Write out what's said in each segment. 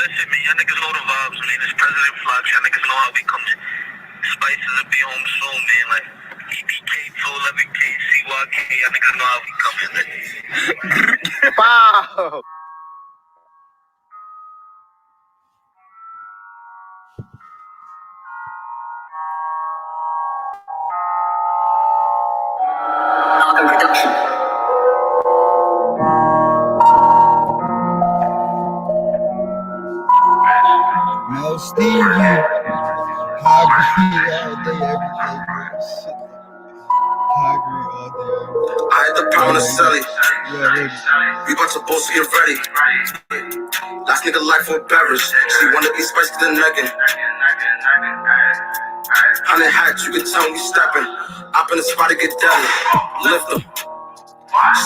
listen, man, y'all niggas know the vibes, man. It's President Flux. Y'all niggas know how we come. Spices will be home soon, man. Like, EPK, 211K, CYK. Y'all niggas know how we come in, man. Wow. Yo, Stevie, high grade all day, every day, bro. Shit. High grade all day, every day. I had the pound of Sally. Yeah, We about to both get ready. Last nigga life for beverage. She wanna be spicy to the necking. 100 hats, you can tell when we stepping. Up in the spot to get deadly. Lift them.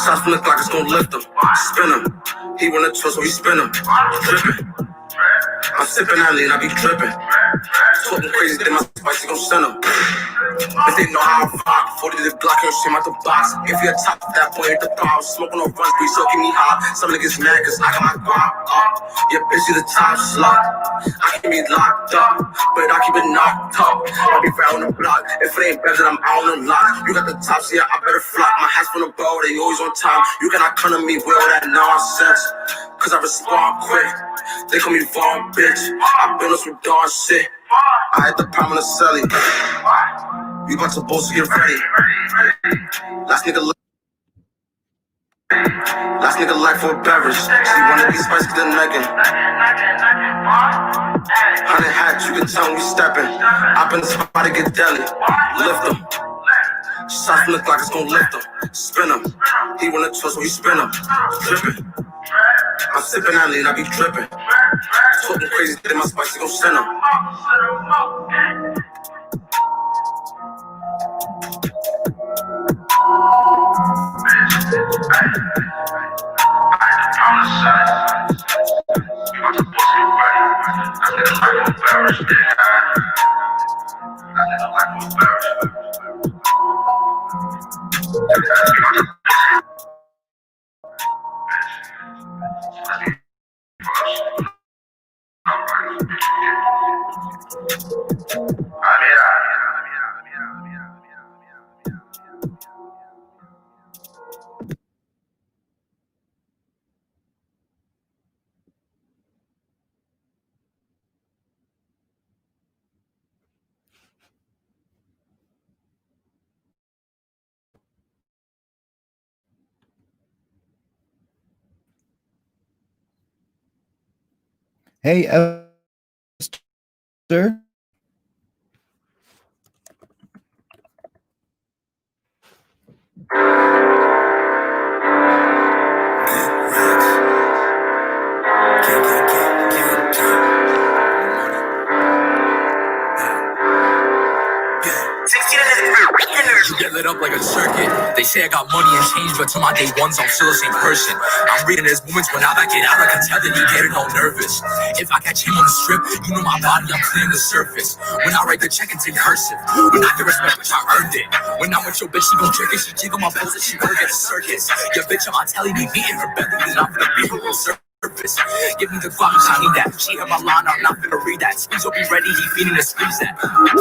Shots from the clock, it's gon' lift him. Spin him. He wanna twist, so we spin him. Drippin'. I'm sipping that lean, I be drippin'. Talking crazy, then my spicy gon' send him. If they know how I rock, 40 to the Glock, you shit out the box. If you're top of that point, hit the power. Smoking on runs, breeze, so keep me high. Some niggas mad, cause I got my guap up. Yeah, bitch, you the top slot. I keep me locked up, but I keep it knocked up. I be round the block. If it ain't better, I'm out on the lot. You got the top, so yeah, I better flock. My hat's from the bow, they always on time. You cannot come to me with all that nonsense, cause I respond quick. They call me Vaughn, bitch. I been on some darn shit. I had the pound in the celly. We about to both get ready. Last nigga life for a beverage. She wanna be spicy to the necking. 100 hats, you can tell when we stepping. Up in the spot to get deadly. Lift them. Shots from the clock, it's gon' lift them. Spin them. He wanna twist, so we spin them. Drippin'. I'm sipping that lean, I be drippin'. Talking crazy, then my spicy gon' send them. Hey, Esther. You get lit up like a circuit. They say I got money and change, but to my day ones, I'm still the same person. I'm reading his movements, but now that get out, I can tell that he getting all nervous. If I catch him on the strip, you know my body, I'm clearing the surface. When I write the check, it's in cursive. When I get respect, bitch, I earned it. When I'm with your bitch, she gon' trick it. She jiggle my bells and she gonna get a circus. Your bitch, I'm telling me, beating her belly, then I'm gonna beat her on surface. Give me the guap, I need that. She hit my line, I'm not gonna read that. Squeeze will be ready, he feeding the squeeze that.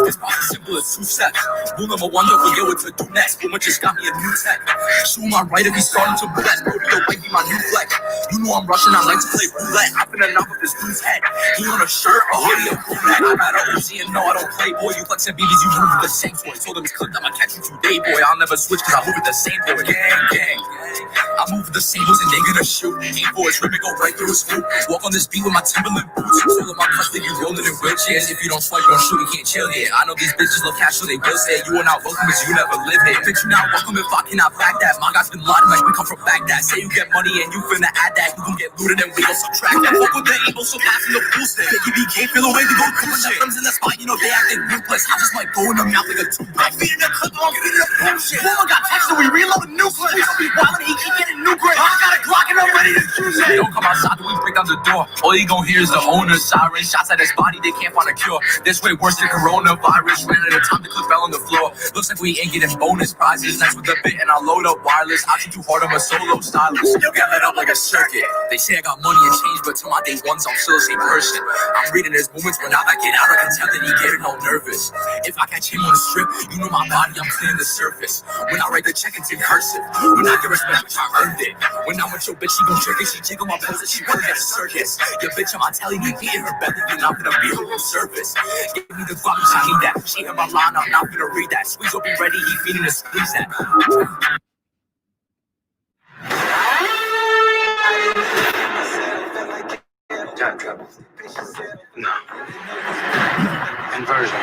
This part is simple as 2 steps. Rule number 1, don't forget what to do next. Woman just got me a new tech. Shoe my right if he's starting to bless. Rodeo might be my new flex. You know I'm rushing, I like to play roulette. I've been enough of this dude's head. He on a shirt, a hoodie, a roulette. I got a Uzi and no, I don't play, boy. You flex and BBs, you move with the same boy. Told him it's clipped, I'ma catch you today, boy. I'll never switch, cause I move with the same boy. Gang. I move with the same boys and they gonna shoot. Aim for his rim and go right through his scoop. Walk on this beat with my Timberland boots. All of my custody rolling in wheelchairs. If you don't swipe, you don't shoot, you can't chill here. I know these bitches love cash, so they will say you are not welcome because you never live here. Bitch, you not welcome if I cannot back that. My guys been lying like we come from Baghdad. Say you get money and you finna add that. You gon' get looted and we gon' subtract that. Fuck with the able, so passing the pool stick. BK feel away to go cool shit. Friends in the spot, you know they acting ruthless. I just might go in the mouth like a toothbrush. I'm feeding the clip, I'm feeding the bullshit. Woman got text and we reload the new clip. We don't be wild and he he getting new grip. I got a Glock and I'm ready to choose it. Don't come outside till we break down the door. All you gon' hear is the owner siren. Shots at his body, they can't find a cure. This way worse than coronavirus. Ran out of time, the clip fell on the floor. Looks like we ain't getting bonus prizes. Next with the bit and I'll load up wireless. Option too hard, I'm a solo stylist. You'll get lit up like a circuit. They say I got money and change, but to my day ones, I'm still the same person. I'm reading his moments when I get out, I can tell that he getting all nervous. If I catch him on the strip, you know my body, I'm clearing the surface. When I write the check, it's in cursive. When I get respect, I earned it. When I'm with your bitch, she gon' trick it. She jiggle my pose and she wanna get a circus. Your bitch, I'm telling you, eating her belly, you're not gonna be on the surface. Give me the fuck, she need that. She hit my line, I'm not gonna read that. Squeeze will be ready, he feeding to squeeze that. No. Inversion.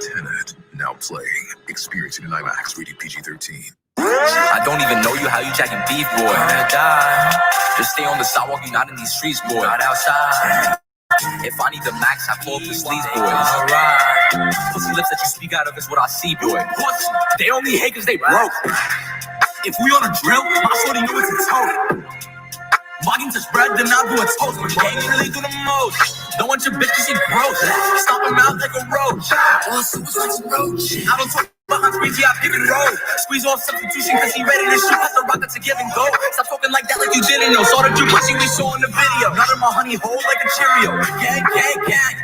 Tenet, now playing. Experiencing an IMAX rated PG-13. I don't even know you, how you jacking beef, boy. Gonna die. Just stay on the sidewalk, you not in these streets, boy. Not outside. If I need the max, I pull up the sleeves, boys. Alright. Pussy lips that you speak out of is what I see, boy. Pussy. They only hate cause they broke. If we on a drill, my shorty know it's a tote. Walking to spread, then I'll do a toast. But gang really do the most. Don't want your bitch to see gross. Stop her mouth like a roach. Also, it's like some roach. I don't talk behind squeezy, I pick and roll. Squeeze off substitution cause he ready to shoot. Pass the rocket to give and go. Stop talking like that like you didn't know. Saw the jukebox we saw in the video. Not in my honey hole like a Cheerio. Gang, gang, gang.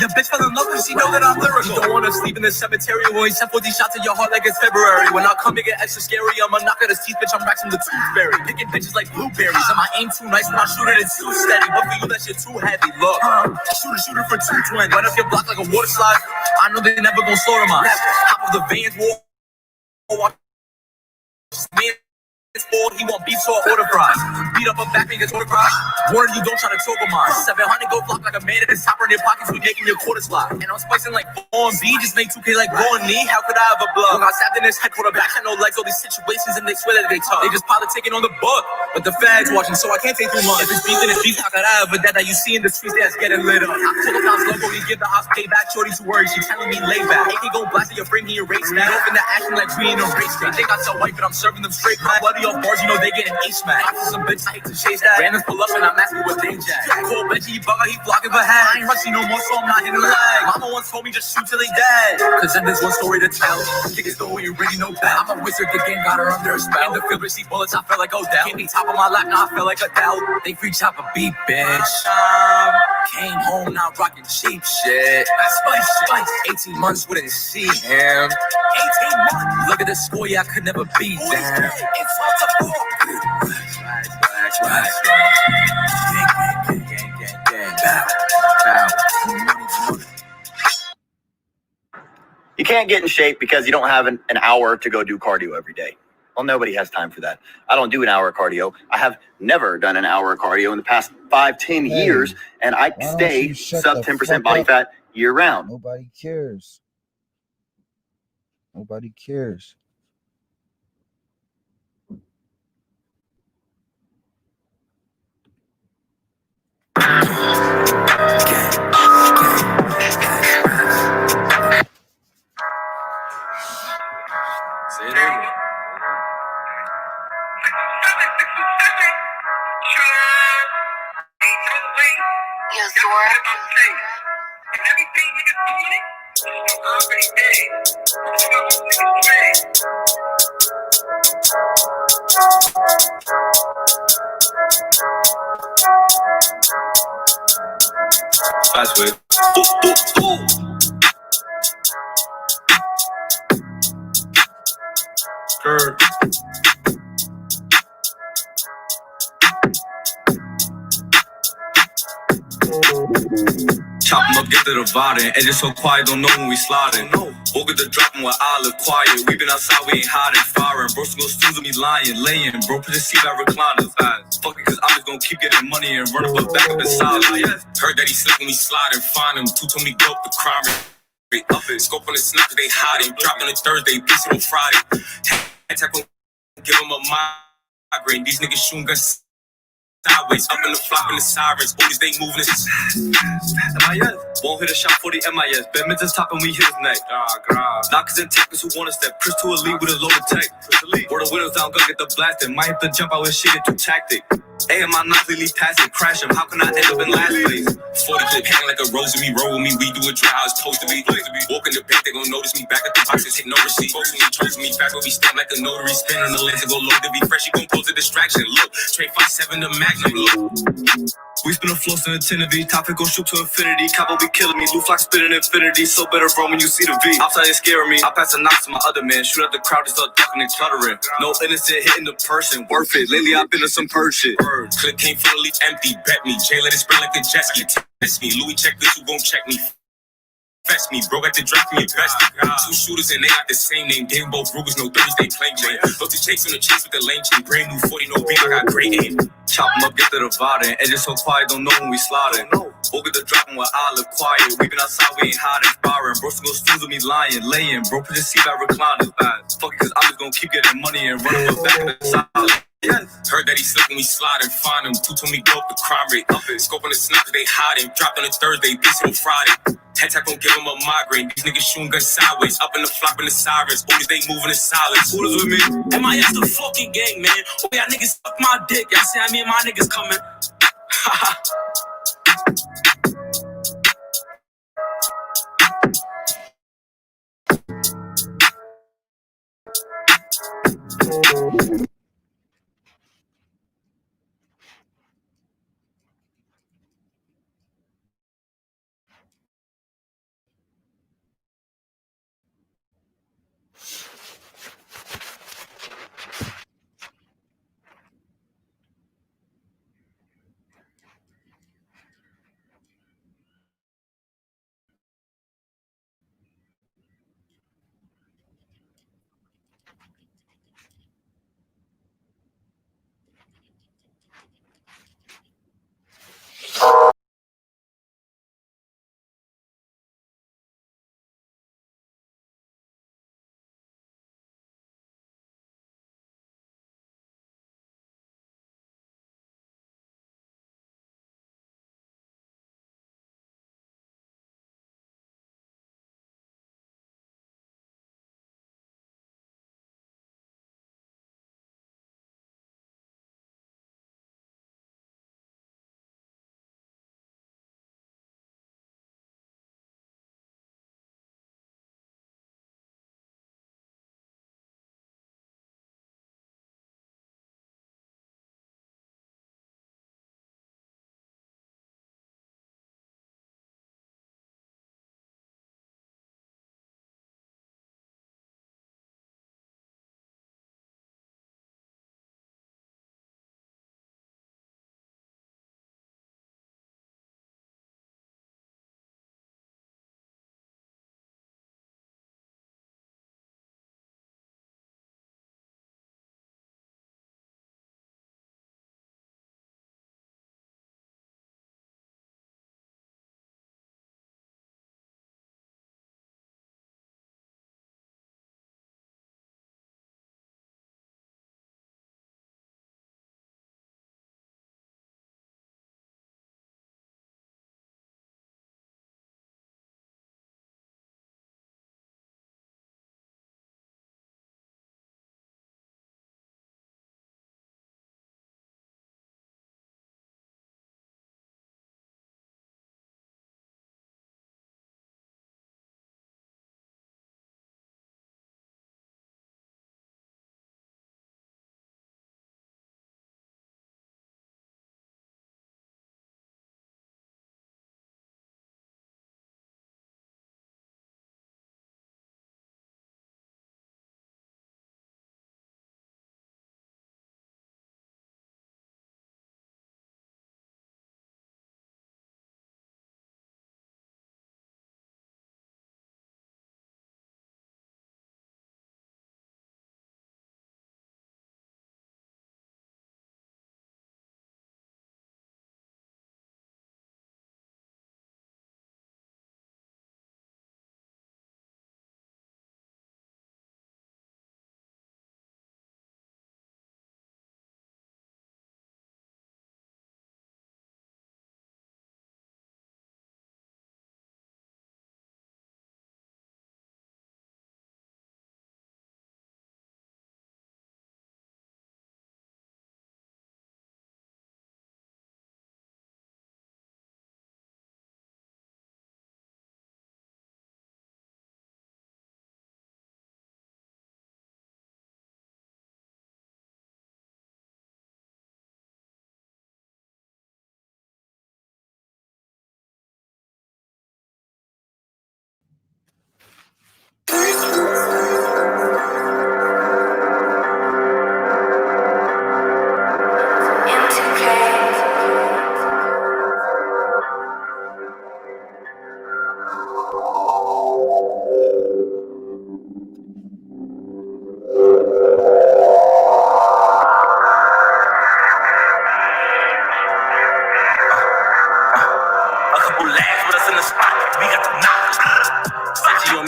Your bitch fell in love because she know that I'm lyrical. You don't wanna sleep in the cemetery when you send 40 shots in your heart like it's February. When I come to get extra scary, I'ma knock at his teeth, bitch, I'm racking the tooth fairy. Picking bitches like blueberries. And my aim too nice when I shoot it, it's too steady. But for you, that shit too heavy. Look, shooter for 220. Right up your block like a water slide. I know they never gon' slaughter mine. Top of the Vans, walk. It's bold, he want beef, so I order fries. Beat up a back and gets order fries. Warning you, don't try to choke on mine. 700 go flock like a man in his topper in your pockets, we making your quarter slide. And I'm spicing like on B, just make 2K like Born knee. How could I have a blow? When I stabbed in his head quarterback, I know legs, all these situations, and they swear that they tough. They just politicking on the book, but the fags watching, so I can't take too much. If it's beef, then it's beef. How could I have a dad that you see in the streets that's getting lit up? I pull up God's logo, he give the house payback. Shorty too worried, she telling me lay back. AK gon' blast at your frame, he erased that. Open the action like we in a race. They think I sell white, but I'm serving them straight. My bloody off bars, you know they get an ace smack. I see some bitch, I hate to chase that. Randoms pull up and I'm asking what they jack. Cold bitch, he bugger, he blocking for head. I ain't rushing no more, so I'm not hitting leg. Mama once told me just shoot till they dead. Cause then there's one story to tell. Kick his door, you really know that. I'm a wizard, the game got her under a spell. In the field, receive bullets, I felt like Odell. Can't be top of my lap, now I feel like Adele. They free chop a beat, bitch. Came home, now rocking cheap shit. That's spicy. 18 months, wouldn't see him. 18 months. Look at the score, yeah, I could never beat them. It's hard to walk. You can't get in shape because you don't have an hour to go do cardio every day. Well, nobody has time for that. I don't do an hour of cardio. I have never done an hour of cardio in the past 5-10 years, and I stay sub 10% body fat year round. Nobody cares. Nobody cares. Say it again. Yes, Dora. Everything niggas doing it, it's already dead. Fast way. Curve. Chop him up, get to the Vada. And just so quiet, don't know when we sliding. Woke at the dropping where I look quiet. We been outside, we ain't hiding, firing. Bro, still snooze with me lying, laying. Bro, put the seat back recliners. Fuck it, cause I'm just gonna keep getting money and run up a back up inside. Heard that he slipped when we sliding. Find him, two told me go up the crime rate. Up it, scope on the snap, they hiding. Dropping on Thursday, beats on Friday. Attack on, give him a migraine. These niggas shooting guns. sideways, up in the flop in the sirens. Booties they moving. MIS. Won't hit a shot for the MIS. Badminton's top and we hit his neck. Knockers and techers who wanna step. Chris to a lead with a loaded tech. Where the windows down, gonna get the blasting. Might have to jump out with shit, get too tactic. A and my knocks lead past it, crash him. How can I end up in last place? 40 clip hang like a rose to me, roll with me. We do it dry how it's supposed to be. Walk in the bank, they gon' notice me. Back at the boxes, hit no receipt. Most of me chose me fast, but we stamp like a notary. Spin on the lens and go low to be fresh. You gon' pose a distraction. Look, trade 5-7 the Magnum. Look. We spin a floss in a 10 of these. Topic gon' shoot to infinity. Capo be killing me. Blue flock spinning infinity. So better run when you see the V. Outside they scaring me. I pass the knocks to my other man. Shoot at the crowd and start ducking and cluttering. No innocent hitting the person. Worth it. Lately I've been in some purge shit. Clip came fully empty. Bet me. Jay let it spread like a jet ski. Test me. Louis check this. Who gon' check me? Fetch me, bro, got to draft me a best. Two shooters and they got the same name. Damn, both Rugers, no 30s, they claim chain. Look to chase on the chase with the lane chain. Brand new 40, no beat, I got great aim. Chop them up, get to the Vada. Edges so quiet, don't know when we sliding. We'll get the dropping while I look quiet. We been outside, we ain't hiding, firing. Bro, still snooze with me lying, laying. Bro, put the seat back recliners. Fuck it, cause I'm just gonna keep getting money and run up the back of the side. Yes. Heard that he slipped when we slide and find him. Two told me go up the crime rate. Up it. Scope on the snap, they hiding. Dropped on a Thursday, beast on Friday. Head tap gon' give him a migraine. These niggas shooting guns sideways. Up in the flop in the sirens. Booties they moving in silence. Who is with me? MIS the fucking gang, man. Oh, y'all niggas suck my dick. Y'all see how me and my niggas coming.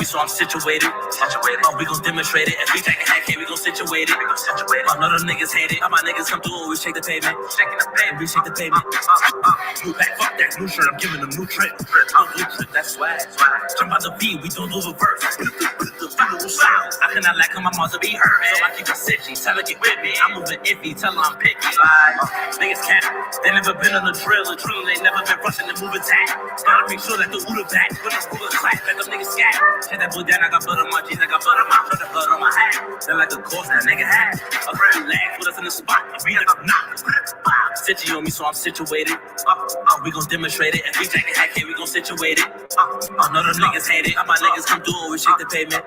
me, so I'm situated. Oh, we gon' demonstrate it. If we take a hack, we gon' situate it. I know them niggas hate it. All my niggas come through, always shake the pavement. We shake the pavement. New pack, fuck that new shirt. I'm giving them new trip. New trip, that's swag. Jump out the V, we don't do reverse. The funeral sound. I cannot lack on my mouth to be heard. So I keep it sitchy. Tell her get with me. I'm moving iffy. Tell her I'm picky. Niggas cap. They never been on the drill. The drill, they never been rushing to move attack. Gotta make sure that the Uda back. When I'm Uda clap, let them niggas scat. Hit that boy down, I got blood on my jeans, I got blood on my shirt, the blood on my hat. They're like a course that nigga had. A grand lag with us in the spot. We like I'm not. Stitchy on me, so I'm situated. We gon' demonstrate it. If we take the hack, we gon' situate it. I know them niggas hate it. All my niggas come through, we shake the pavement.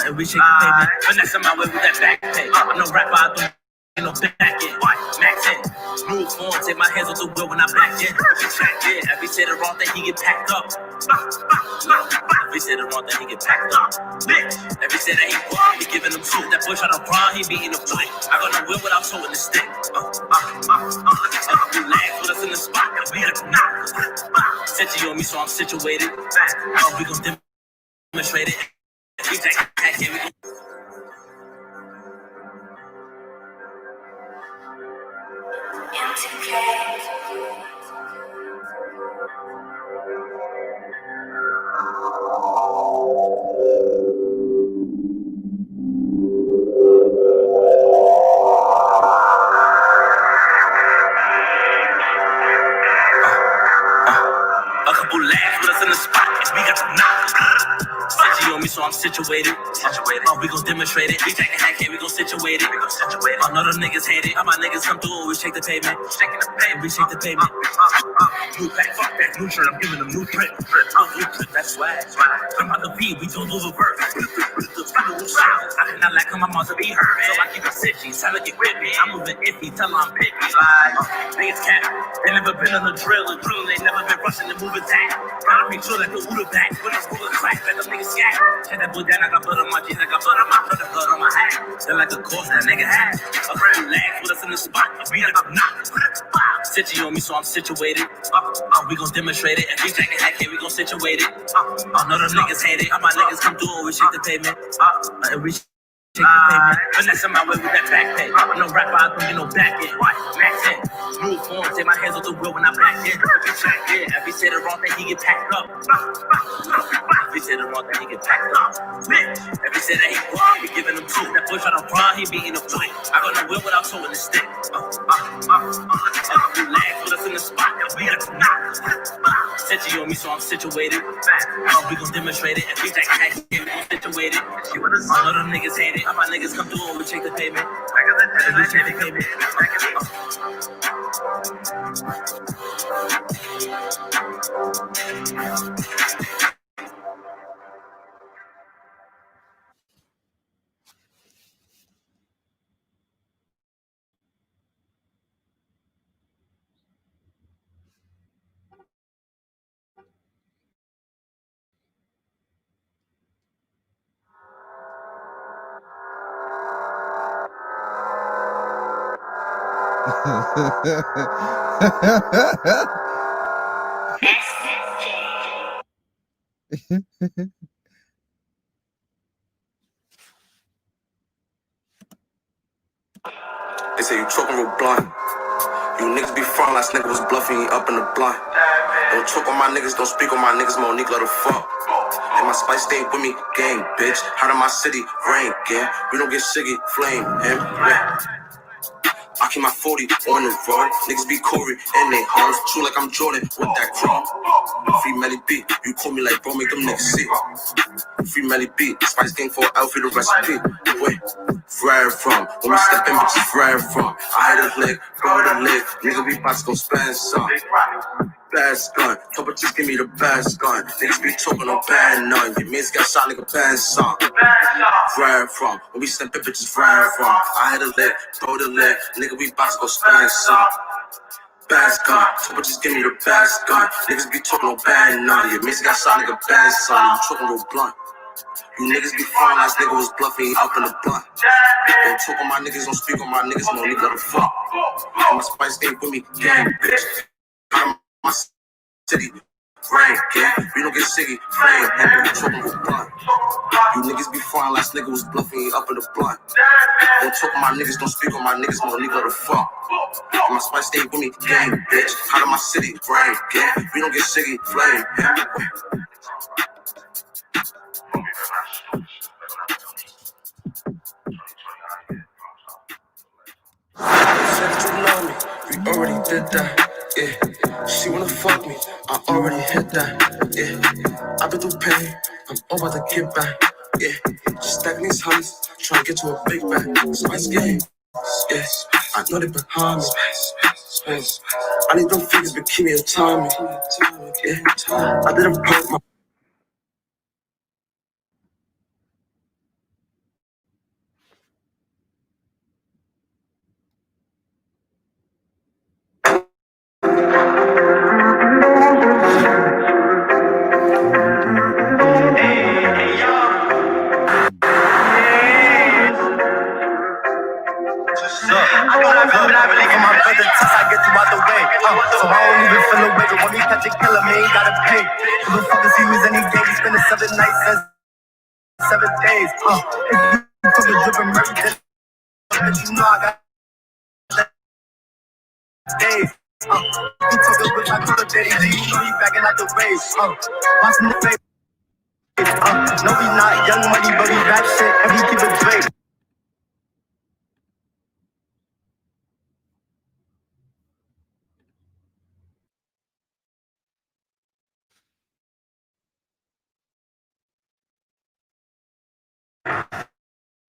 And we shake the pavement. Finesse on my way with that back pay. I'm no rapper, I don't. You know, back in, max in, move on, take my hands off the wheel when I back in. Yeah, every say the wrong thing, he get packed up. Every say the wrong thing, he get packed up. Every say that he wrong, he giving them truth. That boy try to run, he beating the boy. I got no wheel without towing the stick. We lag with us in the spot, and we like nah. Stitchy on me, so I'm situated. We gon' demonstrate it. We take a hack, we gon' a couple lags with us in the spot, and we got some knowledge. Stitchy on me, so I'm situated. We gon' demonstrate it. We take a hack, we gon' situate it. I know them niggas hate it. All my niggas come through, we shake the pavement. We shake the pavement. New pack, fuck that new shirt. I'm giving them new trip. New trip, that's swag. Come out the V, we don't do reverse. The funeral sound. I cannot lack on my mouth to be heard. So I keep it sitchy. Tell her get with me. I'm moving iffy. Tell her I'm picky. Niggas cap. They never been on the drill. The drill, they never been rushing to move attack. Gotta make sure that the Uda back. When I'm Uda clap, let them niggas scat. Hit that boy down, I got blood on my jeans, I got blood on my shirt, the blood on my hat. They're like a course that nigga had. A grand lag with us in the spot, we like I'm not. Stitchy on me, so I'm situated. We gon' demonstrate it. If we take a hack, we gon' situate it. I know them niggas hate it. All my niggas come through, we shake the pavement. And we shake the pavement. Finesse on my way with that back pay. I'm no rapper, I don't get no back in. Max in, move on, take my hands off the wheel when I back in. Yeah, if he say the wrong thing, he get packed up. If he say the wrong thing, he get packed up. If he say that he wrong, we giving him two. That boy try to run, he beating the boy. I got no wheel without towing the stick. We lag with us in the spot, and we got to knock. Stitchy on me, so I'm situated. We gon' demonstrate it. If we take a hack, we gon' situate it. I know them niggas hate it. All my niggas come through, we shake the pavement. And we shake the pavement. They say you choking real blind. You niggas be front, last nigga was bluffing, he up in the blind. Don't choke on my niggas, don't speak on my niggas, Monique, let her fuck. And my spice stay with me, gang, bitch. Heart of my city, rain, gang. We don't get shiggy, flame, him, yeah. I keep my 40 on the road. Niggas be Corey and they hoes. True like I'm Jordan with that chrome. Free Melly B, you call me like bro, make them niggas see. Free Melly B, Spice Gang for Alfie, the recipe. Wait, where I from? When we step in, bitches, where I from? I had a lick, bro, the lick. Nigga, we bout to go spend some. Best gun, couple just give me the best gun. Niggas be talking no bad none. Your mates got shot like a bad song. Where I from? When we step in, bitches, where I from? I had a lick, bro, the lick. Nigga, we bout to go spend some. Best gun, couple just give me the best gun. Niggas be talking no bad none. Your mates got shot like a bad song. You talking real blunt. You niggas be fine, last nigga was bluffing, he up in the blunt. Don't talk on my niggas, don't speak on my niggas, no nigga, let him fuck. My spice stay with me, gang, bitch. I'm my city, Rain, yeah, we don't get shiggy. Flame, yeah, we choking with blunt. You niggas be fine, last nigga was bluffing you up in the blunt. Don't talk on my niggas, don't speak on my niggas, no nigga the fuck. My spice stay with me, gang, bitch. Out of my city, rain, yeah, we don't get shiggy. Flame, yeah. Said that you love me, we already did that, yeah. She wanna fuck me, I already hit that, yeah. I've been through pain, I'm all about to get back, yeah. Just stacking these hundreds, trying to get to a big bag. Spice game, yeah. I know they behind me, space. I need them figures, but keep me a timing, yeah. I didn't pump my. So I don't even feel away, but when we catch a killer, me ain't gotta pay. Who the fuck is he using any game? He spending 7 nights and 7 days. If you took a drip and murder, then you know I got days. He took a whip, I told her daddy, do you know he backing out the race? Watching the face. No, we not young money, but we rap shit and we keep it straight.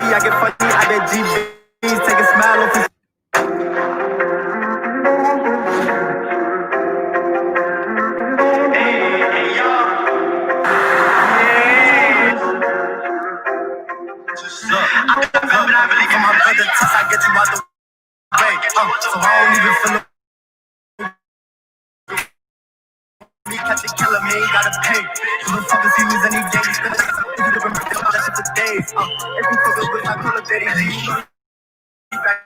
I get funny, I bet GBs take a smile off his. I really for my brother, since I get you out the way. So I don't even feel me catch a killer, me ain't gotta pay. Who the fuck is he lose any game? He spend if you remember that shit for days. If you fuck with I call it daddy, do you know he back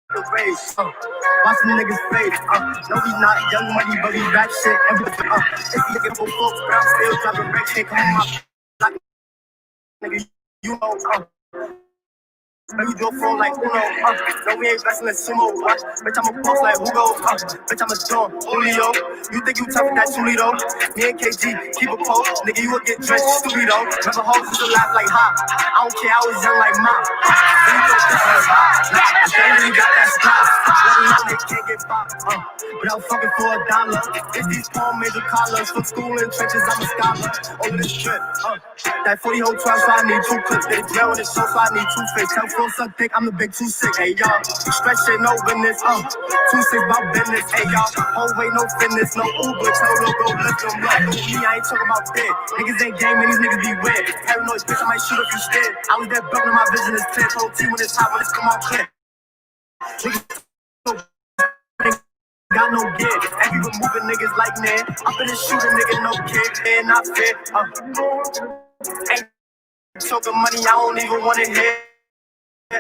the race? Watch the niggas face. No, we not young money, but we rap shit. And we if you looking for folks, but I'm still driving wreck shit. Come on, my nigga, you know. Baby, do a flow like Uno, no, we ain't wrestling sumo, bitch, I'm a boss like Hugo, bitch, I'm a John, Julio, you think you tough with that Toledo, me and KG, keep a pose, nigga, you will get drenched, stupido, remember hoes used to laugh like, ha, I don't care, I was young like mom, then you don't think that's hot, then you got that style, let them know they can't get by, without fucking for $1, it's these poor major collars, from school and trenches, I'm a scholar, over this trip, that 40 whole 12, so I need 2 clips, they drill in the show, so I need 2 fish, tell full suck dick, I'm the big 2 sick, hey y'all, stretch shit, no witness, 2 6 about business, hey y'all, whole way, no fitness, no Uber, no logo, lift them up, me, I ain't talking about dick, niggas ain't game, man, these niggas be weird, paranoid bitch, I might shoot if you scared, I was there building my vision is clear, told T when it's hot, when it's come out clear, niggas so got no gear, and we removing niggas like man, I'm finna shoot a nigga, no kid, and not fair, ain't talking money, I don't even wanna hear, I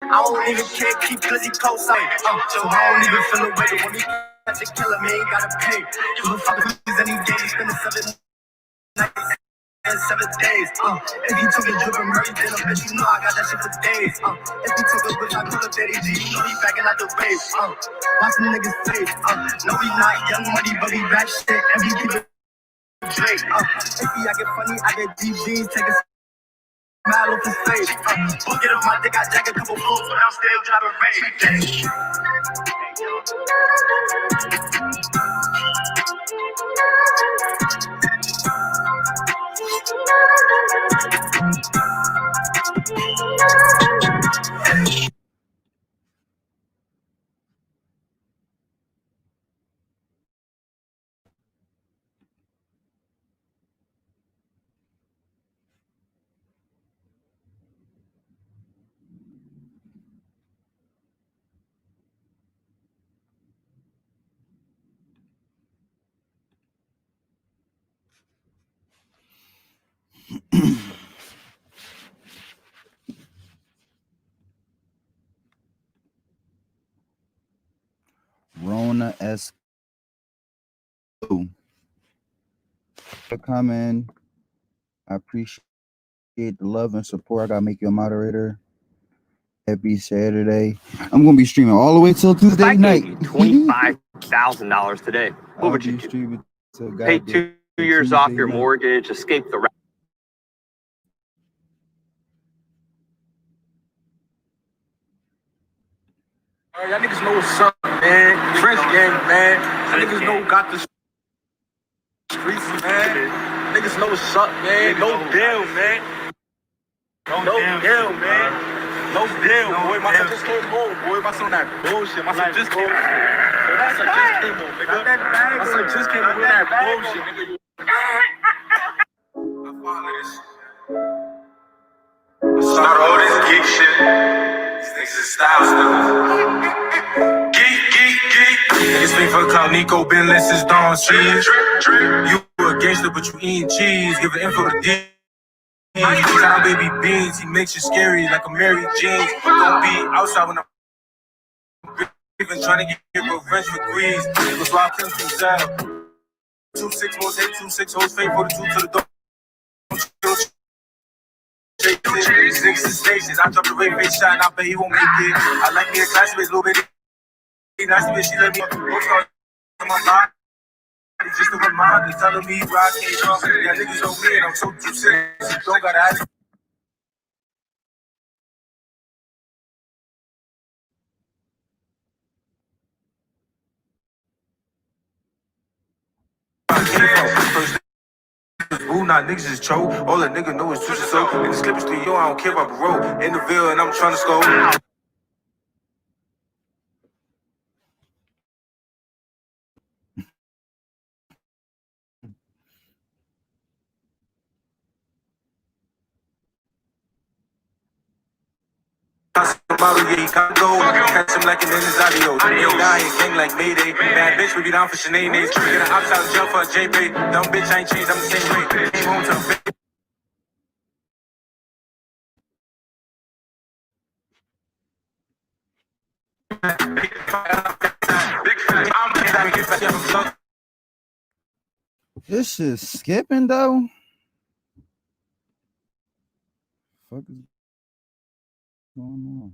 don't even care, keep Glizzy close, so I don't even feel away, but when we catch a killer, me ain't gotta pay, who the fuck is any game, he spending 7 nights and 7 days, if he took a drip and murray, then I bet you know I got that shit for days, if he took a whip, I call it daddy G, you know he backing out the race, watch the niggas face, no we not young money, but we rap shit, and we keep it straight, if I get funny, I get DBs, take a smile off his face, book it on my dick, I jack a couple folks, but I'm still driving race. Rona S. for coming. I appreciate the love and support. I gotta make you a moderator every Saturday. I'm gonna be streaming all the way till Tuesday night. $25,000 today. What would you do? Streaming till Pay 2 years off your mortgage, escape the rat. Y'all niggas know what's up, man. French gang, man. Y'all niggas know got the streets, man. Niggas know what's up, man. No deal, man. No deal, man. No deal, boy. My son just came home, boy. My son that bullshit. My son just came home. My son just came home, nigga. My son just came home with that bullshit, nigga. I follow this. Start all this geek shit. These niggas is style stuff. Geek. Niggas think for clout, Nico been since dawn cheese. You a gangster, but you eating cheese. Give an info to D. Time baby beans, he makes you scary like a Mary Jane. Don't be outside when I'm even trying to get revenge for grease. That's why I came from jail. 2-6 most 8-2-6 hoes faithful to 2 to the door. Six stations, I dropped the ray face shot and I bet he won't make it. I like me a classmate, little bit. Nice to be, she let me go in my mind. Just a reminder, telling me where I came from. Yeah, niggas know me and I'm so too serious. Don't gotta ask. Ooh, nah, niggas is choke. All a nigga know is twist so. In the slippery street, yo, I don't care about the road. In the Ville, and I'm trying to score. Yeah, he can't go. Catch him like an in his audio. Ain't dying, gang like Mayday. Bad bitch, we be down for Sinead. Get an outside of jail for a J-Bay. Dumb bitch, I ain't changed, I'm the same way. Came home to the This shit skipping though. Fuck is going on?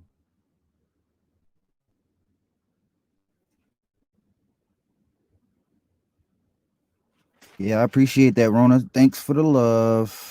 Yeah, I appreciate that, Rona. Thanks for the love.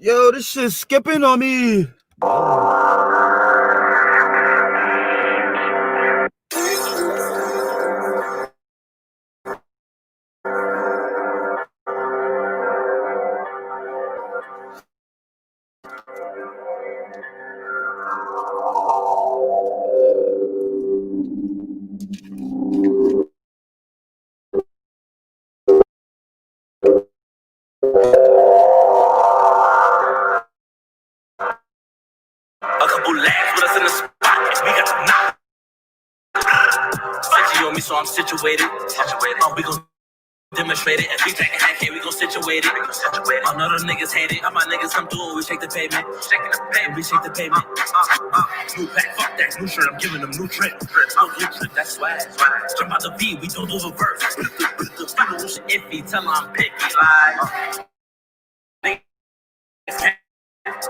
Yo, this shit's skipping on me. A couple lags with us in the spot. We got to knock. Sexy on me, so I'm situated. We gon' demonstrate it. If we take a hack, we gon' situate it. Another niggas hate it. All my niggas come through, we shake the pavement. We shake the pavement. New pack, fuck that. New shirt, I'm giving them new trip. No new trip, that's swag. Jump out the V, we don't do reverse. Iffy, tell her I'm picky.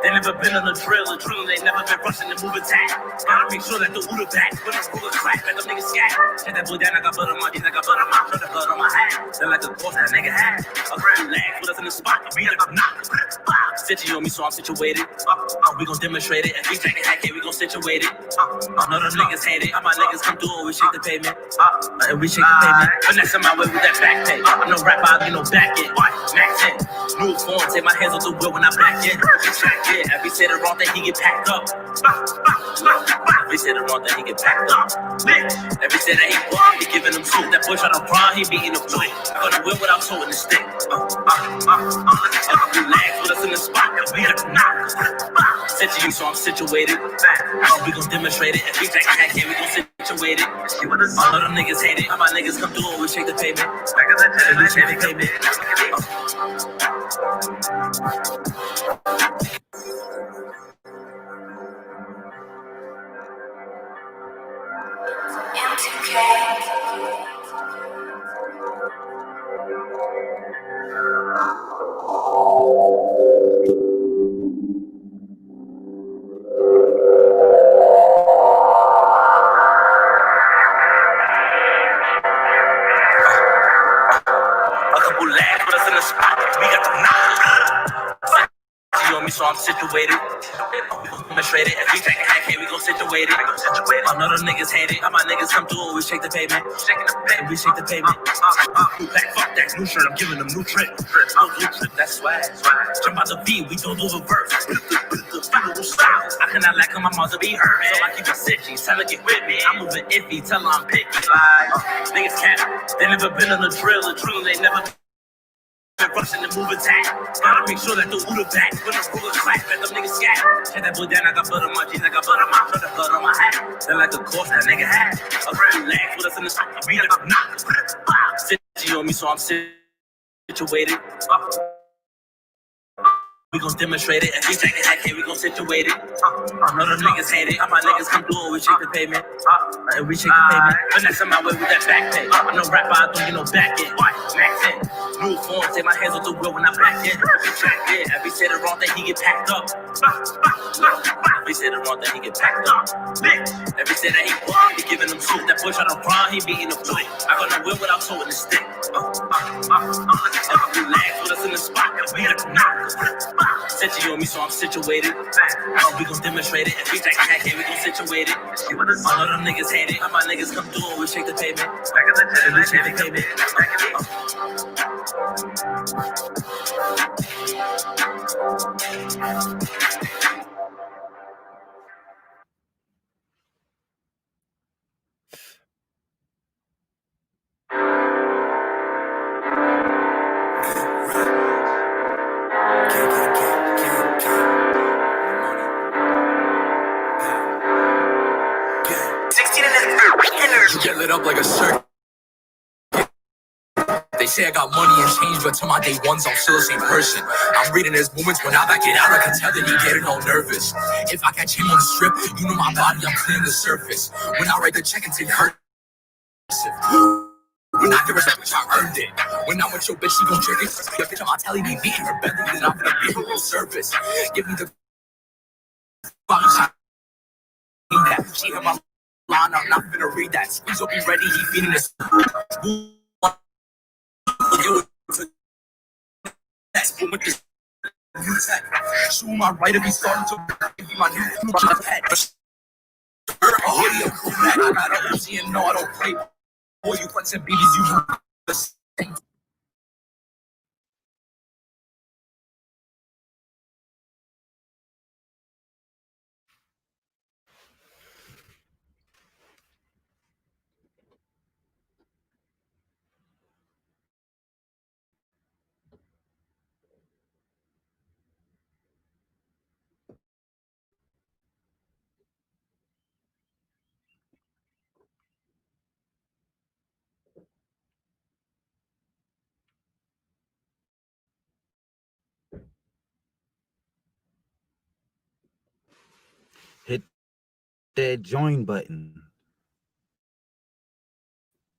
They never been on the drill, they never been rushing to move attack. Gotta make sure that the Uda back, when the school is crack, let them niggas scat. Hit that boy down, I got blood on my teeth, I got blood on my blood on my hat. They're like a boss that nigga had. A grand lag with us in the spot, we got to knock. City on me, so I'm situated. We gon' demonstrate it. If we take it, heck yeah, we gon' situate it. I know them niggas hate it. All my niggas come through, we shake the pavement. And we shake the pavement. Finesse my way with that back pay. I'm no rapper, I'll be no back end. Max in. New form, take my hands off the wheel when I back in. Yeah, if we say the wrong thing, he get packed up. If we say the wrong thing, he get packed up. If we say that he won, he giving them soup. That bush on the prime, he beating the boy. I got the wheel without toting the stick. Relax with us in the spot, we got to knock. Set to you, so I'm situated. We gon' demonstrate it. If we take a hack here, we gon' situate it. All of them niggas hate it. All my niggas come through, we shake the pavement. And we shake the pavement. A couple lags with us in the spot, we got the knock. You on me, so I'm situated. Demonstrate it. If we take a hack here, we gon' situate it. I know them niggas hate it. All my niggas come through, we shake the pavement. And we shake the pavement. New pack, fuck that new shirt, I'm giving them new trip. No new trip, that's swag. Jump out the beat, we don't do reverse. Funeral style. I cannot lack on my mouth to be heard. So I keep it sitchy, tell her get with me. I'm moving iffy, tell her I'm picky. Niggas cap, they never been on the drill, they never been rushing to move attack. Gotta make sure that the Uda back. When the ruler clap, let them niggas scat. Hit that boy down, I got blood on my jeans, I got blood on my shirt, blood on my hat. They're like the course that nigga had. A real lag with us in the spot, we got to knock. City on me, so I'm situated. We gon' demonstrate it. If we take it hack here, we gon' situate it. I know them niggas hate it. All my niggas come through, we shake the pavement. And we shake the pavement. Finesse my way with that back pay. I'm no rapper, I don't get no back end. Max in. New form, take my hands off the wheel when I back in. Yeah, if we say the wrong thing, he get packed up. If we say the wrong thing, he get packed up. If we say that he won, he giving them soup. That bush on the prime, he beating the boy. I got no wheel without toting the stick. Relax with us in the spot, we got to knock. Set you on me, so I'm situated. We gon' demonstrate it. If we take a hack here, we gon' situate it. All of them niggas hate it. All my niggas come through, we shake the pavement. And we shake the pavement. You get lit up like a circuit. They say I got money and change, but to my day ones, I'm still the same person. I'm reading his movements when I back it out, I can tell that he getting all nervous. If I catch him on the strip, you know my body, I'm clearing the surface. When I write the check and take her. When I give her something, I earned it. When I'm with your bitch, she gon' trick it. Your bitch, I'm telling me beating her belly, then I'm gonna beat her real surface. Give me the she hit my line, I'm not gonna read that. Squeeze will be ready, he feeding this. That's with this. Shoe my right if he starting to be my new pet. I got a Uzi and no, I don't play. Boy, you flexing BBs, you the same. Hit that join button.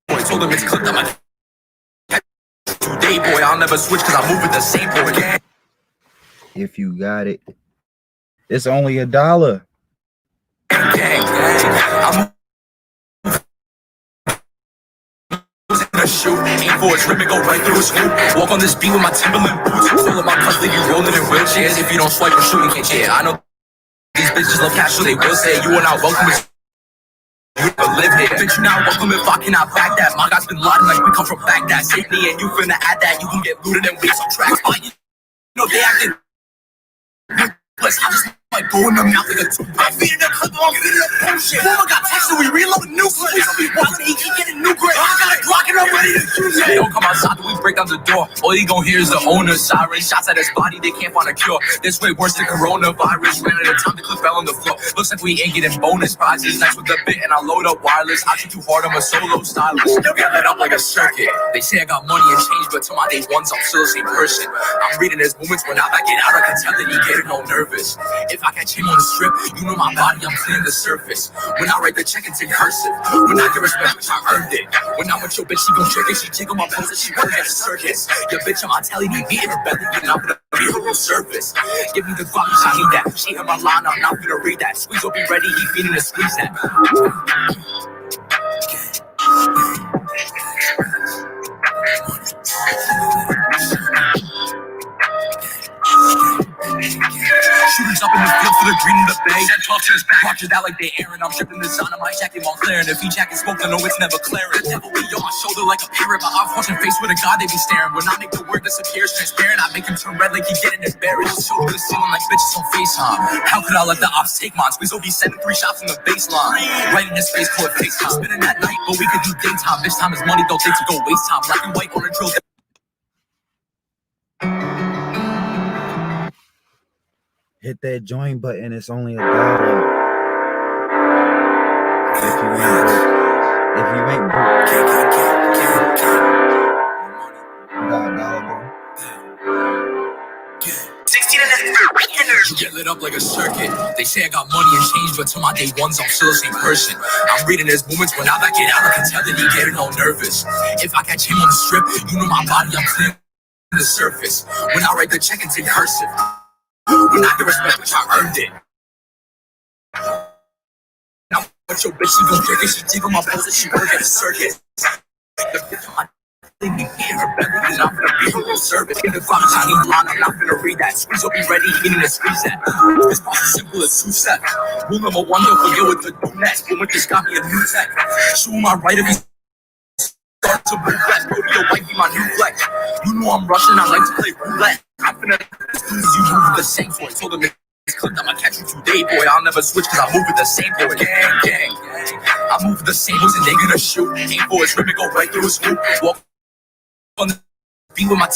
Boy, told him it's clipped on my today, boy. I'll never switch because I move with the same boy again. If you got it, it's only $1. I'm shoot. Aim for his rim and go right through his hoop. Walk on this beat with my Timberland boots. Full of my custody, you rolling in wheelchairs. If you don't swipe or shoot, you can't cheer. I know these bitches love cash, so they will say you are not welcome. You never live here. Bitch, you not welcome if I cannot back that. My guy's been lying like we come from Baghdad. Sydney, and you finna add that. You can get looted and waste on tracks. You know they acting. I just like go in the mouth like a tooth. I feed it a clip, I'm feeding up bullshit. Mama got texted, we reloading new clips. We wildin', he keep getting new grades. I got a Glock and I'm ready to use it. Don't come outside till we break down the door. All you gon' hear is the owner siren. Shots at his body, they can't find a cure. This way worse than coronavirus. Ran out of time, the clip fell on the floor. Looks like we ain't getting bonus prizes. Nice with the bit and I load up wireless. I shoot too hard, I'm a solo stylist. They'll get lit up like a circuit. They say I got money and change, but till my day ones, I'm still the same person. I'm reading his movements when I back it out. I can tell that he getting all nervous. If I catch him on the strip, you know my body, I'm clearing the surface. When I write the check, it's in cursive. When I get respect, which I earned it. When I'm with your bitch, she gon' trick it. She jiggle my pose and she work at a circus. Your bitch, I'm telling you, beating her belly, you're not gonna be her real surface. Give me the Glock, she need that. She hit my line, I'm not gonna read that. Squeeze will be ready, he feeding to squeeze that. Shooters up in the field for the green in the bay. Said 12 to his back. Watch it out like they airing. I'm dripping the sun on my jacket while clearing. If he jacket smoke, I know it's never clearing. Devil be on my shoulder like a parrot. My off watching face with a god, they be staring. When I make the word disappear, transparent. I make him turn red like he getting embarrassed. Shoulder to the ceiling like bitches on FaceTime. How could I let the ops take mine? Squeeze will be sending 3 shots in the baseline. Right in his face, call it FaceTime. Spinning that night, but we could do daytime. This time is money, don't think to go waste time. Black and white on a drill. Hit that join button. It's only $1. If you ain't broke, you got $1, You get lit up like a circuit. They say I got money and change, but till my day ones, I'm still the same person. I'm reading his movements when I back it out. I can tell that he getting all nervous. If I catch him on the strip, you know my body, I'm clearing the surface. When I write the check, it's in cursive. When I get respect, which I earned it. Now, but your bitch, she gon' trick it. She jiggle my pose and she work at a circus. The bitch on my thing, you get her belly, and I'm gonna be her real service. In the Glock, I need line, I'm not gonna read that. Squeeze will be ready, he need to squeeze that. This boss is simple as 2 steps. Rule number 1, don't forget what to do next. But when this got me a new tech, shoot my right if he start to move left. Rodeo white be my new flex. You know I'm Russian, I like to play roulette. I'm finna you move the same for it. Told them it's clipped, I'ma catch you today, boy. I'll never switch cause I move with the same boy. Gang, gang. I move with the same boys and they gonna shoot. Aim for his rim and go right through his hoop. Walk on the beat with my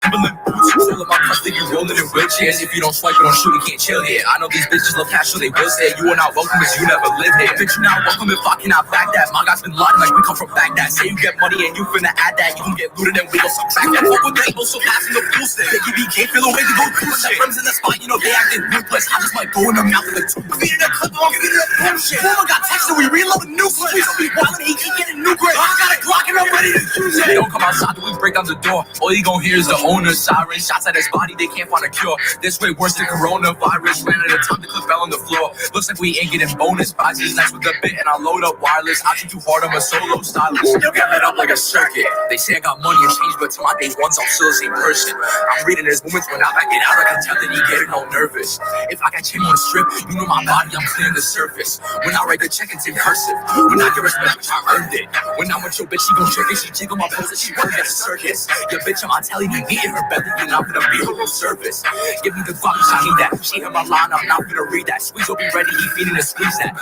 Timberland boots. Full of my custody, you rolling in wheelchairs. If you don't swipe or don't shoot, you can't chill here. I know these bitches love cash, so they will say you are not welcome cause you never live here. Bitch, you not welcome if I cannot back that. My guy's been lying like we come from Baghdad. Say you get money and you finna add that. You can get looted and we gon' subtract that. Fuck with the able, so passing the pool stick. They give me game, feel away to go through shit. Friends in the spot, you know they acting ruthless. I just might go in the mouth of the tooth. Feeding a clip, I'm feeding up bullshit. Mama got texted, we reloading new clips. We wildin', he keep getting new grades. I got a Glock and I'm ready to use it. Don't come outside till we break down the door. All you gon' hear is the owner siren. Shots at his body, they can't find a cure. This way worse than coronavirus. Ran out of time, the clip fell on the floor. Looks like we ain't getting bonus prizes. Nice with the bit and I load up wireless. I shoot too hard, I'm a solo stylist. You'll get lit up like a circuit. They say I got money and change, but till my day ones, I'm still the same person. I'm reading his movements when I back it out. I can tell that he getting all nervous. If I catch him on the strip, you know my body, I'm clearing the surface. When I write the check, it's in cursive. When I get respect, which I earned it. When I'm with your bitch, she gon' trick it. She jiggle my pose and she work at a circus. Your bitch, I'm telling you, beating her belly, and I'm gonna be her real service. Give me the Glock, I need that. She hit my line, I'm not gonna read that. Squeeze will be ready, he feeding to squeeze that.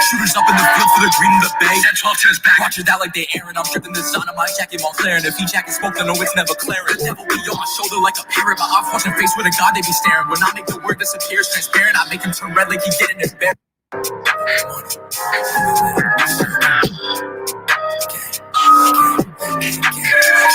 Shooters up in the field for the green in the bay. Said 12 to his back. Watch it out like they airing. I'm dripping the sun on my jacket while clearing. If he jacket smoke, I know it's never clearing. The devil be on my shoulder like a parrot. My off watching face with a god, they be staring. When I make the word disappear, transparent. I make him turn red like he getting embarrassed.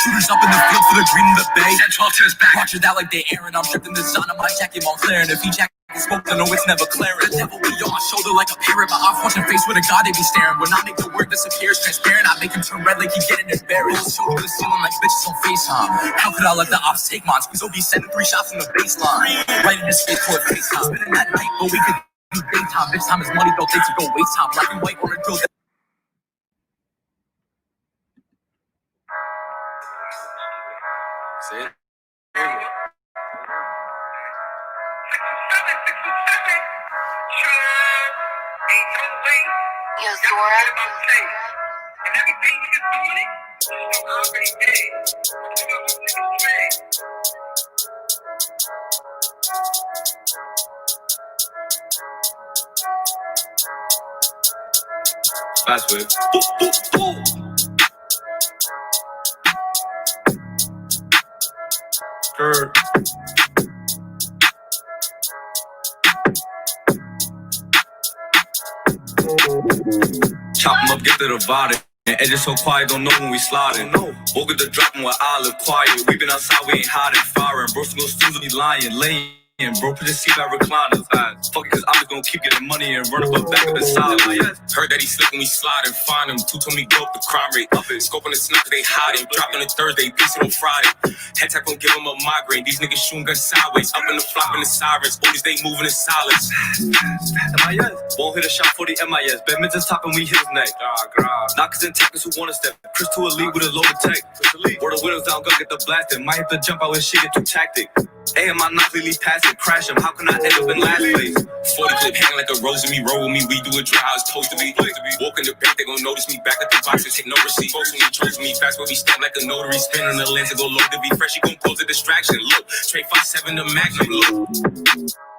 Shooters up in the field for the green in the bay. Said 12 to his back. Watch it out like they airing. I'm dripping the sun on my jacket while clearing. If he jacket Smoke to know it's never clearing. The devil be on my shoulder like a parrot. My off watching face with a god they be staring. When I make the word disappear, it's transparent. I make him turn red like he getting embarrassed. Shoulder to the ceiling like bitches on FaceTime. How could I let the ops take mine? Squeeze OD sending 3 shots from the baseline. Right in the skate court FaceTime. Spending that night, but we could do daytime. Bitch time is money, don't think to go waste time. Black and white on a drill. See? Yo, Zora. And everything he's doing it, I already did. Fast whip. Sure. Chop 'em up, get to the body. And edges so quiet, don't know when we sliding. Woke up the dropping where I live quiet. We been outside, we ain't hiding, firing. Bro, some students be lying, laying. Bro, put the seat back recliners. Fuck it, cause I'm just gonna keep getting money and run up back of the side. Heard that he slick when we slide and find him. Two told me go up the crime rate. Up it, scope on the snap, they hide him. Drop on a Thursday, piece it on Friday. Head tap gon' give him a migraine. These niggas shooting guns sideways. Up in the flop in the sirens. Oldies, they moving in silence. MIS. Won't hit a shot for the MIS. Badminton's top and we hit his neck. Knockers and tackers who wanna step. Chris to a lead with a loaded tech. Where the windows down, go get the blasting. Might have to jump out when she get too tactic. Hey, my knock lead past it, crash him. How can I end up in last place? 40 clip hanging like a rose in me, roll with me. We do it dry how it's supposed to be. Walk in the bank, they gon' notice me. Back at the box and take no receipt. Close to me, chose me. Fast where we stamp like a notary. Spin on the lens and go low to be fresh. She gon' close the distraction. Look, trade 5-7 the magnum. Look.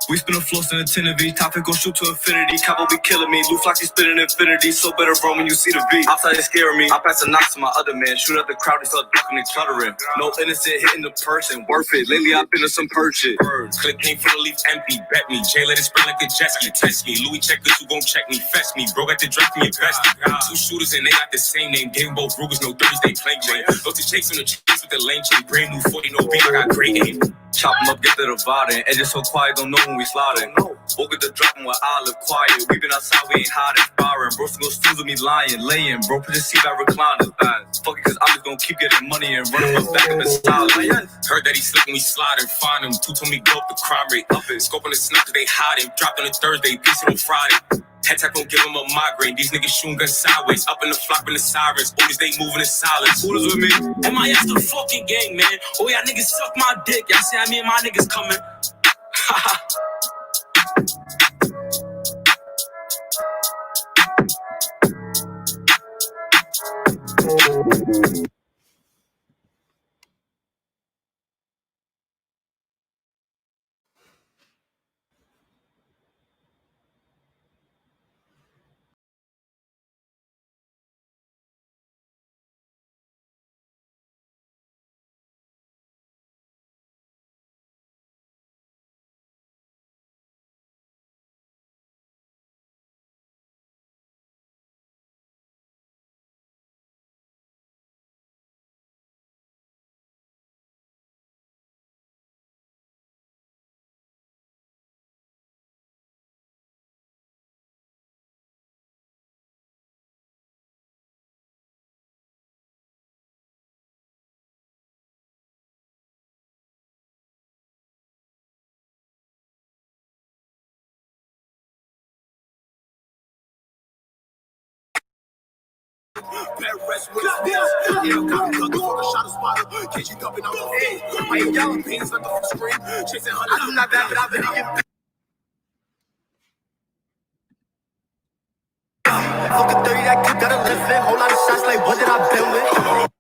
We spin a floss in a 10 of each. Topic gon' shoot to infinity. Capo be killing me. Lou Floxy spinning infinity. So better run when you see the beat. Outside they scaring me. I pass the knocks to my other man. Shoot at the crowd, they start ducking and cluttering. No innocent hitting the person. Worth it. Lately I've been to some purchase. Clip came from the leaf empty. Bet me. Jay let it spin like a jet ski. Test me. Louis checkers who gon' check me. Fetch me. Bro got the draft me. Invest me. 2 shooters and they got the same name. Game both Rugers, no 30s, they plain Jane. Look to chase on the chase with the lane chain. Brand new 40, no beat. I got great aim. Chop 'em up, get to the body. Edges so quiet, don't know when we sliding. Woke up the dropping where I live quiet. We been outside, we ain't hiding, firing. Bro, some students with me lying, laying. Bro, put the seat back recliners. Fuck it, cause I'm just gonna keep getting money and run up back of the style. Heard that he slick when we slide and find him. 2 told me go up the crime rate. Up it, scope on the snap, they hide him. Drop on a Thursday, piece it on Friday. Head tap gon' give him a migraine. These niggas shooting guns sideways. Up in the flop in the sirens. Oldies, they moving in silence. Who is with me? MIS the fucking gang, man. Oh, y'all niggas suck my dick. Y'all see how me and my niggas coming. Rest with his bills. Yeah, got me looking for a shot of spot. Catch you dumping on the face. I ain't yelling pains like the screen. Chasing hundreds. I'm not bad, but I've been getting. Fuck a 30 that clip, got a lift it. Whole lot of shots, like what did I build it?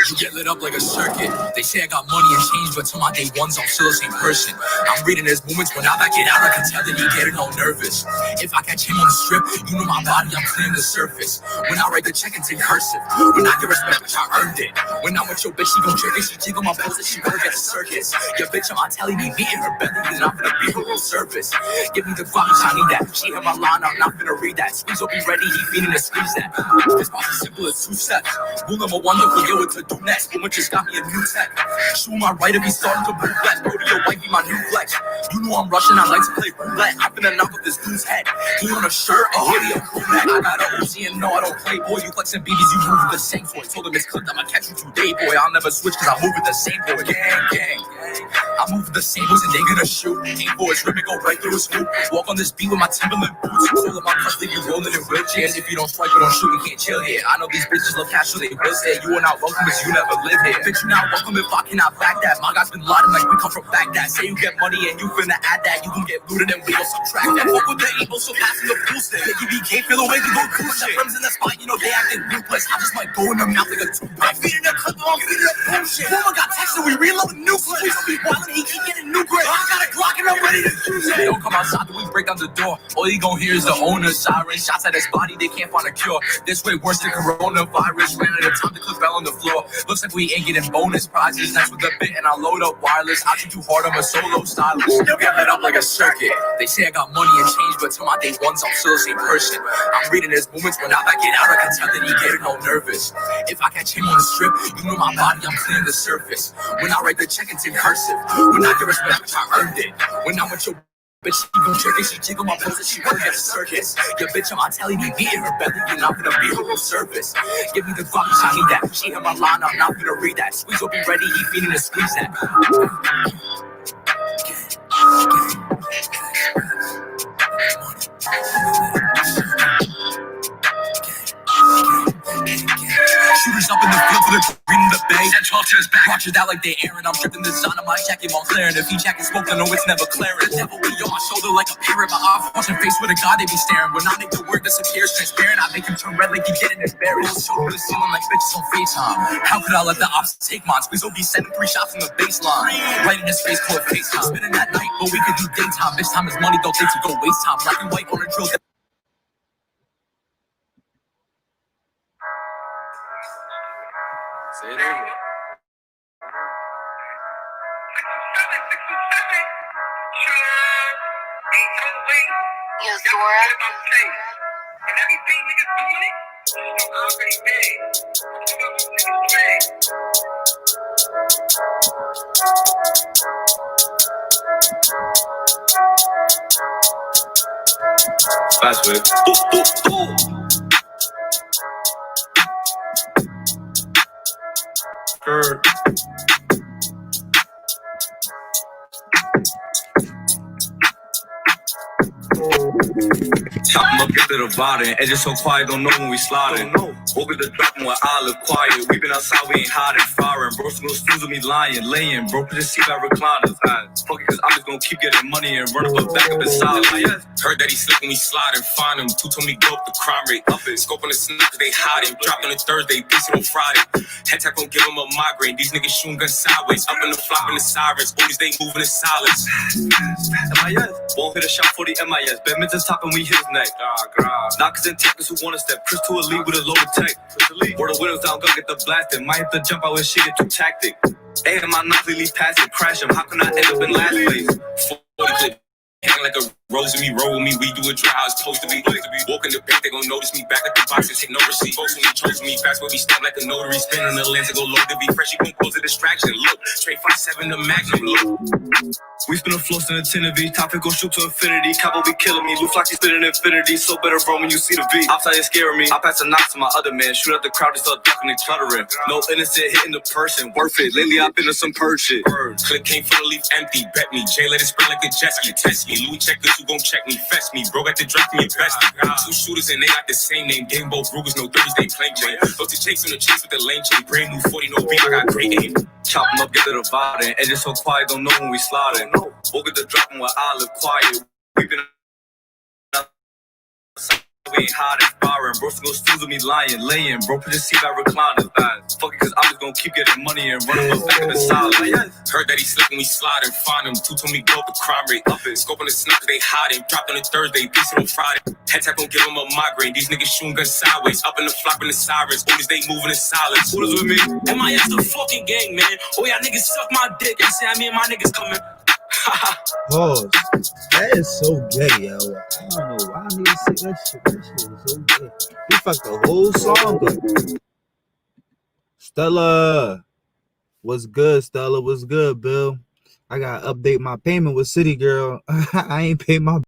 You get lit up like a circuit. They say I got money and change, but till my day ones, I'm still the same person. I'm reading his movements when I back it out, I can tell that he getting all nervous. If I catch him on the strip, you know my body, I'm clearing the surface. When I write the check, it's in cursive. When I get respect, bitch, I earned it. When I'm with your bitch, she gon' trick it. She jiggle my pose, she work at a circus. Your bitch, I'm telling me, meeting her belly, then I'm gonna be her real service. Give me the fuck, I need that. She hit my line, I'm not gonna read that. Squeeze will be ready, he feeding to squeeze that. This boss is simple as 2 steps. Rule number 1, look for what to do next. Woman just got me a new tech. Shoe my right if he starting to move left. Go to your wife, be my new flex. You know I'm Russian, I like to play roulette. I'm finna knock off this dude's head. He on a shirt, a hoodie, a crew neck. I got a Uzi and no, I don't play, boy. You flexing BBs, you move the same boy. Told him it's clipped, I'ma catch you today, boy. I'll never switch cause I move with the same boy. Gang. I move with the same boys and they gonna shoot. Aim for his rim and go right through his hoop. Walk on this beat with my Timberland boots. All of my custody, you rolling in wheelchairs. If you don't strike or don't shoot, you can't chill here. I know these bitches love cash, so they will say you are not welcome cause you never live here. Bitch, you not welcome if I cannot back that. My guys been lying like we come from Baghdad. Say you get money and you finna add that. You gon' get looted and we gon' subtract that. Fuck with the ego, so passing the pool stick. Make you can't feel the way you go cool shit. Friends in the spot, you know they acting ruthless. I just might go in their mouth like a toothpick. I'm feeding the clip, I'm feeding the bullshit. Woman got texted, we reload new clips. We gon' be wildin', he keep getting new grades. I got a Glock and I'm ready to use it. They don't come outside, then we break down the door. All you gon' hear is the owner siren. Shots at his body, they can't find a cure. This way worse than coronavirus. Ran out of time to clip fell on the floor. Looks like we ain't getting bonus prizes. Next with the bit and I load up wireless. I shoot too hard, I'm a solo stylist. You get lit up like a circuit. They say I got money and change, but till my day ones, I'm still the same person. I'm reading his movements when I back it out, I can tell that he getting all nervous. If I catch him on the strip, you know my body, I'm clearing the surface. When I write the check, it's in cursive. When I get respect, I earned it. When I'm with your bitch, she gon' trick it, she jiggle my pose and she work at a circus. Your bitch, I'm telling you, beating her belly, you're not gonna be her real service. Give me the fuck, I need that. She hit my line, I'm not gonna read that. Squeeze will be ready, he feeding to squeeze that. Shooters up in the field to the green in the bay. Send 12 to his back. Watch it out like they airing. I'm dripping the sun on my jacket while clearing. If he jacking smoke, then no, it's never clearing. The devil be on my shoulder like a parrot. My off watching face with a god, they be staring. When I make the word disappears transparent, I make him turn red like he getting embarrassed. Shoulder to the ceiling like bitches on FaceTime. How could I let the ops take mine? Squeeze will be sending 3 shots from the baseline. Right in his face, call it FaceTime. Spinning that night, but we could do daytime. Bitch, time is money, don't think to go waste time. Black and white on a drill. Say it over. Yo, Zora. And everything niggas doing it, I'm already made. Fast way. Kurt. Chop 'em up, get to the bottom. Edges so quiet, don't know when we sliding. Over the drop where I live quiet. We been outside, we ain't hiding, firing. Bro, some little snooze with me lying, laying. Bro, put the seat by recliners. Fuck it, cause I'm just gonna keep getting money and run up a back up inside. Heard that he slick when we slide and find him. Two told me go up the crime rate. Up it, scope on the snap cause they hide him. Dropped on a Thursday, beats it on Friday. Head tap gon' give him a migraine. These niggas shooting guns sideways. Up in the flop in the sirens. Booties they moving in silence. MIS, won't hit a shot for the MIS. Badminton's top and we his neck. Knockers and tackers who wanna step. Chris to a lead with a loaded tech. Where the windows down, go get the blasting. Might have to jump out when she get too tactic. Hey, am I not clearly past it? Crash him, how can I end up in last place? 40 clip. Hang like a rose in me, roll with me, we do it dry how it's supposed to be. Walk in the bank, they gon' notice me. Back at the box and take no receipt. Post me, chose me, fast where we stamp like a notary. Spinning the lens and go low to be fresh. You gon' close a distraction. Look, straight 5'7" the magnum. Look. We spin a floss in a 10 of these. Topic go shoot to infinity. Capo be killing me. Lou Flocky spinning infinity. So better bro when you see the beat. Outside is scaring me. I pass a knock to my other man. Shoot at the crowd and start ducking and cluttering. No innocent hitting the person. Worth it. Lately I've been in some purge shit. Clip came from the leaf empty. Bet me. Jay let it spread like a jet ski. Test me. Louis checkers who gon' check me. Fetch me. Bro got to drop me. Invest me. 2 shooters and they got the same name. Game both Rugers. No Thursday plain chain. Those to chase on the chase with the lane chain. Brand new 40 no beat. I got great aim. Chop 'em up, get to the bottom. Edges so quiet, don't know when we sliding. Walk at the drop where I live quiet. We been We ain't hiding, firing. Bro, still gon' still me lying, laying. Bro, put the seat back recliner. Fuck it, cause I'm just gonna keep getting money and running up back in the solid. Heard that he slipping, we slide and find him. Two told me go up the crime rate. Up it. Scope on the snap, they hiding. Dropped on a Thursday, piece it on Friday. Head tap gon' give him a migraine. These niggas shooting guns sideways. Up in the flock in the sirens. Always they moving in silence. Who is with me? MIS the fucking gang, man. Oh, y'all niggas suck my dick. I say, me and my niggas coming. Pause. That is so gay, yo. I don't know why niggas say that shit. That shit is so gay. He fucked the whole song up. Stella. What's good, Stella? What's good, Bill? I gotta update my payment with City Girl. I ain't paid my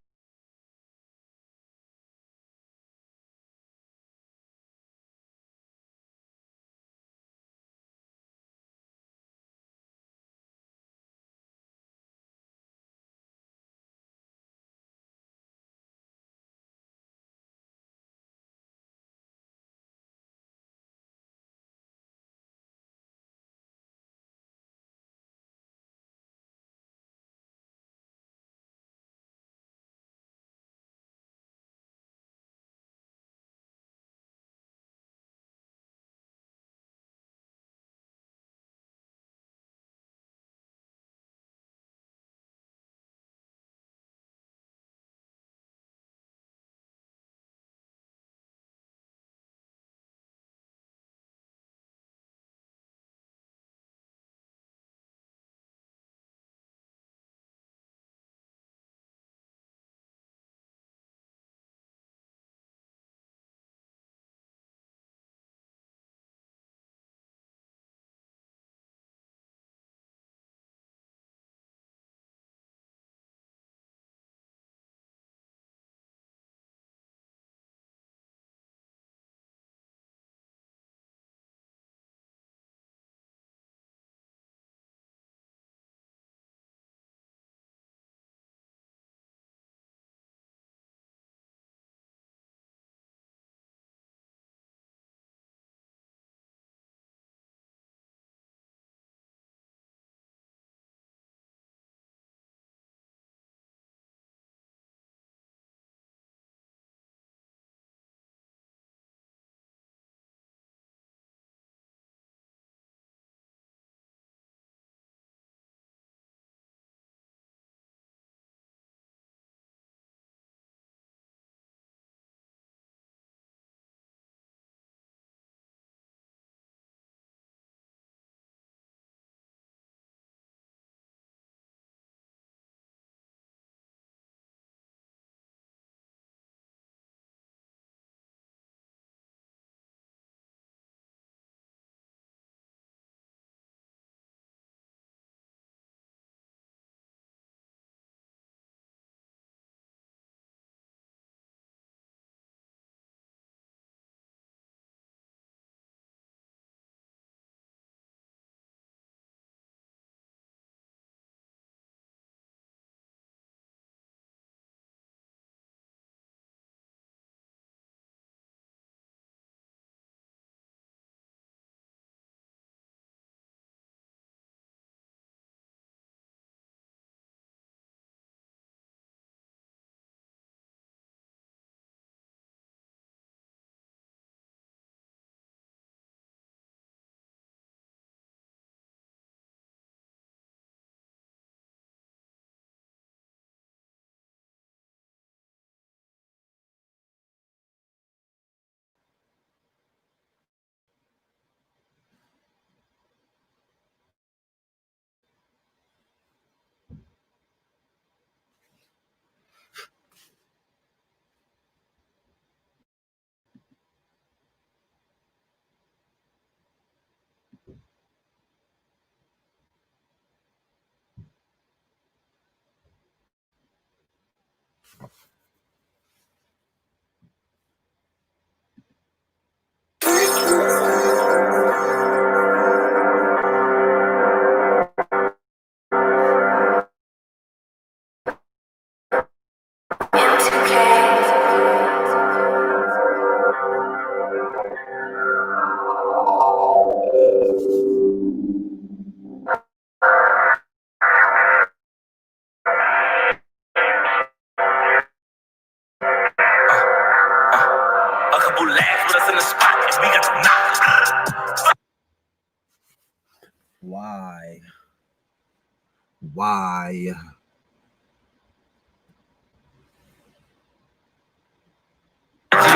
Why? You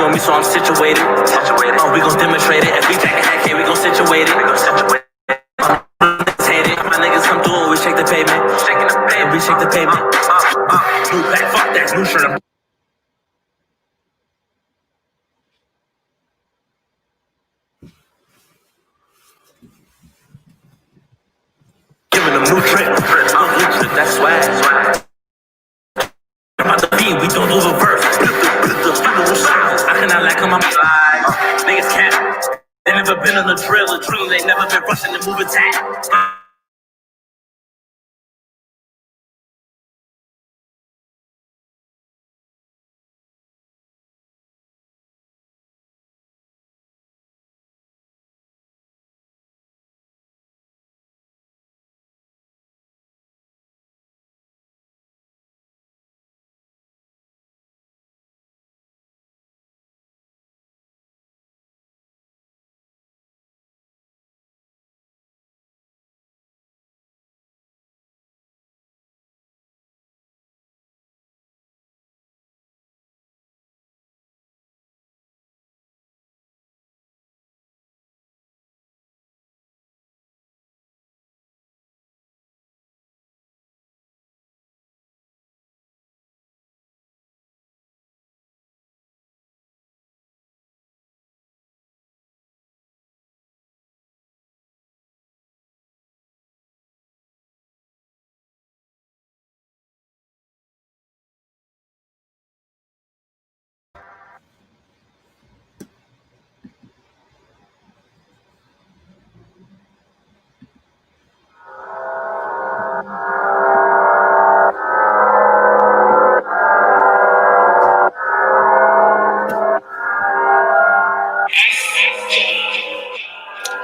on me, so I'm situated. We gon' demonstrate it. If we take a hack, we gon' situate it. My niggas come through, we shake the pavement. We shake the pavement. New back, fuck that, new shirt. Giving them new trip. That's swag. About the beat, we don't do the verse. I cannot lack on my niggas cap. They never been on the drill, they never been rushing to move attack.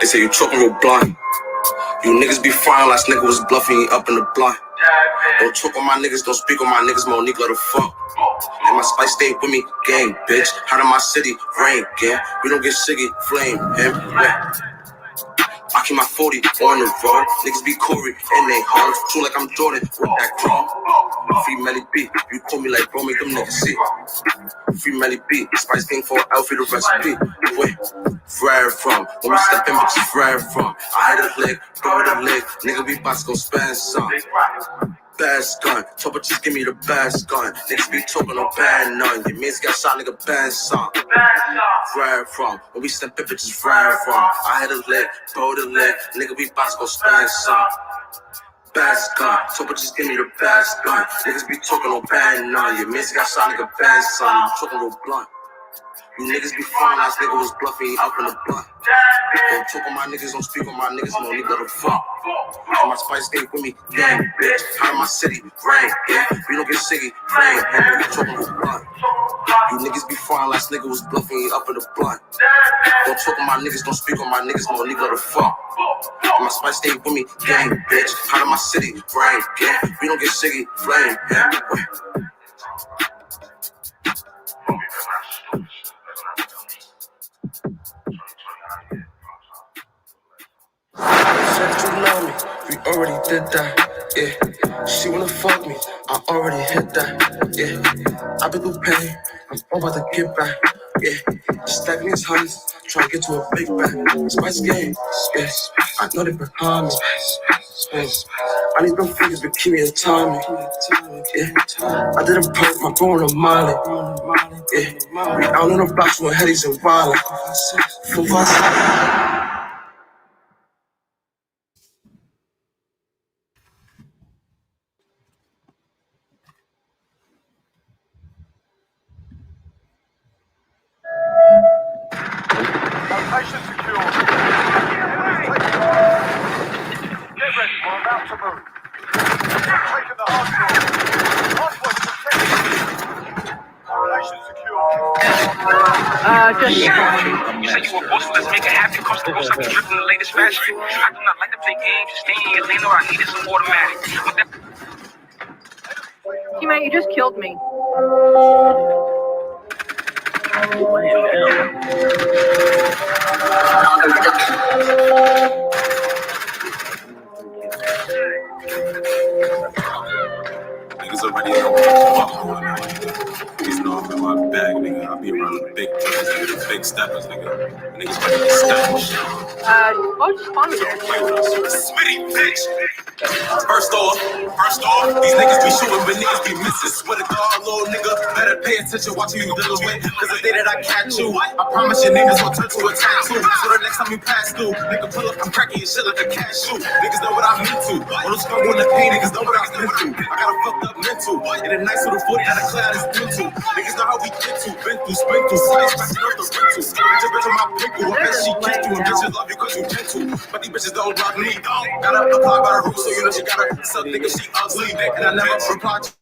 They say you talking real blind. You niggas be frying like nigga was bluffing up in the blind. Don't talk on my niggas, don't speak on my niggas, Monique let her fuck. And my spice stay with me, gang, bitch. Out of my city, rain, gang. We don't get shiggy, flame, him, yeah. I keep my 40 on the road. Niggas be Corey and they hard. True like I'm Jordan with that crawl. Free Melly B, you call me like bro, make them niggas see. Free Melly B, Spice King for Alfie the recipe. Wait, where from? When we step in, bitches, where from? I had a lick, throw the lick. Nigga, we bout to go spend some. Best gun, top of just give me the best gun. Niggas be talking no bad none. Your mates got shot, nigga, bad song. Where from? When we step in, bitches, where from? I had a lick, throw the lick. Nigga, we bout to go spend some. Best gun, top of just give me the best gun. Niggas be talking no bad none. Your mates got shot, nigga, bad song. You talking no blunt. You niggas be fine, last nigga was bluffing up in the blunt. Don't talk on my niggas, don't speak on my niggas, no nigga the fuck. And my spice stay with me, gang, bitch. Out of my city, rain, yeah. We don't get shiggy, rain, yeah. We talking with blunt. You niggas be fine, last nigga was bluffing up in the blunt. Don't talk on my niggas, don't speak on my niggas, no nigga the fuck. And my spice stay with me, gang, bitch. Out of my city, rain, yeah. We don't get shiggy, flame, yeah. Said you know me, we already did that, yeah. She wanna fuck me, I already hit that, yeah. I've been through pain, I'm about to get back, yeah. Stack me as honeys, try to get to a big bag. Spice game, yes. I know they behind me, space. I need them fingers, but keep me in timing, yeah. I didn't poke my bone on Molly, yeah. We out on the blocks with headies and wildin', for us. Location secure. Get ready, we're about to move. Taking the hard point. Hard point protected. Location secure. You say you a boss, let's make it happen. Comfortable, so I'm dripping the latest fashion. I do not like to play games, just stay in your lane or I need it some automatic. Teammate, you just killed me. niggas already know what the fuck going on, nigga. Niggas know I'm in my bag, nigga. I be around the big players, nigga, the big steppers, nigga. Niggas ready to step and shit. I'll just spawn here. Play with us. Smitty, bitch. First off, these niggas be shooting, but niggas be missing. Swear to God, little nigga, better pay attention, watch me deal with. Cause the day that I catch you, I promise your niggas will turn to a tattoo. So the next time you pass through, nigga pull up, I'm cracking your shit like a cashew. Niggas know what I'm into. All the struggle and the pain, niggas know what I've been through. I got a fucked up mental. In a nice little 40 that a cloud is into. Niggas know how we get to, been through, spin through, size, scratching up the rental. Bitch, a bitch on my pickle, I bet she kissed you, and bitches love you cause you gentle. But these bitches don't love me. Gotta apply by the rules, so you know she gotta suck nigga, she ugly. And I never reply to.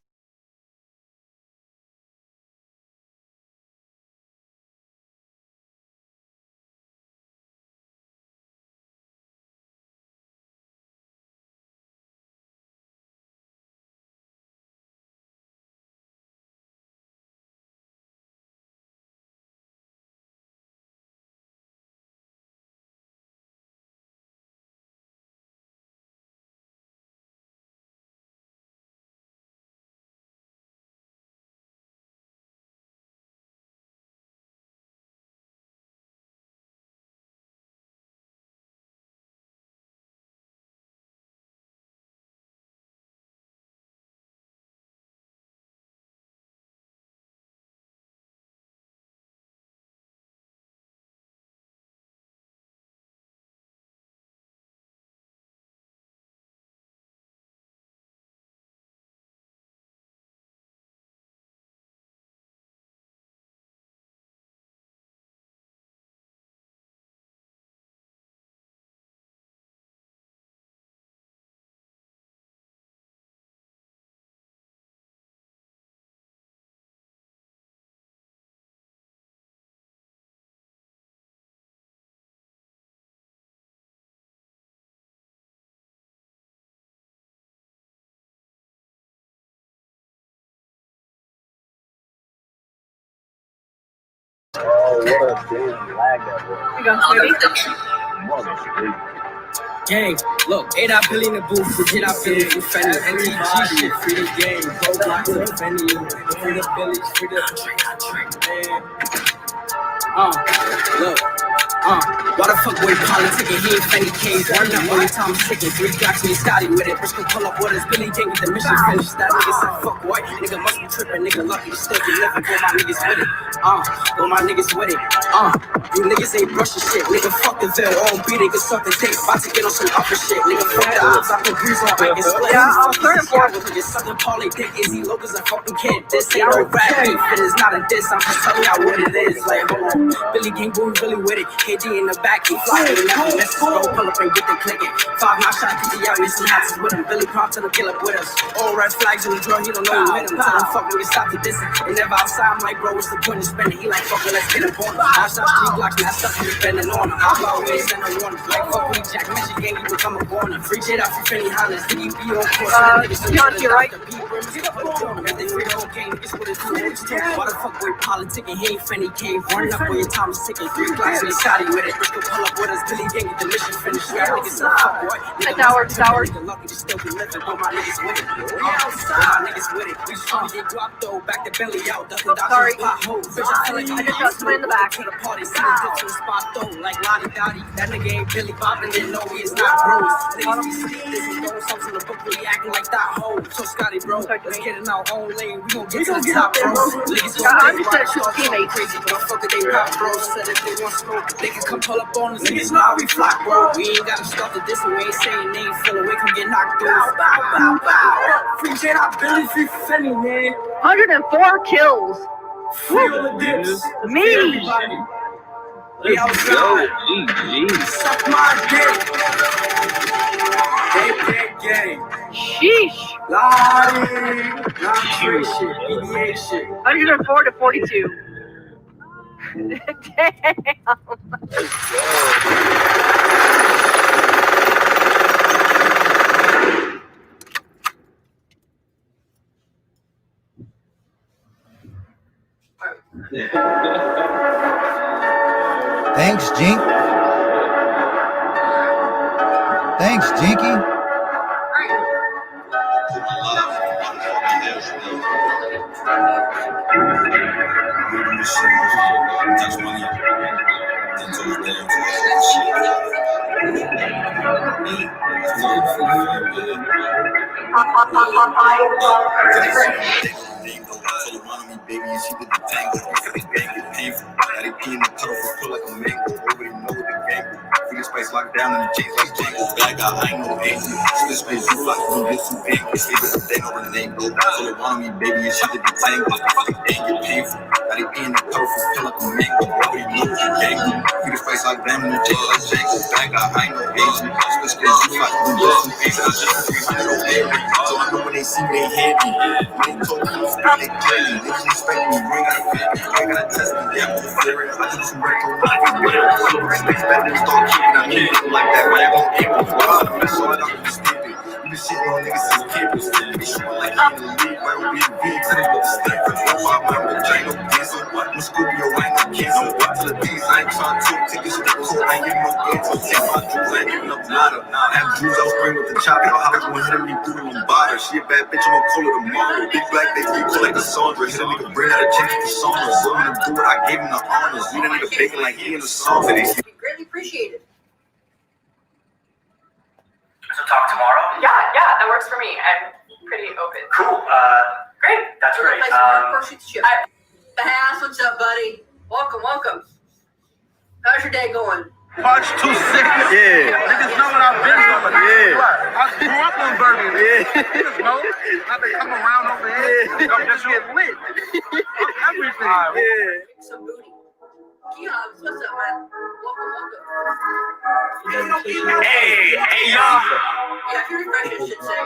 Gang, look, 8 I Billy in the booth, legit I Billy for Fenny, NTG shit, free the game, roadblocks to Fenny, free the Billies, free the look, why the fuck boy politicking, he ain't Fenny K's, run up every time I'm sticking, 3 Glocks me Scotty with it, Briscoe pull up with us, Billy can't get the mission finished, that nigga said fuck white, nigga must be tripping, nigga lucky to still be living, go my niggas with it, go my niggas with it, you niggas ain't brushing shit, nigga fuck the veil, all beat it, suck the tape, about to get on some upper shit, nigga fuck the ops, I can breeze on back and split. Yeah, I'm turning for it. Nigga sucking Pauly dick, Izzy Locus, I fucking can't diss, ain't no rap beef, it is not a diss, I'm just telling y'all what it is, like hold on, Billy King boy really with it, KG in the back, he flying, never misses, go pull up and get the clicking, 5 9 shot, PG out, missing houses with him, Billy Prompt to the kill up with us, all red flags in the draw, he don't know who hit him, tell him fuck, nigga stop the dissing, and never outside, I'm like bro, what's the point of spending, he like fuck, let's get up on him, I shot 3 blocks, and I stuck him spending on him, I'm always in a warning, like fuck me, Jack Michigan, you become a corner, free shit out for Fenny Hollis, think you be on course, John, you're right. Why the fuck boy politicking, he ain't Fenny Cave, running up where your time is ticking, 3 Glocks and Scotty with it, Briscoe pull up with us, Billy can't get the mission finished, yeah, niggas say fuck boy, nigga lucky to still be living, go my niggas with it, go my niggas with it, we just tryna get guap though, back the belly out, ducking dodgers, potholes, bitch I feel like I just got someone in the back. to the party, see the dips in the spot though, like Lottie Dottie, that nigga ain't Billy bobbing, didn't know he is not bros, niggas be sleeping, this is throwing something in the book, we acting like that hoe, so Scotty bro, let's get in our own lane, we gon' get to the top bro, niggas I'm just gonna shoot teammates. crazy, but I'm fucking they pop bro, said if they want smoke, they can come pull up on us, niggas know how we flock bro, we ain't gotta start the diss, we ain't saying names, feel away, come get knocked through, bow, free J I Billy, free Fenny, man, 104 kills. free all the dips, Me. we outside, suck my dick, gang, Sheesh. Lottie, non-free shit, EDA shit. 104 to 42. Damn. Thanks, Jink. Thanks, Jinky. this shit, man. Touch money. Then toes down to baby, and she did the tango. So the gang get painful. Now they pee in the puddle for pull like a mango. Already know what the gang do. Free the space locked down and the chains like Django. Bag out, I ain't no angel. This space you like me, this some pancakes. They know the name go. So they want me, baby, and she did the tango. So the gang get painful. Now they pee in the puddle for pull like a mango. Already know what the gang do. Free the space locked down and the chains like Django. Bag out, I ain't no angel. This space you like me, this some pancakes. I just 300 on every. So I know when they see me, they hear me. When they talk, I'm speaking, they clearly. Niggas respect me, you ain't gotta feel me. You ain't gotta test me, yeah, I'm just serious. I do some retro, I can get it. So respect better than start keeping. I need people like that, why you gon' aim me? Why I'm the best, so I don't be stupid. You been shitting on niggas since campus. You be shooting like I'm in the league, why would be the big? Tell me what the step is. Don't buy my bitch, I ain't no dancer. I'm a Scorpio, I ain't no cancer. What to the D's, I ain't trying to take this shit to court. I ain't giving no answers. Take my jewels, I ain't giving up nada. I have jewels, I'll spring with the chopper. I'll holler when hitting me through the Lombada. She a bad bitch, I'ma call her tomorrow. Big black, they cool like Cassandra. Hit a nigga, bring out a chain for Cassandra. So when I do it, I gave him the honors. You the nigga baking like he in the song. Greatly appreciated. So talk tomorrow? Yeah, that works for me. I'm pretty open. Cool. Great. That's great. What's up, buddy? Welcome. How's your day going? March 26. Yeah. Niggas know what I've been doing. Yeah. I grew up on Burger. Niggas know. I've been coming around over here. I'm just get lit. Everything. Yeah. Some booty. Keon, what's up, man? Welcome. Hey, y'all. Yeah, if you refresh it, should say.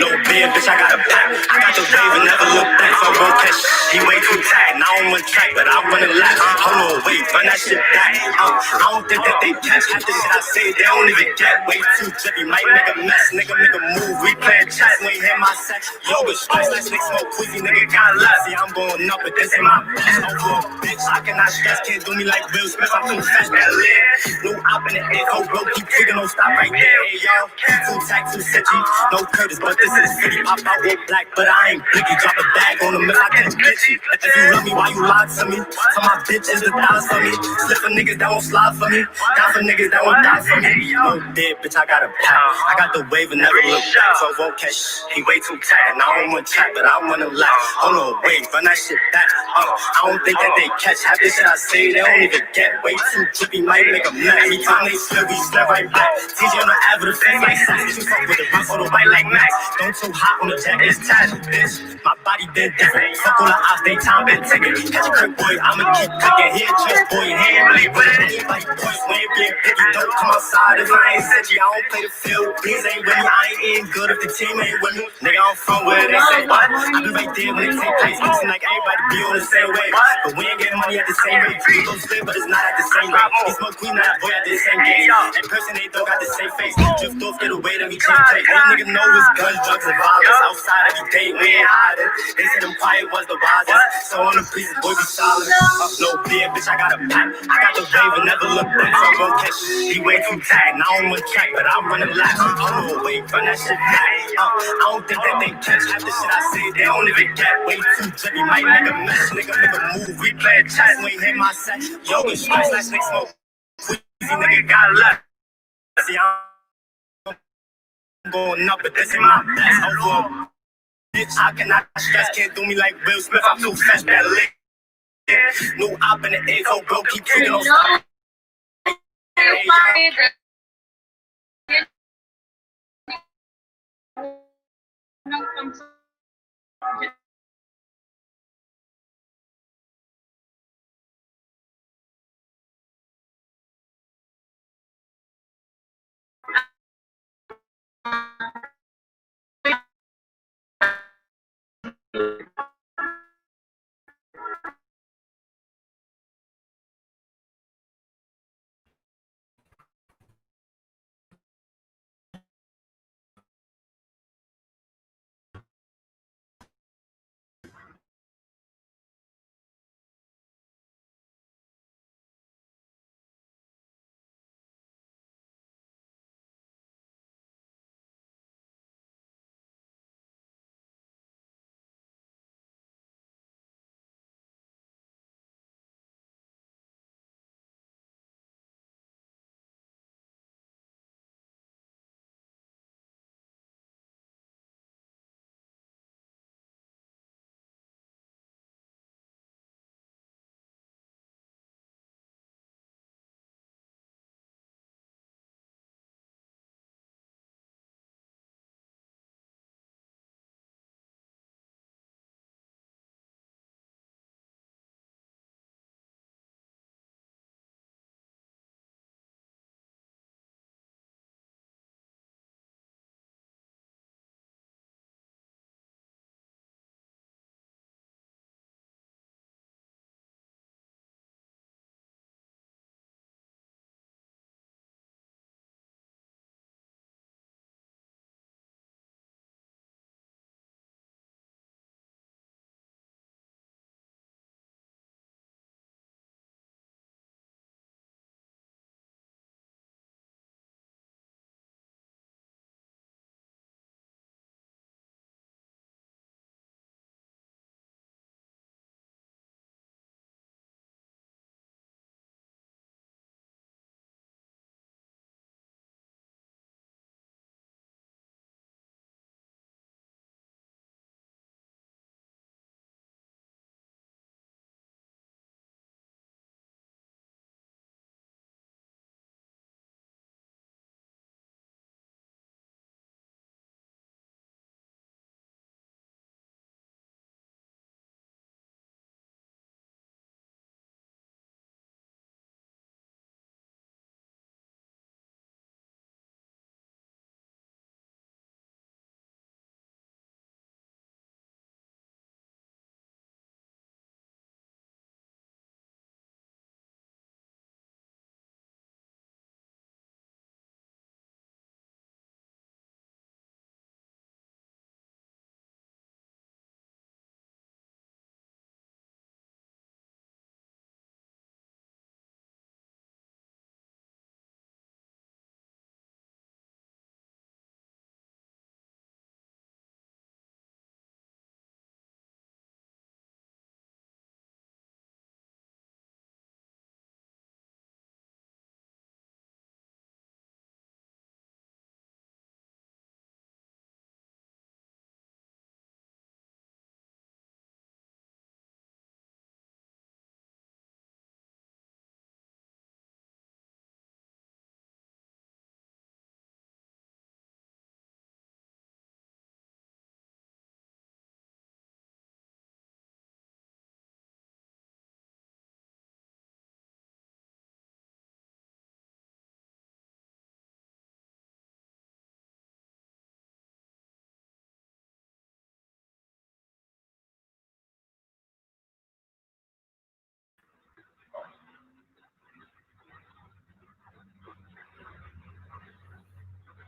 No beer, bitch, I got a pack. I got the wave and never look back. So I won't catch. He way too tight. Now I'm on track, but I'm running laps. Hold on, wait, run that shit back. I don't think that they catch. Half the shit I say, they don't even get. Way too drippy, might make a mess. Nigga, make a move. We playing chess. We ain't hit my set. Yo, it's stress. Let's make smoke queasy. Nigga got less. See, I'm going up, but this ain't my best. Over a bitch, I cannot stress. Can't do me like Will Smith. I'm too fast, that lit. No op in the echo, bro. Keep tweaking, don't stop right there. Hey, y'all. Too tight, too city. No Curtis, but this is city. Pop out with black, but I ain't blicky. Drop a bag on him if I catch glitchy. If you love me, why you lie to me? Tell my bitches the dollars for me. Slip for niggas that won't slide for me. Down for niggas that won't die for me. No dead, bitch, I got a pack. I got the wave and never look back. So won't catch. He way too tight, and I don't want track, but I wanna laugh. Hold on, wait, run that shit back. I don't think that they catch. Half this shit I say, they don't even get. Way too drippy, might make a mess. Every time they slip, we slip right back. TJ on the ad with a face like sass. You fuck with the rough on the white like Max. Don't too hot on the jack, it's tash, bitch. My body been different. Fuck all the odds, they time been ticking. Catch a crib boy, I'ma keep cooking. Here, just boy, he ain't really with it. Like boys, we ain't being picky. Don't come outside if I ain't set you. I don't play the field. Beans ain't with me, I ain't eating good if the team ain't with me. Nigga, I'm from where they say what. I be right there when they take place. Seem like everybody be on the same way. But we ain't getting money at the same rate. We gon' split, but it's not at the same rate. He smoke weed, not boy at the same game. In person, they don't got the same face. Drift off, get away, then we change place. Any nigga know it's guns, drugs, and violence. Outside every day, we ain't hiding. They said them quiet was the wisest. So on the pieces, boy, be solid. No beer, bitch, I got a pack. I got the wave and never look back. So I'm gon' catch. He way too tight. Now I'm on track, but I'm running laps. I'm on the way, run that shit back. I don't think that they catch. Half the shit I say, they don't even get. Way too drippy, might make a mess. Nigga, make a move. We play chess. We ain't hit my set. Yo, it's stress. Let's make smoke. Queasy, nigga got left. See, I'm going up, but this ain't my best. Over a bitch, I cannot stress. Can't do me like Will Smith. I'm too fast, that lit. No op in the echo, bro. Keep tweaking, don't stop.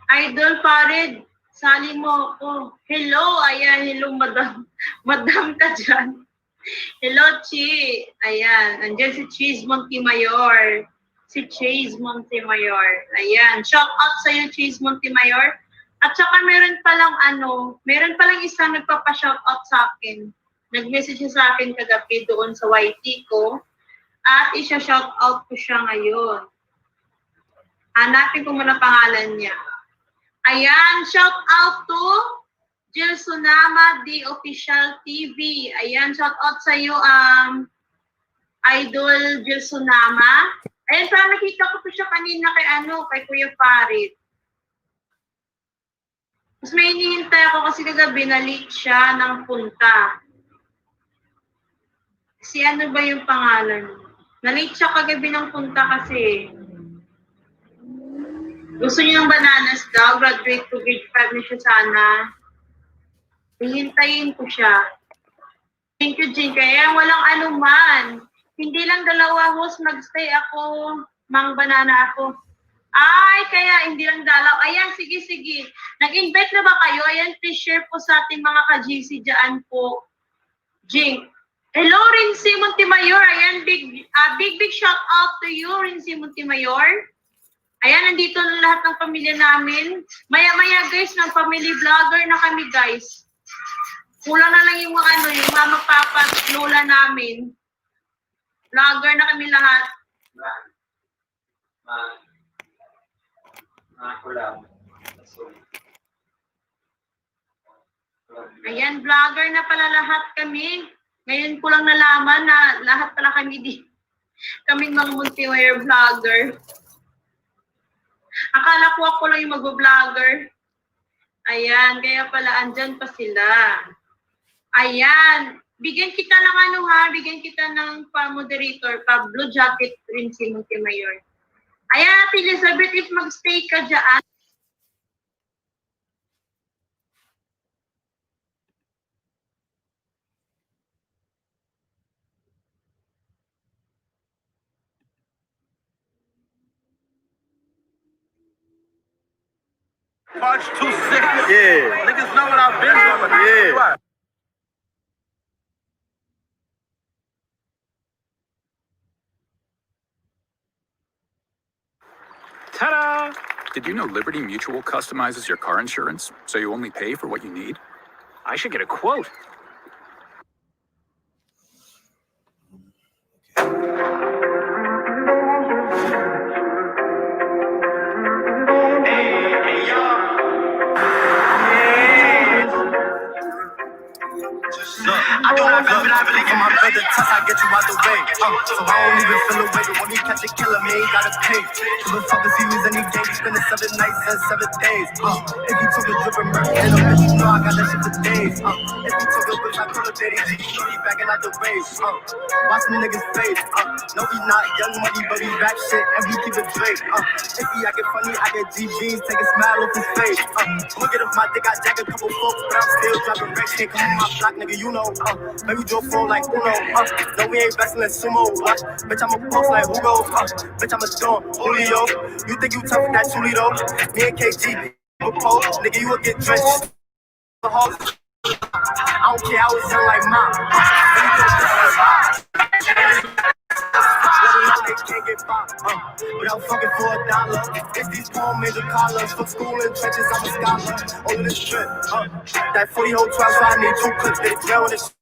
Idol Farid, sali mo ako. Hello, ayan, hello madam. Madam ka dyan. Hello, Chi. Ayan, andyan si Cheese Montemayor. Si Cheese Montemayor. Ayan, shout out sa'yo, Cheese Montemayor. At saka meron palang isang nagpapa-shout out sa akin. Nag-message siya sa akin kagabi doon sa YT ko. At isa-shout out ko siya ngayon. Hanapin ko muna pangalan niya. Ayan, shout out to Jill Sunama, The Official TV. Ayan, shout out sa iyo, Idol Jill Sunama. Ayan, parang nakita ko po siya kanina kay Kuya Farid. Mas may hinihintay ako kasi kagabi na-late siya ng punta. Si ano ba yung pangalan? Na-late siya kagabi ng punta kasi. Gusto niya ng bananas daw, graduate to grade 5 na siya sana. Hihintayin ko siya. Thank you, Jin. Kaya walang anuman. Hindi lang dalawa host, mag-stay ako, mang banana ako. Ay, kaya hindi lang dalaw. Ayan, sige. Nag-invite na ba kayo? Ayan, please share po sa ating mga ka-GC dyan po. Jing. Hello, Rincy Montemayor. Ayan, big shout out to you, Rincy Montemayor. Ayan, nandito na lahat ng pamilya namin. Maya-maya guys, ng family vlogger na kami guys. Kulang na lang yung yung mama, papa, lola namin. Vlogger na kami lahat. Ayan, vlogger na pala lahat kami. Ngayon ko lang nalaman na lahat pala kami kaming mga multi-wire vlogger. Akala ko ako lang yung mag-vlogger. Ayan, kaya pala andyan pa sila. Ayan, bigyan kita ng bigyan kita ng pa-moderator, pa-blue jacket rin si Montemayor. Ayan, Ate Elizabeth, if mag-stay ka dyan. March 26. Yeah. Niggas know what I've been doing. Yeah. Ta-da! Did you know Liberty Mutual customizes your car insurance so you only pay for what you need? I should get a quote. I do not feel, but I believe in my brother. Test, I get you out the way. So I don't even feel away, but when we catch a killer, man, he gotta pay. So the fuck is he was any day? Spending 7 nights and 7 days. If he took a drip and murder, hit him, bitch, you know I got that shit for days. If he took a bitch, I call a daddy, you know he backing out the waves. Watch me niggas face. No, we not young money, but we rap shit and we keep it straight. If he acting funny, I get GBs, take a smile off his face. Look at him, my dick, I jack a couple folks, but I'm still dropping wrecks. Can't come on my block, nigga, you know. Baby Joe flow like Uno. No, we ain't wrestling sumo. Bitch, I'm a boss like Hugo. Bitch, I'm a Don Julio. You think you tough with that Julito? Me and KG, pole. Nigga, you will get drenched. I don't care, I was young like mom. They can't get by, without fucking for $1. It's these poor major collars. For school and trenches, I'm a scholar. All this trip, that 40 whole 12, so I need 2 clips. They jail in this.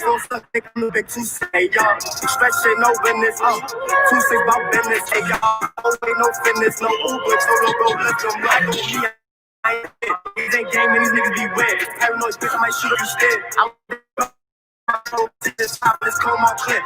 So stuck, think I'm a bit too say, y'all. Stretch shit, no business. 2-6 about business. Hey, y'all. Ain't no fitness, no Uber. Solo go lift them like on me. I ain't it. These ain't game, and these niggas be weird. Paranoid bitch, I might shoot up instead. I'm this top, let's call my clip.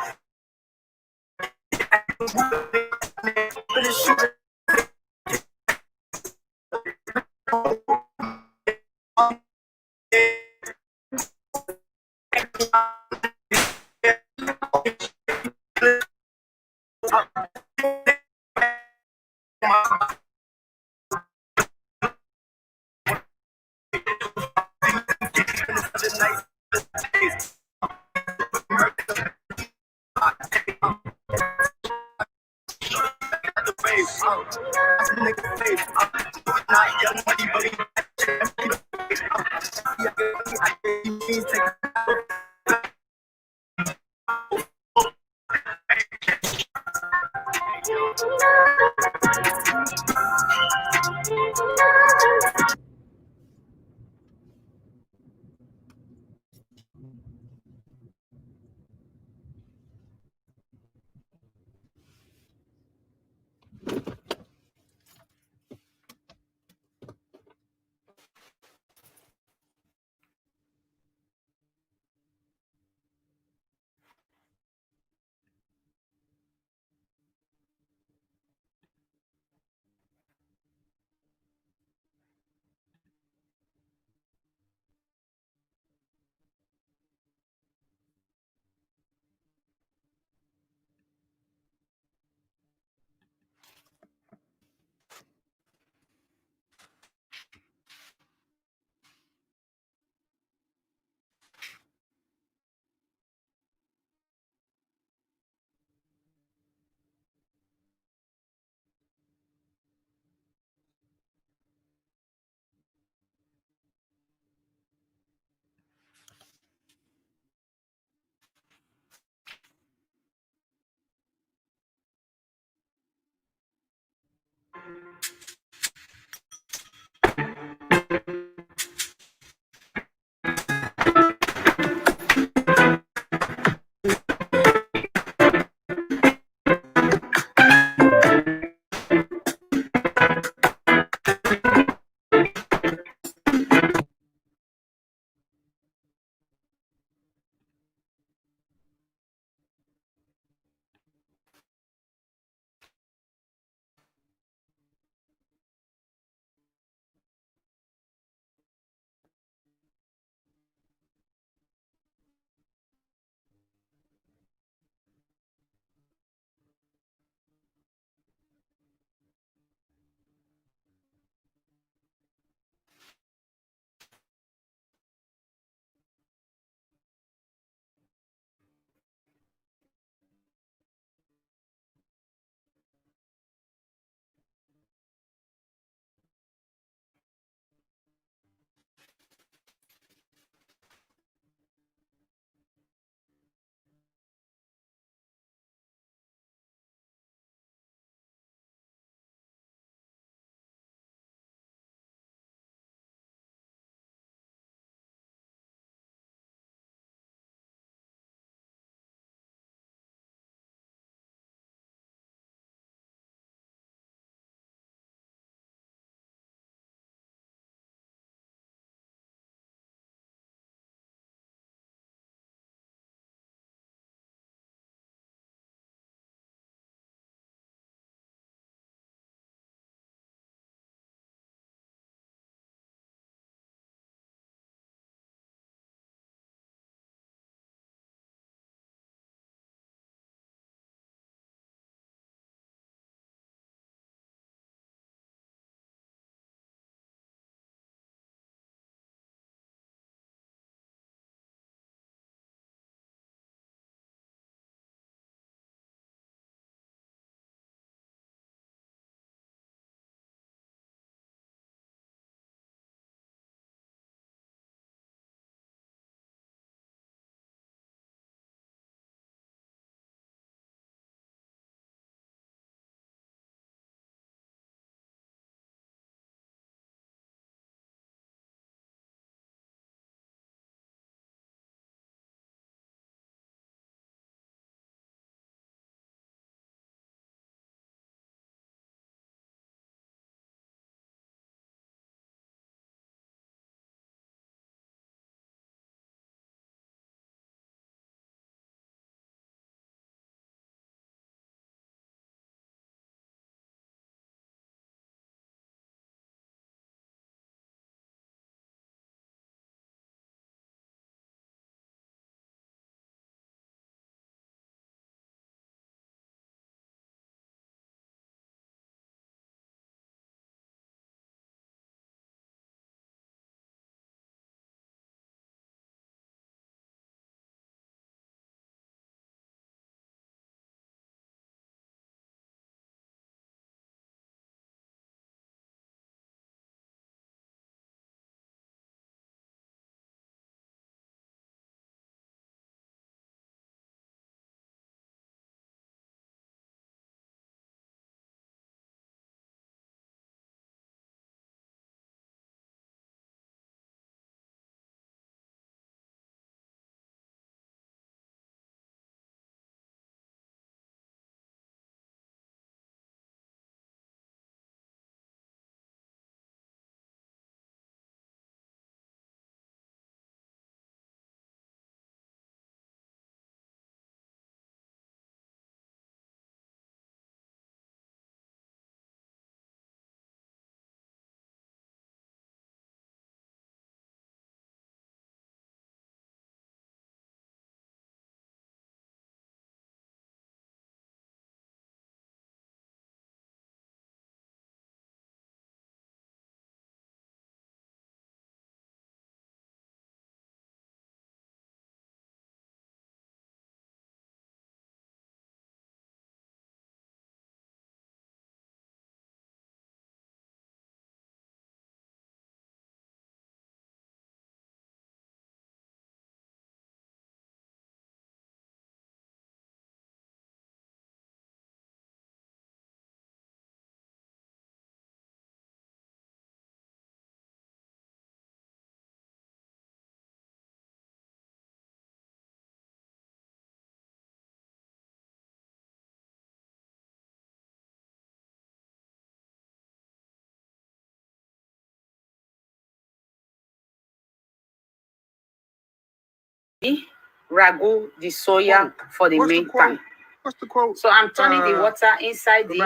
ragu, the soya for the main pan. What's the quote? So I'm turning the water inside the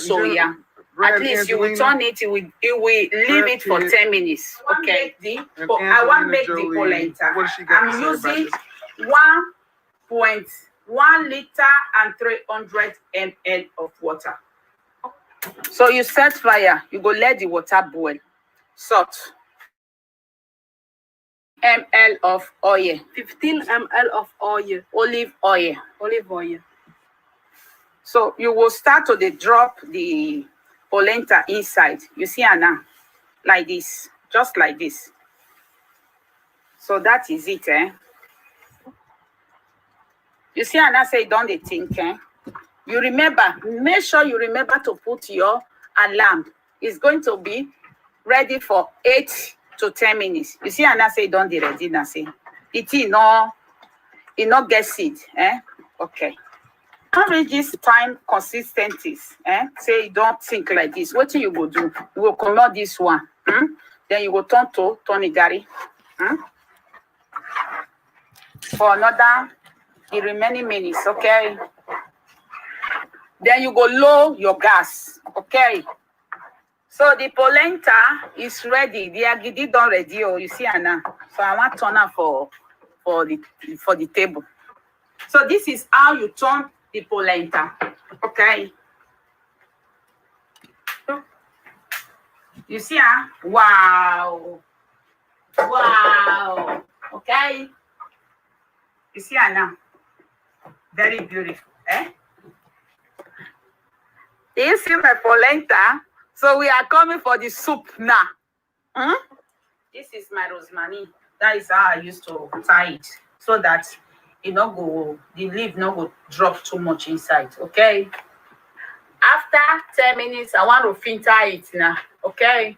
soya. At least you will turn it, you will leave it for 10 minutes. Okay. I want to make the polenta. I'm using 1.1 liter and 300 ml of water. So you set fire, you go let the water boil. Salt. ml of oil. 15 ml of oil. Olive oil. Olive oil. So you will start to drop the polenta inside. You see Anna, like this, just like this. So that is it, eh? You see Anna say, don't they think, eh? You remember, make sure you remember to put your alarm. It's going to be ready for 8 to 10 minutes. You see Anna say, don't they ready now, say. It not get seed, eh? Okay. How reach this time consistencies, eh? Say don't think like this. What you go do? You will come out this one. Then you go turn to Gary. For another the remaining minutes, okay? Then you go low your gas, okay? So the polenta is ready. The agidi done ready. Oh, you see Anna. So I want to turn her for the table. So this is how you turn the polenta, okay? You see, huh? Wow, okay? You see, Anna, very beautiful, eh? You see my polenta? So we are coming for the soup now. This is my rosemary. That is how I used to tie it, so that the leaf no go drop too much inside, okay? After 10 minutes, I want to filter it now, okay?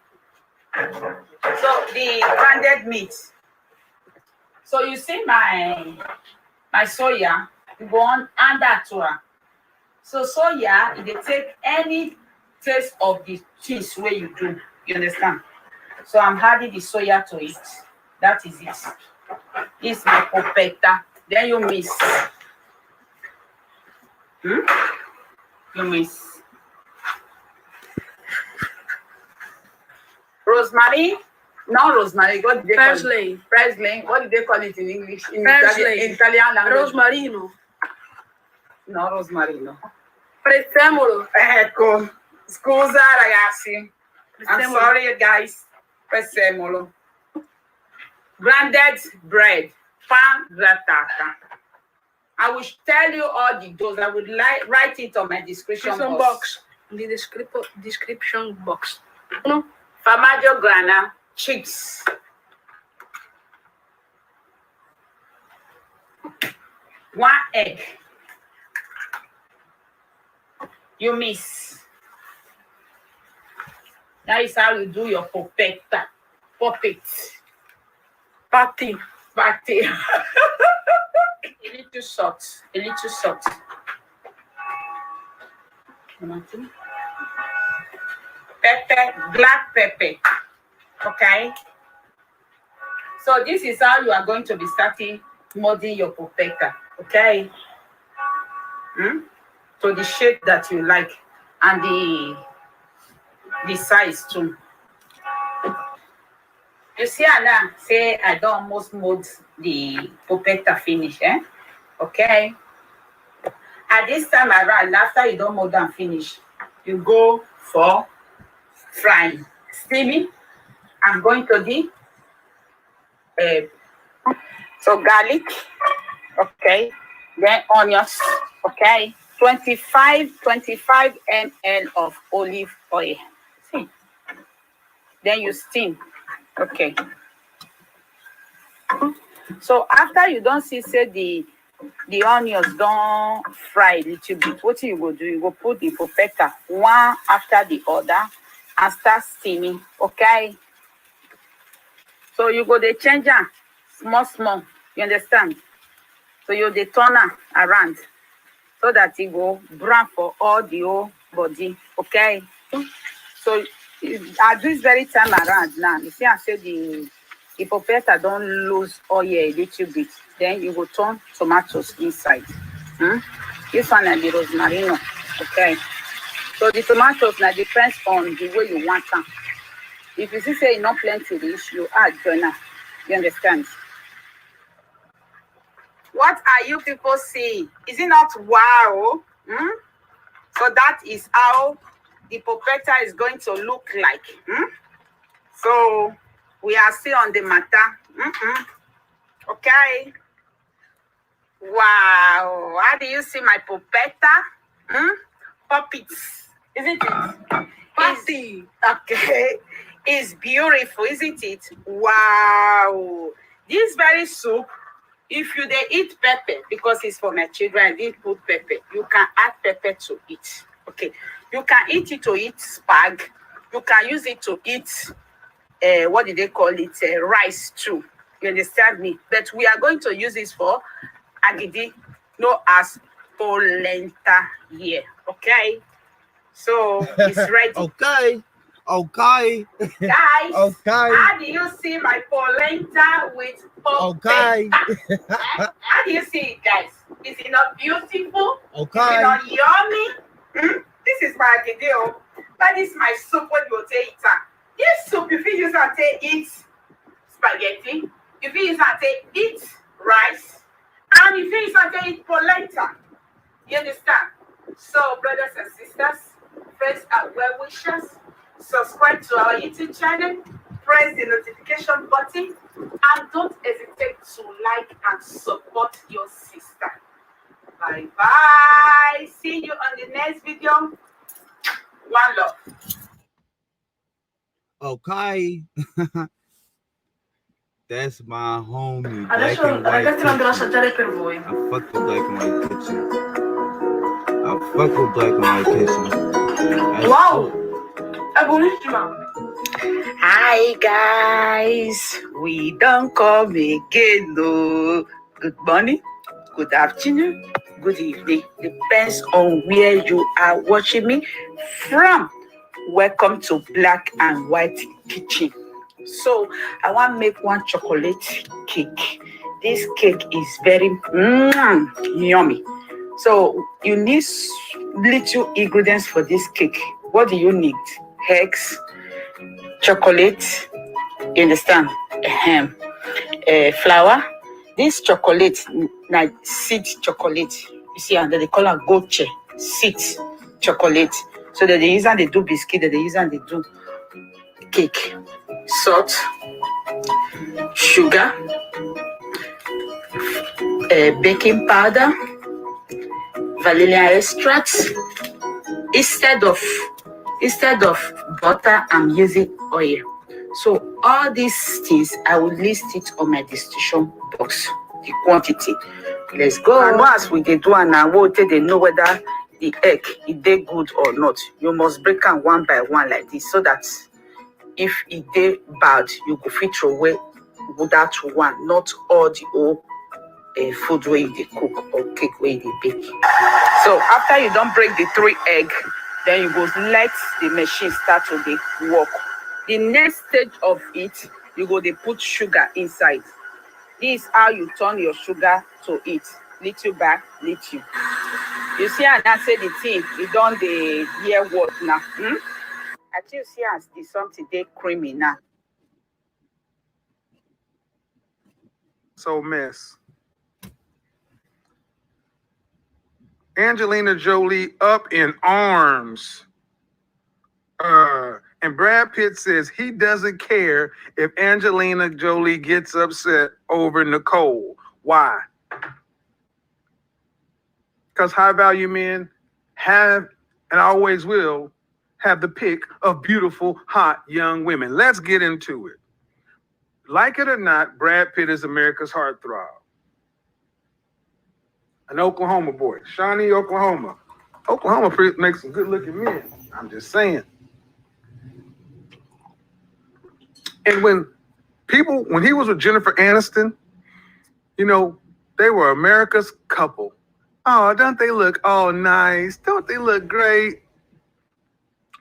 So the grounded meat. So you see my soya, you go on add that to her. So soya, if they take any taste of the cheese where you do, you understand? So I'm adding the soya to it. That is it. This is my polpetta. Then you mix. You mix. Rosemary? Not rosemary. What did they call it? Parsley. What did they call it in English? In Italian language? Rosmarino. No, rosmarino. Prezzemolo. Ecco. Scusa ragazzi. I'm sorry guys. Prezzemolo. Grounded bread. Pan grattata. I will tell you all the dose. I would write it on my description box. The description box. Formaggio grana chips. One egg. You mix. That is how you do your polpetta. Patty. A little salt. Pepper, black pepper. Okay. So this is how you are going to be starting molding your polpetta. Okay. So the shape that you like and the size too. You see Anna say I don't almost mold the polpetta finish, eh? Okay. At this time around, after you don't mold and finish, you go for frying. Steaming. I'm going to the so garlic, okay, then onions, okay, 25 ml of olive oil. See. Then you steam. Okay. So after you don't see say the onions don't fry a little bit, what you go do? You go put the polpetta one after the other and start steaming. Okay. So you go the change small. You understand? So you the turn around so that it go brown for all the whole body. Okay. So at this very time around now, you see I say the The polpetta don't lose oil a little bit. Then you go turn tomatoes inside. This one and the rosemary. Okay. So the tomatoes now depends on the way you want them. If you see say you not plenty dish, you add joiner. You understand? What are you people seeing? Is it not wow? So that is how the polpetta is going to look like. So we are still on the matter. Okay. Wow. How do you see my polpetta? Puppets. Isn't it? Puppy. Okay. It's beautiful, isn't it? Wow. This very soup, if you dey eat pepper, because it's for my children, I didn't put pepper. You can add pepper to it. Okay. You can eat it to eat spag. You can use it to eat, what do they call it? Rice too. You understand me? But we are going to use this for agidi, known as polenta here. Okay. So it's ready. Okay. Guys, Okay. how do you see my polenta with polenta? How do you see it, guys? Is it not beautiful? Okay. Is it not yummy? This is my agidi. That is my soup. What you take it? This soup, if you use it to eat spaghetti, if you use it to eat rice, and if you use it to eat polenta. You understand? So, brothers and sisters, friends and well-wishers, subscribe to our YouTube channel, press the notification button, and don't hesitate to like and support your sister. Bye-bye. See you on the next video. One love. Okay. That's my homie. Black and white kitchen. I fuck with black and white kitchen. I fuck with black and white kitchen. Wow. Hi guys, we don't come again. No. Good morning, good afternoon, good evening. Depends on where you are watching me from. Welcome to Black and White Kitchen. So I want to make one chocolate cake. This cake is very yummy. So you need little ingredients for this cake. What do you need? Eggs, chocolate, you understand? Flour. This chocolate, like seed chocolate. You see, and they call it goche, seed chocolate. So that they use and they do biscuit, that they use and they do cake. Salt, sugar, baking powder, vanilla extract. Instead of butter, I'm using oil. So all these things, I will list it on my description box, the quantity. Let's go. And once we do and I will tell they know whether the egg is they good or not. You must break them one by one like this, so that if it they bad, you go fit throw away without one, not all the whole food where you cook or cake where you bake. So after you don't break the 3 eggs, then you go let the machine start to the work. The next stage of it, you go to put sugar inside. This is how you turn your sugar to it. Little by little. You see, and I say the thing, you don't the hear what now. I still see as the something they creamy now. So mess. Angelina Jolie up in arms. And Brad Pitt says he doesn't care if Angelina Jolie gets upset over Nicole. Why? Because high value men have and always will have the pick of beautiful, hot young women. Let's get into it. Like it or not, Brad Pitt is America's heartthrob. An Oklahoma boy, Shawnee, Oklahoma. Oklahoma makes some good looking men. I'm just saying. And when he was with Jennifer Aniston, you know, they were America's couple. Oh, don't they look all nice? Don't they look great?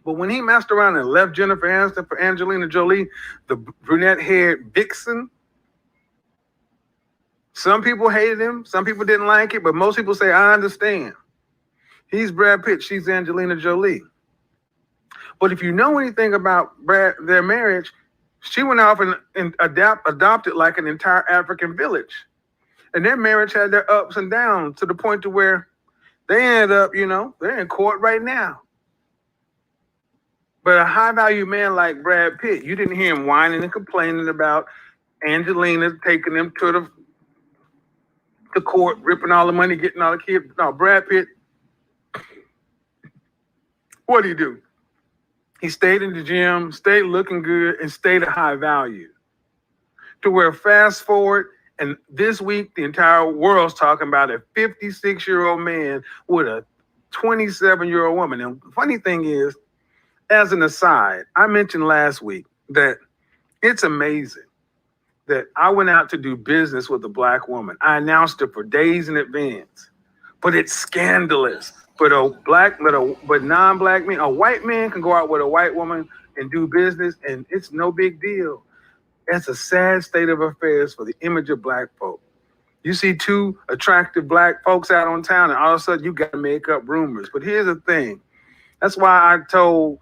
But when he messed around and left Jennifer Aniston for Angelina Jolie, the brunette-haired vixen, some people hated him, some people didn't like it, but most people say, I understand. He's Brad Pitt, she's Angelina Jolie. But if you know anything about their marriage, she went off and adopted like an entire African village. And their marriage had their ups and downs to the point to where they ended up, they're in court right now. But a high-value man like Brad Pitt, you didn't hear him whining and complaining about Angelina taking him to the court, ripping all the money, getting all the kids. No, Brad Pitt, what did he do? He stayed in the gym, stayed looking good, and stayed a high value. To where fast forward, and this week, the entire world's talking about a 56-year-old man with a 27-year-old woman. And the funny thing is, as an aside, I mentioned last week that it's amazing that I went out to do business with a black woman. I announced it for days in advance, but it's scandalous. But non-black man, a white man can go out with a white woman and do business, and it's no big deal. That's a sad state of affairs for the image of black folk. You see two attractive black folks out on town, and all of a sudden you got to make up rumors. But here's the thing. That's why I tell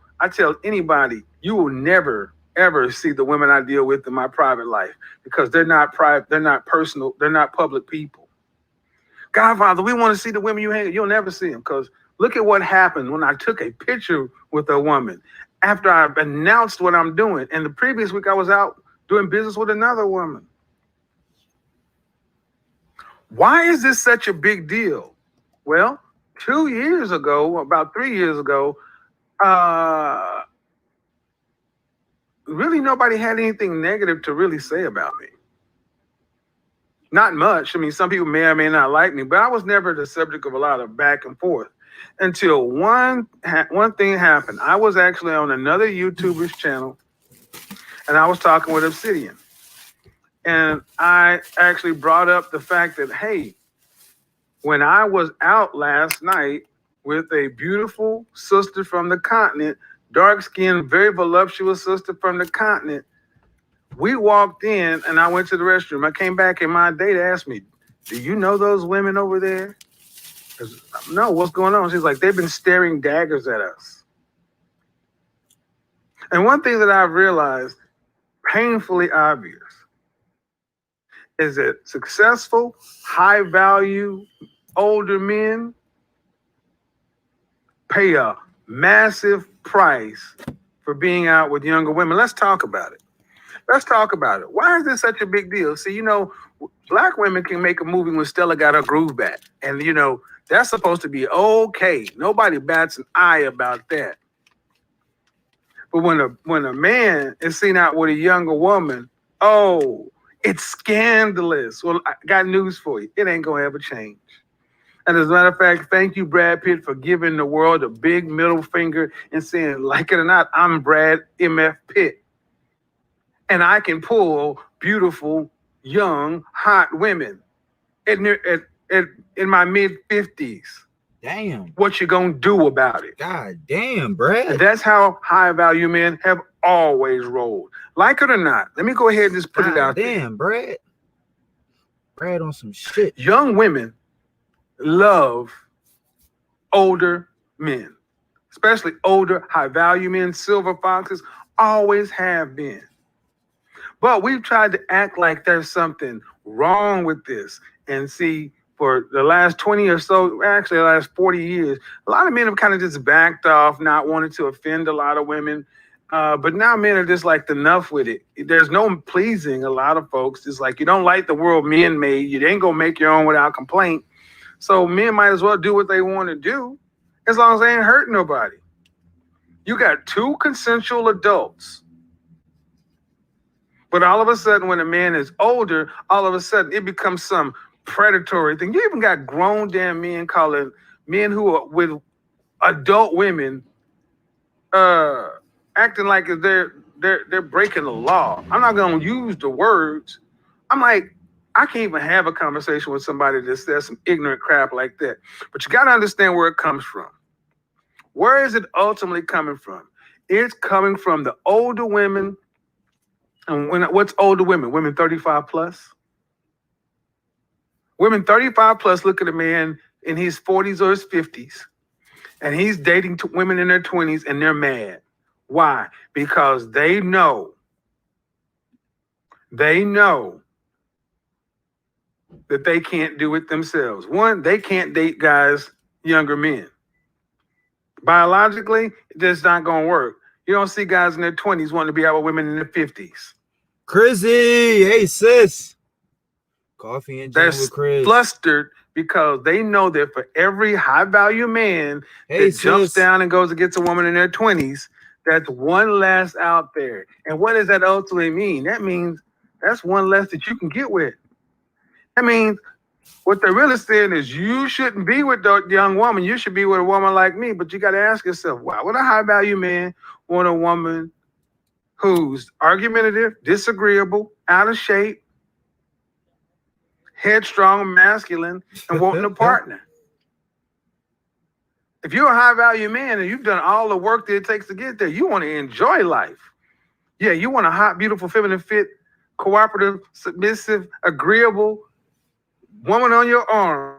anybody, you will never, ever see the women I deal with in my private life because they're not private, they're not personal, they're not public people. Godfather, we want to see the women you hang. You'll never see them because look at what happened when I took a picture with a woman after I announced what I'm doing. And the previous week I was out doing business with another woman. Why is this such a big deal? Well, 2 years ago, about 3 years ago, really nobody had anything negative to really say about me. Not much. I mean, some people may or may not like me, but I was never the subject of a lot of back and forth until one thing happened. I was actually on another YouTuber's channel, and I was talking with Obsidian. And I actually brought up the fact that, hey, when I was out last night with a beautiful sister from the continent, dark-skinned, very voluptuous sister from the continent, we walked in and I went to the restroom. I came back and my date asked me, do you know those women over there? No, what's going on? She's like, they've been staring daggers at us. And one thing that I've realized, painfully obvious, is that successful, high-value, older men pay a massive price for being out with younger women. Let's talk about it. Why is this such a big deal? See, black women can make a movie when Stella got her groove back. And, that's supposed to be okay. Nobody bats an eye about that. But when a man is seen out with a younger woman, oh, it's scandalous. Well, I got news for you. It ain't going to ever change. And as a matter of fact, thank you, Brad Pitt, for giving the world a big middle finger and saying, like it or not, I'm Brad M.F. Pitt. And I can pull beautiful, young, hot women in my mid-50s. Damn. What you gonna do about it? God damn, Brad. And that's how high-value men have always rolled. Like it or not, let me go ahead and just put it out there. Damn, Brad. Brad on some shit. Young women love older men, especially older, high-value men. Silver foxes always have been. But we've tried to act like there's something wrong with this. And see, for the last 20 or so, actually the last 40 years, a lot of men have kind of just backed off, not wanting to offend a lot of women. But now men are just like enough with it. There's no pleasing a lot of folks. It's like you don't like the world men made. You ain't gonna make your own without complaint. So men might as well do what they want to do as long as they ain't hurting nobody. You got two consensual adults. But all of a sudden, when a man is older, all of a sudden it becomes some predatory thing. You even got grown damn men calling men who are with adult women acting like they're breaking the law. I'm not gonna use the words. I'm like, I can't even have a conversation with somebody that says some ignorant crap like that. But you gotta understand where it comes from. Where is it ultimately coming from? It's coming from the older women. And what's older women? Women 35 plus? Women 35 plus look at a man in his 40s or his 50s, and he's dating women in their 20s, and they're mad. Why? Because they know that they can't do it themselves. One, they can't date guys, younger men. Biologically, it's not going to work. You don't see guys in their 20s wanting to be out with women in their 50s. Chrissy, hey sis. Coffee and jam They're with Chris. flustered because they know that for every high value man that jumps down and goes against a woman in their 20s, that's one less out there. And what does that ultimately mean? That means that's one less that you can get with. That means what they're really saying is you shouldn't be with the young woman. You should be with a woman like me. But you got to ask yourself, why would a high value man want a woman who's argumentative, disagreeable, out of shape, headstrong, masculine, and wanting a partner? If you're a high value man and you've done all the work that it takes to get there, you want to enjoy life. Yeah, you want a hot, beautiful, feminine, fit, cooperative, submissive, agreeable woman on your arm.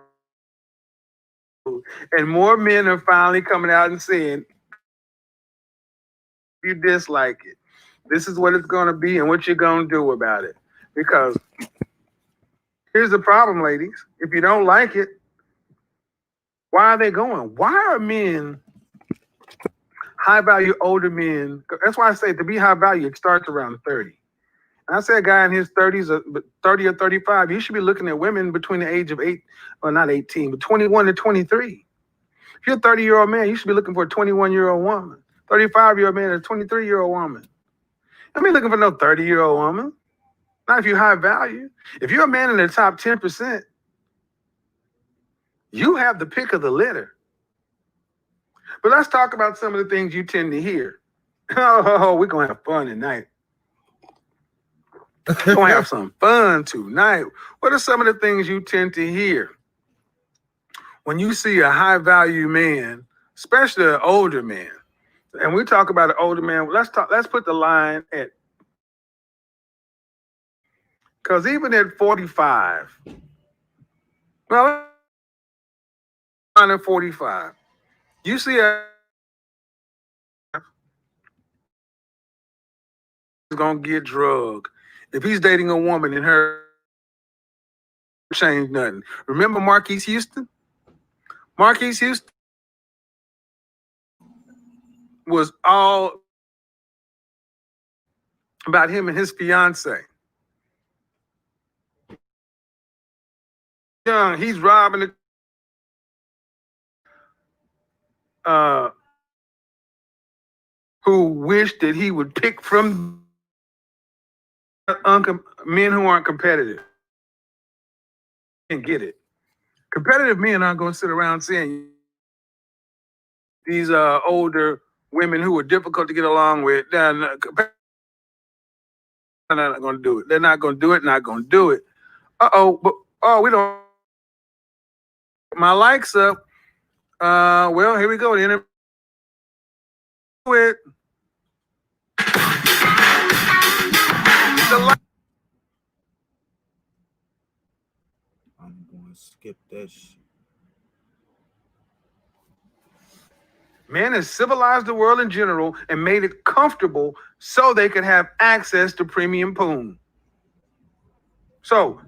And more men are finally coming out and saying, if you dislike it, this is what it's going to be and what you're going to do about it. Because here's the problem, ladies. If you don't like it, why are they going? Why are men, high value older men? That's why I say to be high value, it starts around 30. And I say a guy in his 30s, 30 or 35, he should be looking at women between the age of 21 to 23. If you're a 30-year-old man, you should be looking for a 21-year-old woman. 35-year-old man, a 23-year-old woman. I mean, looking for no 30-year-old woman. Not if you're high value. If you're a man in the top 10%, you have the pick of the litter. But let's talk about some of the things you tend to hear. Oh, we're going to have fun tonight. We're going to have some fun tonight. What are some of the things you tend to hear when you see a high-value man, especially an older man? And we talk about an older man. Let's put the line at, because even at 45, well, at 45, you see a is gonna get drugged. If he's dating a woman and her change nothing. Remember Marquise Houston? Marquise Houston was all about him and his fiance. Young, he's robbing the who wished that he would pick from men who aren't competitive. And get it. Competitive men aren't going to sit around saying these older women who are difficult to get along with, they're not going to do it. They're not going to do it, not going to do it. We don't. My likes up. Well, here we go. The I'm going to skip that shit. Man has civilized the world in general and made it comfortable so they could have access to premium poon. So,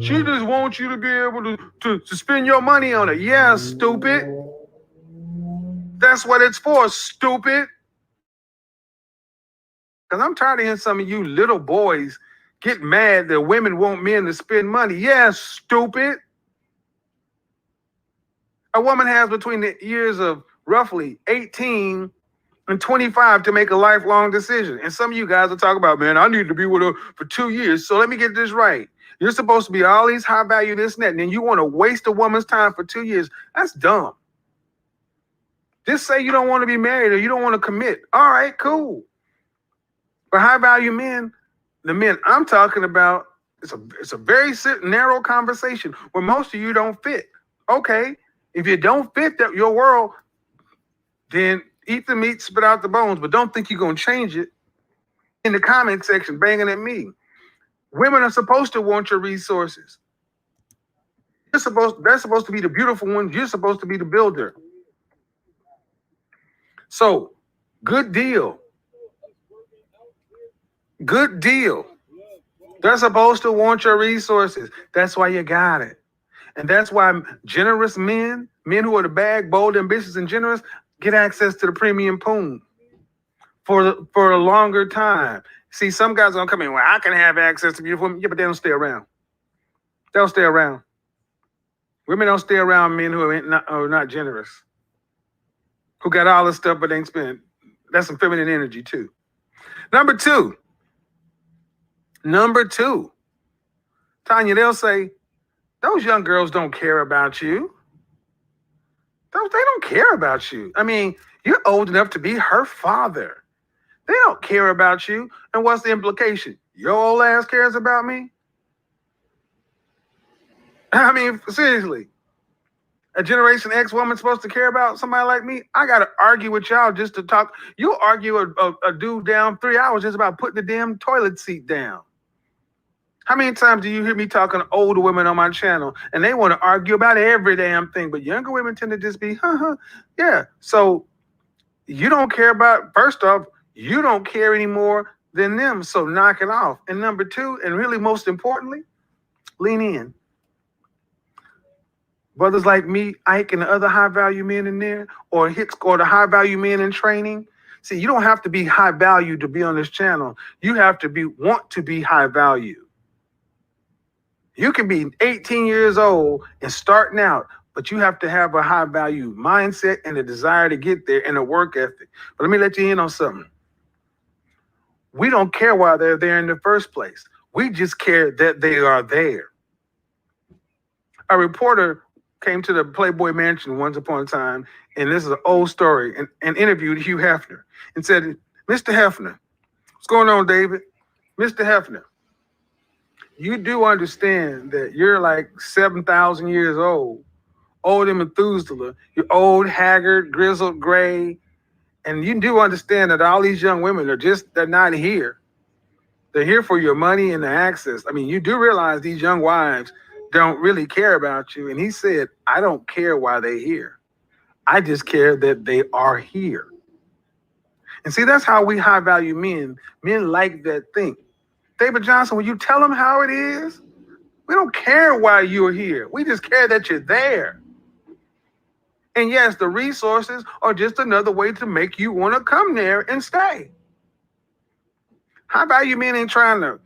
she just wants you to be able to spend your money on it. Yeah, stupid. That's what it's for, stupid. Because I'm tired of hearing some of you little boys get mad that women want men to spend money. Yeah, stupid. A woman has between the years of roughly 18 and 25 to make a lifelong decision. And some of you guys will talk about, man, I need to be with her for 2 years. So let me get this right. You're supposed to be all these high value, this and that, and then you want to waste a woman's time for 2 years. That's dumb. Just say you don't want to be married or you don't want to commit. All right, cool. For high value men, the men I'm talking about, it's a very narrow conversation where most of you don't fit. Okay, if you don't fit your world, then Eat the meat, spit out the bones, but don't think you're going to change it. In the comment section, banging at me. Women are supposed to want your resources. They're supposed to be the beautiful ones. You're supposed to be the builder. So, good deal. Good deal. They're supposed to want your resources. That's why you got it. And that's why generous men who are the bag, bold, ambitious, and generous, get access to the premium pool for a longer time. See, some guys are gonna come in, well, I can have access to beautiful women. Yeah, but they don't stay around. They don't stay around. Women don't stay around men who are not generous, who got all this stuff but ain't spent. That's some feminine energy too. Number two, Tanya, they'll say, those young girls don't care about you. They don't care about you. I mean, you're old enough to be her father. They don't care about you. And what's the implication? Your old ass cares about me? I mean, seriously. A Generation X woman supposed to care about somebody like me? I got to argue with y'all just to talk. You'll argue a dude down 3 hours just about putting the damn toilet seat down. How many times do you hear me talking to older women on my channel and they want to argue about every damn thing, but younger women tend to just be, yeah. So you don't care about, first off, you don't care any more than them, so knock it off. And number two, and really most importantly, lean in. Brothers like me, Ike, and the other high-value men in there, or the high-value men in training. See, you don't have to be high value to be on this channel. You have to want to be high value. You can be 18 years old and starting out, but you have to have a high value mindset and a desire to get there and a work ethic. But let me let you in on something. We don't care why they're there in the first place. We just care that they are there. A reporter came to the Playboy Mansion once upon a time, and this is an old story, and interviewed Hugh Hefner and said, Mr. Hefner, what's going on, David? Mr. Hefner, you do understand that you're like 7,000 years old, old and Methuselah. You're old, haggard, grizzled, gray. And you do understand that all these young women they're not here. They're here for your money and the access. I mean, you do realize these young wives don't really care about you. And he said, I don't care why they're here. I just care that they are here. And see, that's how we high value men like that thing. David Johnson, when you tell them how it is, we don't care why you're here. We just care that you're there. And yes, the resources are just another way to make you want to come there and stay. High value men ain't trying to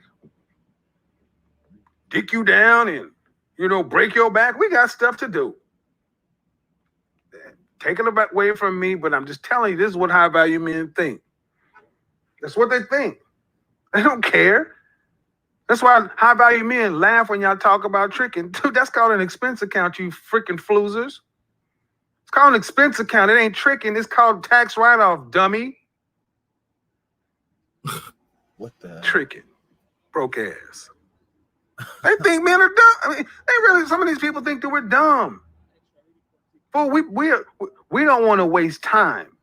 dick you down and, break your back. We got stuff to do. Take it away from me, but I'm just telling you, this is what high value men think. That's what they think. They don't care. That's why high value men laugh when y'all talk about tricking. Dude, that's called an expense account, you freaking floozers. It's called an expense account. It ain't tricking. It's called tax write-off, dummy. What the? Tricking. Broke ass. They think men are dumb. I mean, some of these people think that we're dumb. But we don't want to waste time.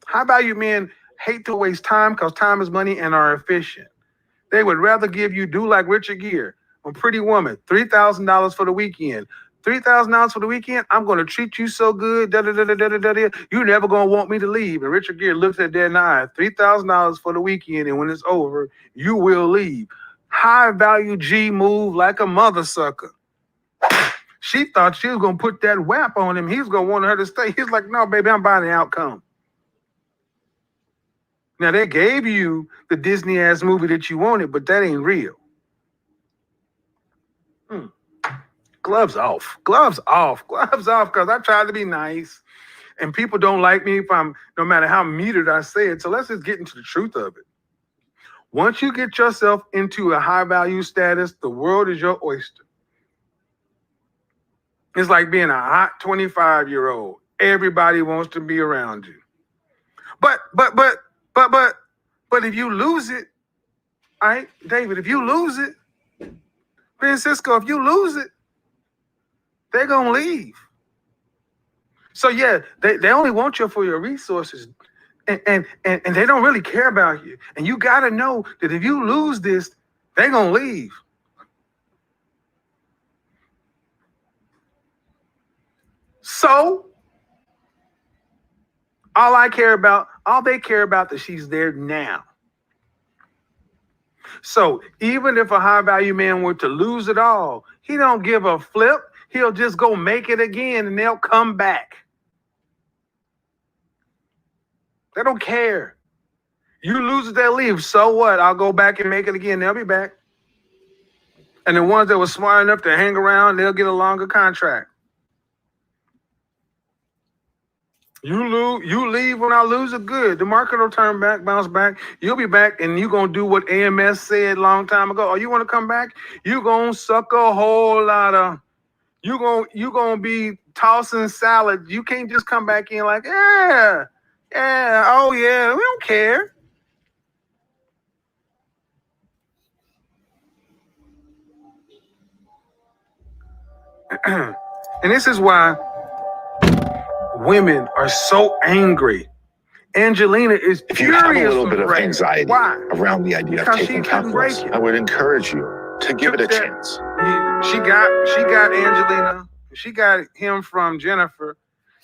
High value men hate to waste time because time is money and are efficient. They would rather give you, do like Richard Gere on Pretty Woman, $3,000 for the weekend. $3,000 for the weekend, I'm going to treat you so good, you're never going to want me to leave. And Richard Gere looks at that and I, $3,000 for the weekend, and when it's over, you will leave. High value G move like a mother sucker. She thought she was going to put that whap on him. He's going to want her to stay. He's like, no, baby, I'm buying the outcome. Now, they gave you the Disney-ass movie that you wanted, but that ain't real. Gloves off. Gloves off. Gloves off, because I tried to be nice, and people don't like me no matter how metered I say it. So let's just get into the truth of it. Once you get yourself into a high-value status, the world is your oyster. It's like being a hot 25-year-old. Everybody wants to be around you. But if you lose it, all right, David, if you lose it, Francisco, if you lose it, they're going to leave. So, yeah, they only want you for your resources. and they don't really care about you. And you got to know that if you lose this, they're going to leave. So all they care about that she's there now. So even if a high value man were to lose it all, he don't give a flip. He'll just go make it again and they'll come back. They don't care. You lose it, they'll leave. So what? I'll go back and make it again. They'll be back. And the ones that were smart enough to hang around, they'll get a longer contract. You leave when I lose it, good. The market will turn back, bounce back. You'll be back, and you're going to do what AMS said a long time ago. Oh, you want to come back? You're going to suck a whole lot of, you're going to be tossing salad. You can't just come back in like, yeah, oh yeah, we don't care. And this is why women are so angry. Angelina is if you have a furious little bit of Ray. anxiety Why? around the idea of Because taking she couldn't break calculus, it. I would encourage you to give it a chance. She got Angelina. She got him from Jennifer.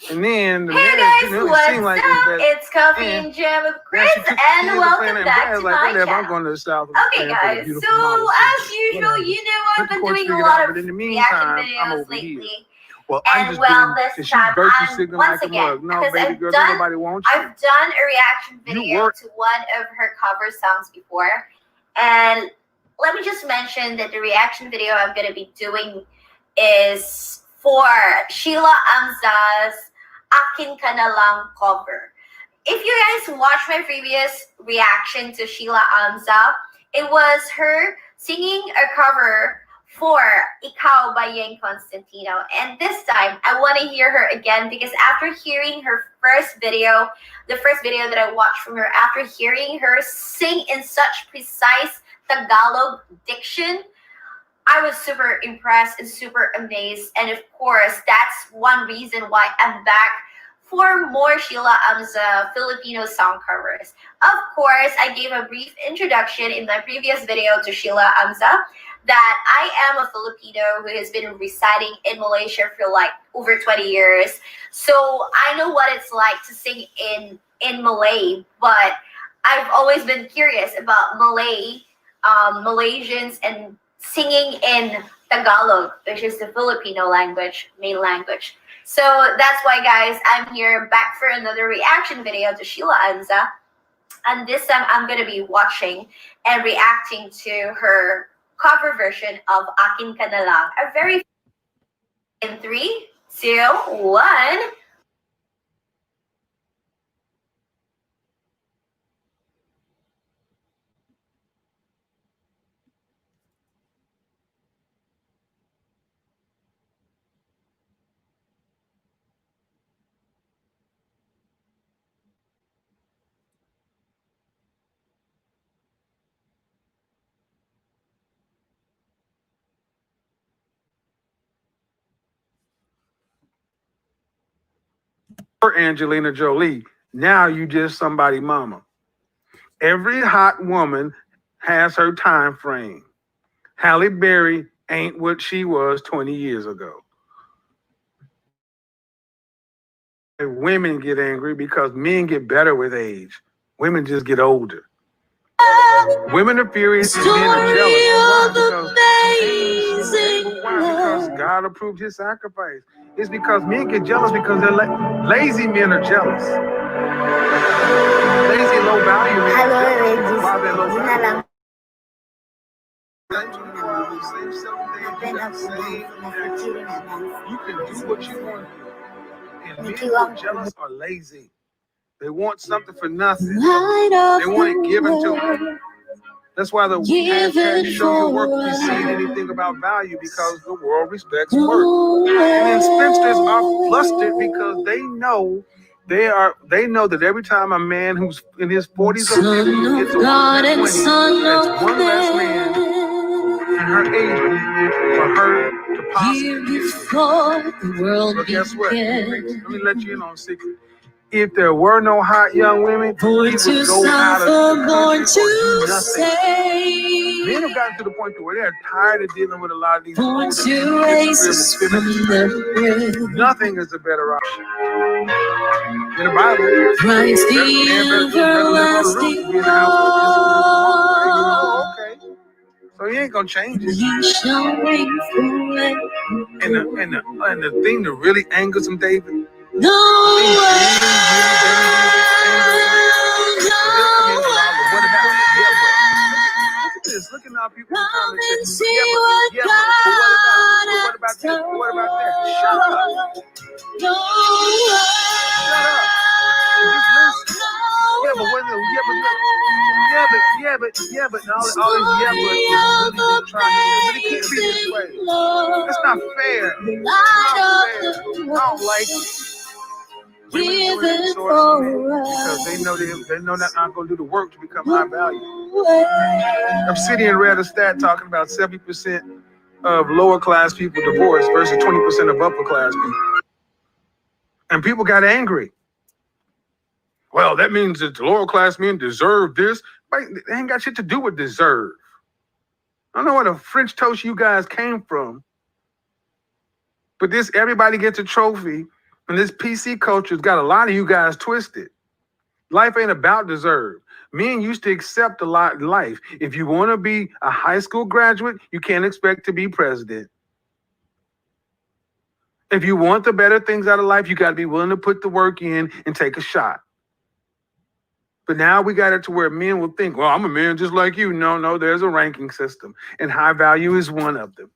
And then the Hey marriage guys, didn't really what's seem like up? it was that. It's Coffee and Jam with Chris, and welcome back to my I'm channel. going to the South. Okay guys, so as usual, you know I've been doing a lot of reaction videos lately. Well, And this time, I'm once again, because I've done a reaction video to one of her cover songs before. And let me just mention that the reaction video I'm going to be doing is for Sheila Amza's Akin Ka Na Lang cover. If you guys watched my previous reaction to Sheila Amza, it was her singing a cover for Ikaw by Yang Constantino. And this time, I want to hear her again because after hearing her first video, the first video that I watched from her, after hearing her sing in such precise Tagalog diction, I was super impressed and super amazed. And of course, that's one reason why I'm back for more Sheila Amza Filipino song covers. Of course, I gave a brief introduction in my previous video to Sheila Amza that I am a Filipino who has been residing in Malaysia for like over 20 years. So I know what it's like to sing in Malay, but I've always been curious about Malaysians and singing in Tagalog, which is the Filipino language, main language. So that's why, guys, I'm here back for another reaction video to Sheila Amza. And this time I'm going to be watching and reacting to her cover version of Akin Ka Na Lang. A very in 3, 2, 1. Angelina Jolie, now you just somebody mama. Every hot woman has her time frame. Halle Berry ain't what she was 20 years ago. And women get angry because men get better with age. Women just get older. Women are furious and men are jealous. Because God approved his sacrifice. It's because men get jealous because they're lazy men are jealous. Lazy, low value men are jealous. Why they're low value? You can do what you want to do. And men who are jealous are lazy. They want something for nothing. They want it given to them. That's why the hashtag show your work precede anything about value, because the world respects work. And then spinsters are flustered because they know that every time a man who's in his 40s or 50s gets over their 20s, that's one less man in her age group for her to possibly get. But guess what? Let me let you in on a secret. if there were no hot young women, he would go out of the country or do nothing. Men have gotten to the point where they're tired of dealing with a lot of these older, nothing is a better option. In the Bible, man better live on the roof than be in the house with this woman. Okay. So he ain't gonna change it. And the thing that really angers him, David, Look at how people in the comments say, but what about this? What about that? Shut up. Shut up. Just listen. Yeah, but what? Yeah, but all this is really just trying to. But it can't be this way. That's not fair. It's not fair. I don't like it. Women do it because they know they're not going to do the work to become high value. Obsidian read a stat talking about 70% of lower class people divorced versus 20% of upper class people. And people got angry. Well, that means that the lower class men deserve this. Right? They ain't got shit to do with deserve. I don't know where the French toast you guys came from, but this everybody gets a trophy, and this PC culture's got a lot of you guys twisted. Life ain't about deserve. Men used to accept a lot in life. If you want to be a high school graduate, you can't expect to be president. If you want the better things out of life, you got to be willing to put the work in and take a shot. But now we got it to where men will think, well, I'm a man just like you. No, there's a ranking system, and high value is one of them.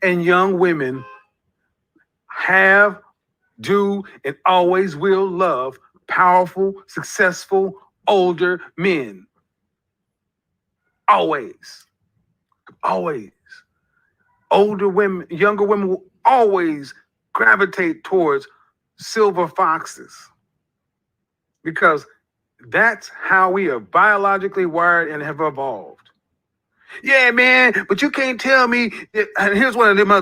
And young women have, do, and always will love powerful, successful, older men. Always. Older women, younger women will always gravitate towards silver foxes because that's how we are biologically wired and have evolved. Yeah, man, but you can't tell me. And here's one of them,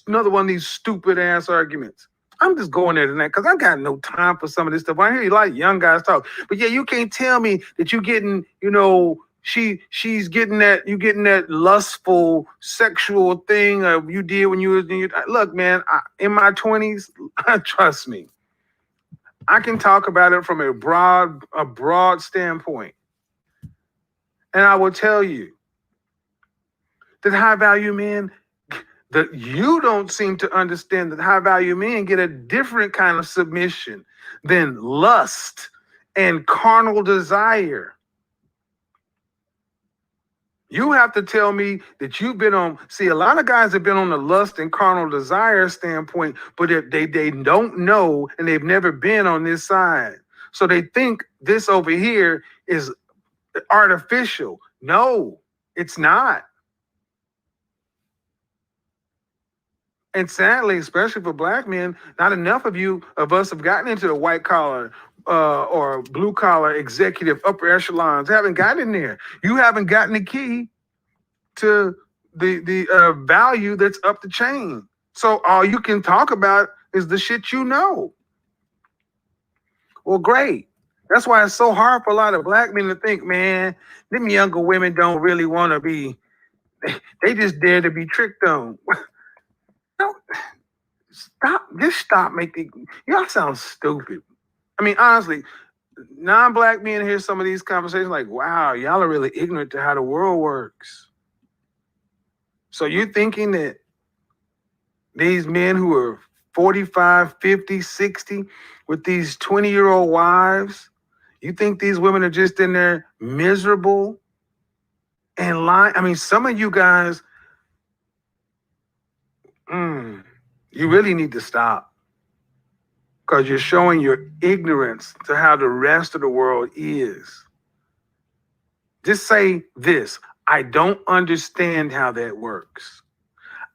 another one of these stupid ass arguments. I'm just going there tonight because I got no time for some of this stuff. I hear you like young guys talk, but yeah, you can't tell me that you getting, she's getting that, you getting that lustful sexual thing you did when you was in your, look, man, in my 20s, trust me, I can talk about it from a broad standpoint. And I will tell you that high value men, that you don't seem to understand that high value men get a different kind of submission than lust and carnal desire. You have to tell me that you've been on, see, a lot of guys have been on the lust and carnal desire standpoint, but if they don't know and they've never been on this side. So they think this over here is artificial. No, it's not. And sadly, especially for black men, not enough of us have gotten into the white collar or blue collar executive upper echelons. Haven't gotten in there. You haven't gotten the key to the value that's up the chain. So all you can talk about is the shit you know. Well, great. That's why it's so hard for a lot of black men to think, man, them younger women don't really want to be, they just dare to be tricked on. No. Stop making, y'all sound stupid. I mean, honestly, non-black men hear some of these conversations like, wow, y'all are really ignorant to how the world works. So you're thinking that these men who are 45, 50, 60 with these 20-year-old wives, you think these women are just in there miserable and lying? I mean, some of you guys, you really need to stop. Because you're showing your ignorance to how the rest of the world is. Just say this: I don't understand how that works.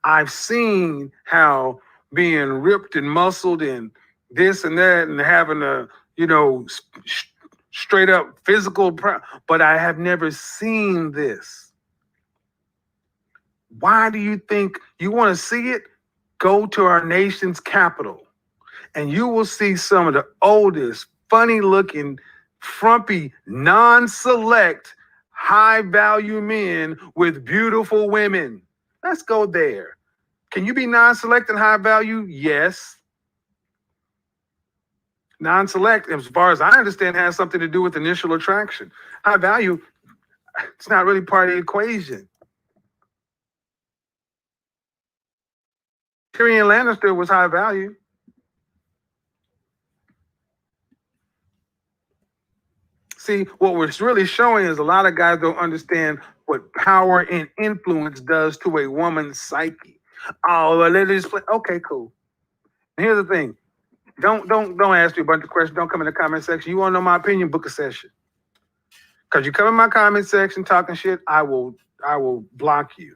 I've seen how being ripped and muscled and this and that and having a, straight up physical, but I have never seen this. Why do you think you want to see it? Go to our nation's capital and you will see some of the oldest, funny-looking, frumpy, non-select, high-value men with beautiful women. Let's go there. Can you be non-select and high-value? Yes. Non-select, as far as I understand, has something to do with initial attraction. High-value, it's not really part of the equation. Tyrion Lannister was high-value. See, what we're really showing is a lot of guys don't understand what power and influence does to a woman's psyche. Oh, well, let us play. Okay, cool. And here's the thing: don't ask me a bunch of questions. Don't come in the comment section. You want to know my opinion? Book a session. Because you come in my comment section talking shit, I will block you.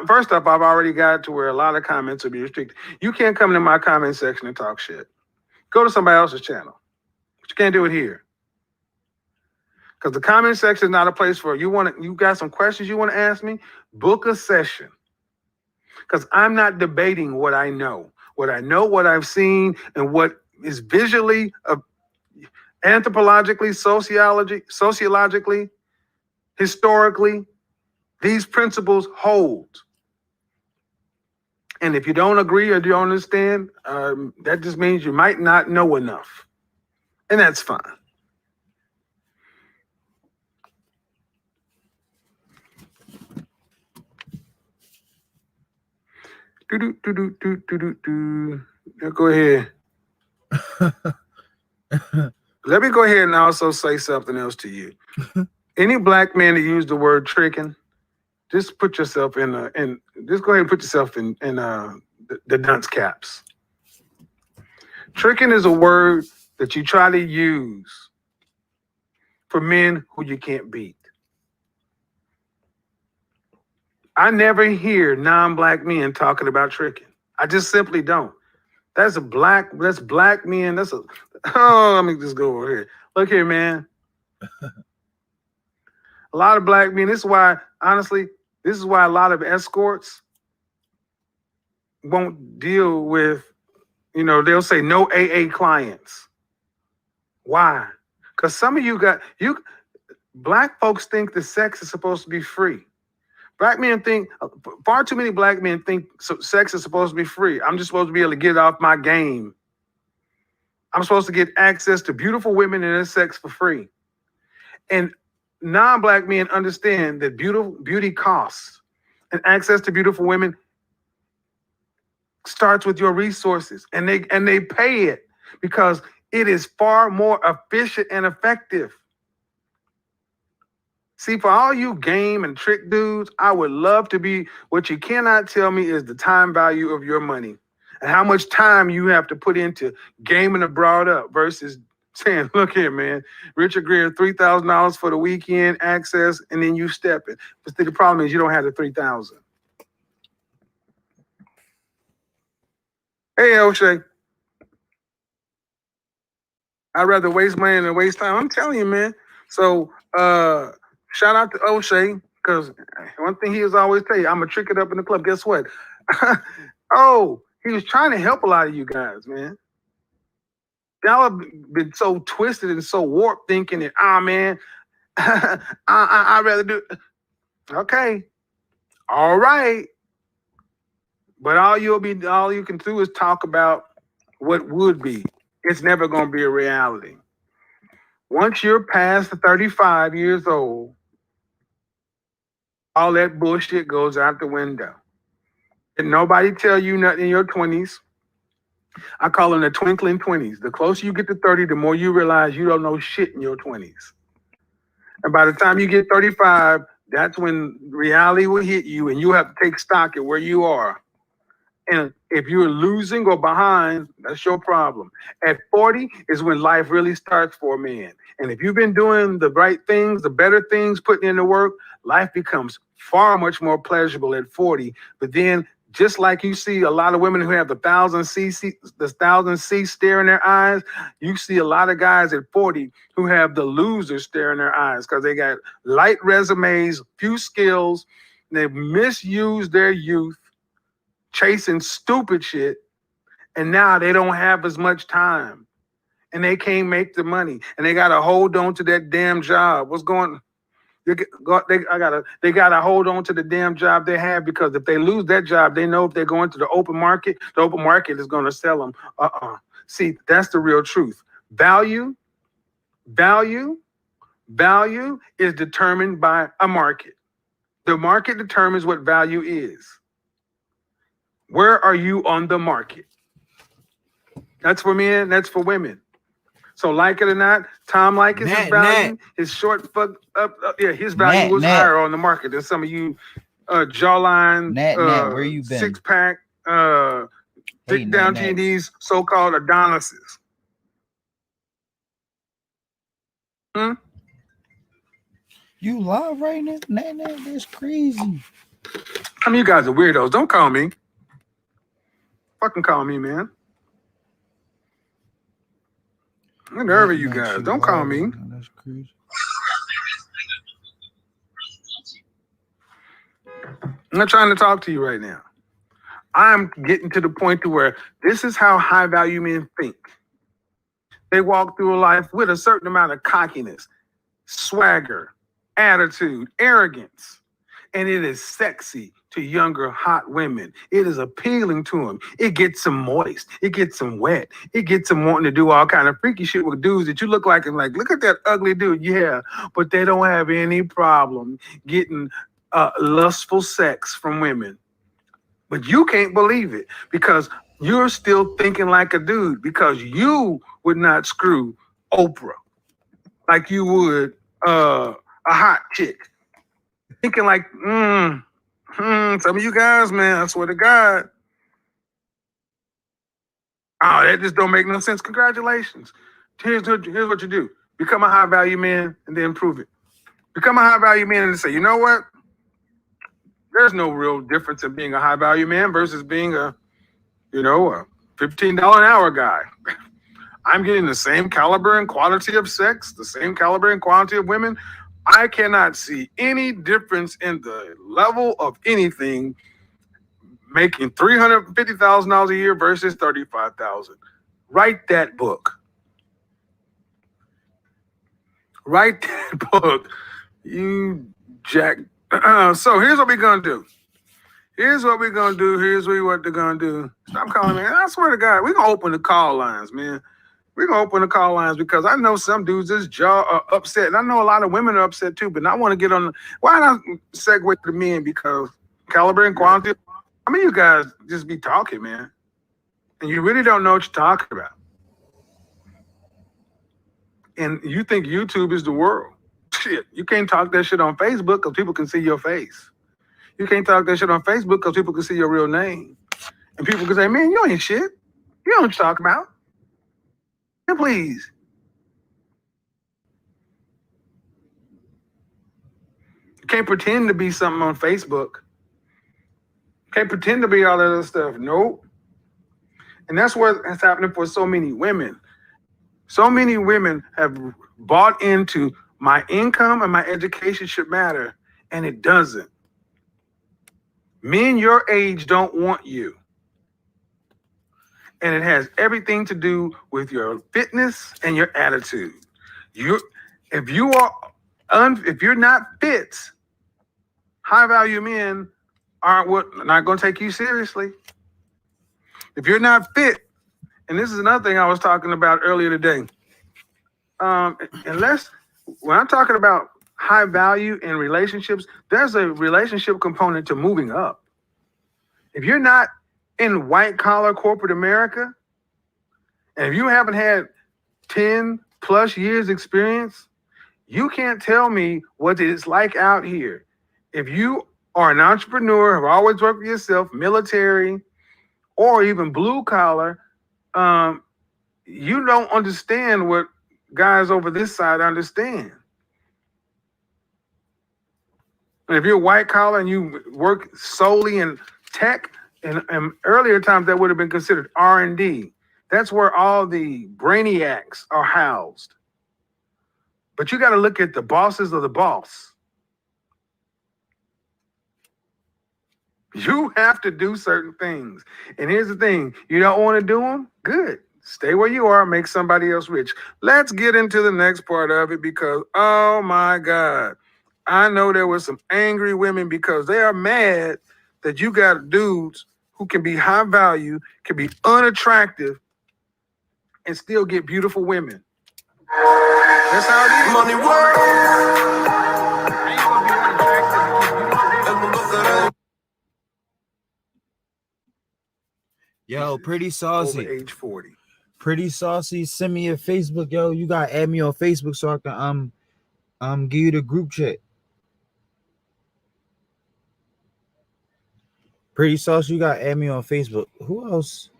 First off, I've already got to where a lot of comments will be restricted. You can't come into my comment section and talk shit. Go to somebody else's channel. But you can't do it here. Because the comment section is not a place for you got some questions you want to ask me, book a session. Because I'm not debating what I know, what I've seen, and what is visually, anthropologically, sociologically, historically, these principles hold. And if you don't agree or you don't understand, that just means you might not know enough. And that's fine. Go ahead. Let me go ahead and also say something else to you. Any black man that used the word tricking, just put yourself just go ahead and put yourself in the dunce caps. Tricking is a word that you try to use for men who you can't beat. I never hear non-black men talking about tricking. I just simply don't. That's black men. Let me just go over here. Look here, man. A lot of black men, this is why a lot of escorts won't deal with, they'll say no AA clients. Why? Because some of black folks think the sex is supposed to be free. Far too many black men think sex is supposed to be free. I'm just supposed to be able to get off my game. I'm supposed to get access to beautiful women and their sex for free. And non-black men understand that beauty costs, and access to beautiful women starts with your resources, and they pay it because it is far more efficient and effective. See, for all you game and trick dudes, I would love to be. What you cannot tell me is the time value of your money and how much time you have to put into gaming a broad up versus saying, look here, man, Richard Gere, $3,000 for the weekend access, and then you step it. But the problem is you don't have the $3,000. Hey, O'Shea. I'd rather waste money than waste time. I'm telling you, man. So shout out to O'Shea, because one thing he was always tell you, I'm going to trick it up in the club. Guess what? He was trying to help a lot of you guys, man. Y'all have been so twisted and so warped thinking that, man, I'd rather do it. Okay. All right. But all you can do is talk about what would be. It's never going to be a reality. Once you're past the 35 years old, all that bullshit goes out the window. And nobody tell you nothing in your 20s. I call them the twinkling 20s. The closer you get to 30, the more you realize you don't know shit in your 20s. And by the time you get 35, that's when reality will hit you and you have to take stock at where you are. And if you're losing or behind, that's your problem. At 40 is when life really starts for a man. And if you've been doing the right things, the better things, putting in the work, life becomes far much more pleasurable at 40. But then, just like you see a lot of women who have the 1,000 C stare in their eyes, you see a lot of guys at 40 who have the loser stare in their eyes because they got light resumes, few skills, they've misused their youth, chasing stupid shit, And now they don't have as much time. And they can't make the money. And they gotta hold on to that damn job. What's going They gotta hold on to the damn job they have, because if they lose that job, they know if they're going to the open market is gonna sell them. See, that's the real truth. Value is determined by a market. The market determines what value is. Where are you on the market? That's for men, that's for women. So like it or not, Tom Likas' his value, his short fuck up, his value was higher on the market than some of you jawline, where you been? Six pack, thick down TDs, so-called Adonises. You live right now? Nat, that's crazy. I mean, you guys are weirdos. Don't call me. Fucking call me, man. I'm nervous, you guys. Don't call me. That's crazy. I'm not trying to talk to you right now. I'm getting to the point to where this is how high value men think. They walk through life with a certain amount of cockiness, swagger, attitude, arrogance, and it is sexy to younger, hot women. It is appealing to them. It gets them moist. It gets them wet. It gets them wanting to do all kind of freaky shit with dudes that you look like and like, look at that ugly dude. Yeah, but they don't have any problem getting lustful sex from women. But you can't believe it because you're still thinking like a dude, because you would not screw Oprah like you would a hot chick. Thinking like, some of you guys, man, I swear to God. Oh, that just don't make no sense. Congratulations. Here's what you do. Become a high value man and then prove it. Become a high value man and say, you know what? There's no real difference in being a high value man versus being a $15 an hour guy. I'm getting the same caliber and quality of sex, the same caliber and quality of women. I cannot see any difference in the level of anything making $350,000 a year versus $35,000. Write that book. Write that book, you jack. So here's what we're gonna do. Here's what they're gonna do. Stop calling me. I swear to God, we're gonna open the call lines, man. We're gonna open the call lines because I know some dudes this jaw are upset, and I know a lot of women are upset too. But I want to get on. Why not segue to men? Because caliber and quality. I mean, you guys just be talking, man, and you really don't know what you're talking about. And you think YouTube is the world. Shit, you can't talk that shit on Facebook because people can see your face. You can't talk that shit on Facebook because people can see your real name. And people can say, man, you ain't shit. You know what you're talking about. And please. You can't pretend to be something on Facebook. You can't pretend to be all that other stuff. Nope. And that's what's happening for so many women. So many women have bought into my income and my education should matter, and it doesn't. Men your age don't want you. And it has everything to do with your fitness and your attitude. If you're not fit, high value men not going to take you seriously. If you're not fit, and this is another thing I was talking about earlier today. When I'm talking about high value in relationships, there's a relationship component to moving up. If you're not in white collar corporate America, and if you haven't had 10 plus years experience, you can't tell me what it's like out here. If you are an entrepreneur, have always worked for yourself, military, or even blue collar, you don't understand what guys over this side understand. And if you're white collar and you work solely in tech, and earlier times that would have been considered R&D. That's where all the brainiacs are housed. But you got to look at the bosses of the boss. You have to do certain things. And here's the thing. You don't want to do them? Good. Stay where you are. Make somebody else rich. Let's get into the next part of it because, oh my God. I know there were some angry women because they are mad that you got dudes who can be high value, can be unattractive, and still get beautiful women. That's how it is. Money work. Ain't gonna be unattractive and get beautiful. Yo, Pretty Saucy. Over age 40. Pretty Saucy, send me your Facebook, yo. You gotta add me on Facebook so I can give you the group chat. Pretty Saucy, you gotta add me on Facebook. Who else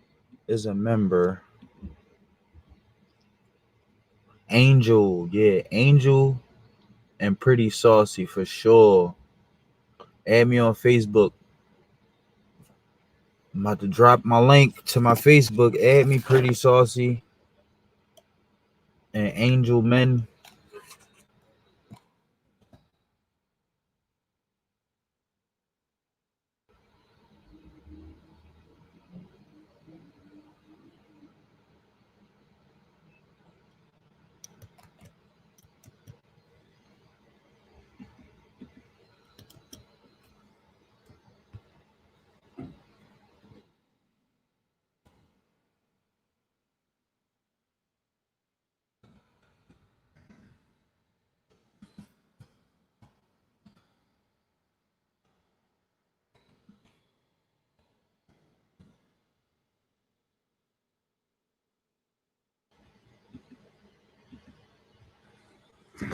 is a member? Angel, yeah, Angel and Pretty Saucy for sure. Add me on Facebook. I'm about to drop my link to my Facebook. Add me, Pretty Saucy and Angel Men.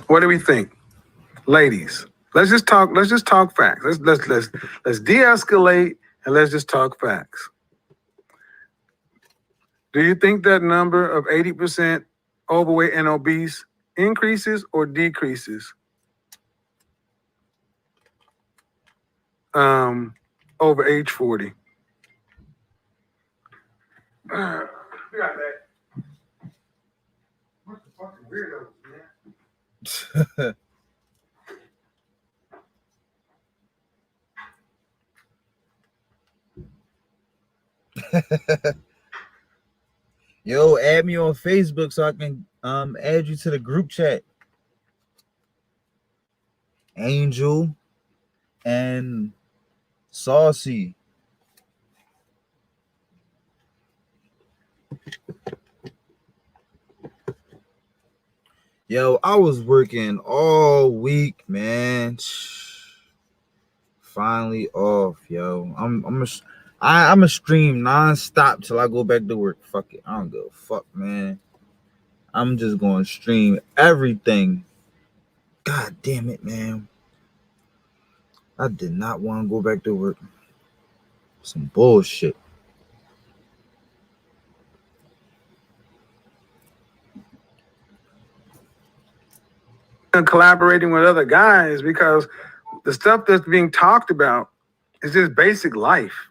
What do we think? Ladies, let's just talk facts. Let's de-escalate and let's just talk facts. Do you think that number of 80% overweight and obese increases or decreases over age 40? We got that. What the fucking weirdos, man? Yo, add me on Facebook so I can add you to the group chat. Angel and Saucy. Yo, I was working all week, man. Finally off, yo. I'm a stream non-stop till I go back to work. Fuck it. I don't give a fuck, man. I'm just going to stream everything. God damn it, man. I did not want to go back to work. Some bullshit. And collaborating with other guys because the stuff that's being talked about is just basic life.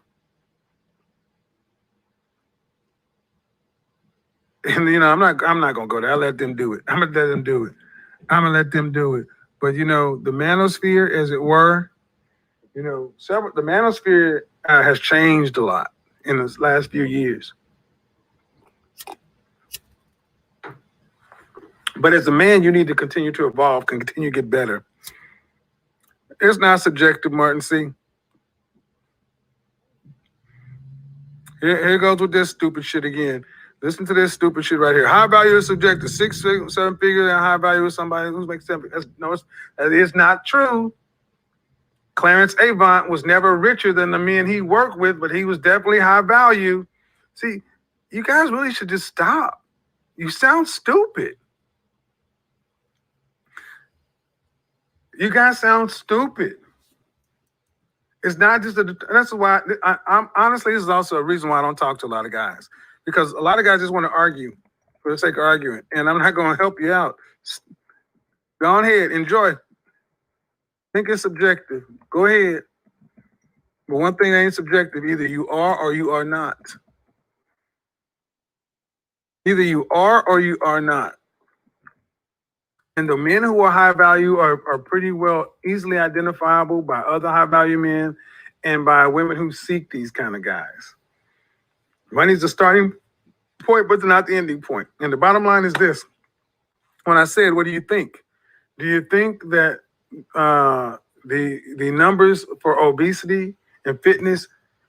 And I'm not gonna go there. I'll let them do it. I'm gonna let them do it. But the manosphere, as it were, the manosphere has changed a lot in the last few years. But as a man, you need to continue to evolve, continue to get better. It's not subjective, Martin C. Here goes with this stupid shit again. Listen to this stupid shit right here. High value is subjective. 6, 7 figures, and high value is somebody who makes 7 figures. That is not true. Clarence Avant was never richer than the men he worked with, but he was definitely high value. See, you guys really should just stop. You sound stupid. You guys sound stupid. It's not just that's why I'm honestly, this is also a reason why I don't talk to a lot of guys, because a lot of guys just want to argue for the sake of arguing, and I'm not going to help you out. Go ahead, enjoy. Think it's subjective. Go ahead. But one thing ain't subjective. Either you are or you are not. Either you are or you are not. And the men who are high value are pretty well easily identifiable by other high value men. and by women who seek these kind of guys. Money's the starting point, but not the ending point. And the bottom line is this. When I said, what do you think? Do you think that the numbers for obesity and fitness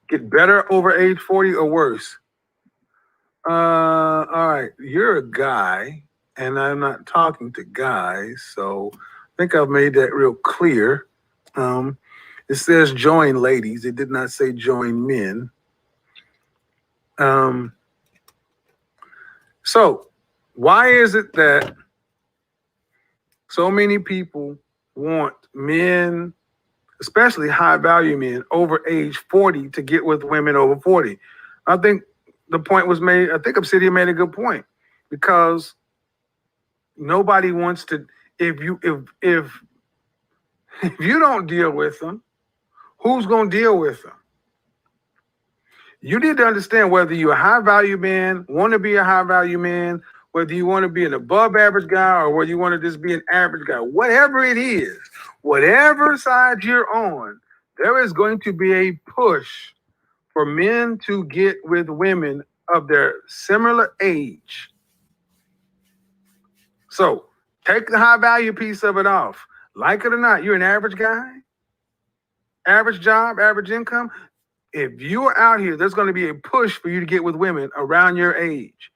get better over age 40 or worse? All right, you're a guy, and I'm not talking to guys, so I think I've made that real clear. It says join ladies. It did not say join men. So why is it that so many people want men, especially high value men over age 40 to get with women over 40? I think the point was made. I think Obsidian made a good point, because nobody wants to, if you don't deal with them, who's going to deal with them? You need to understand whether you're a high value man, want to be a high value man, whether you want to be an above average guy or whether you want to just be an average guy, whatever it is, whatever side you're on, there is going to be a push for men to get with women of their similar age. So take the high value piece of it off. Like it or not, you're an average guy, average job, average income. If you're out here, there's going to be a push for you to get with women around your age.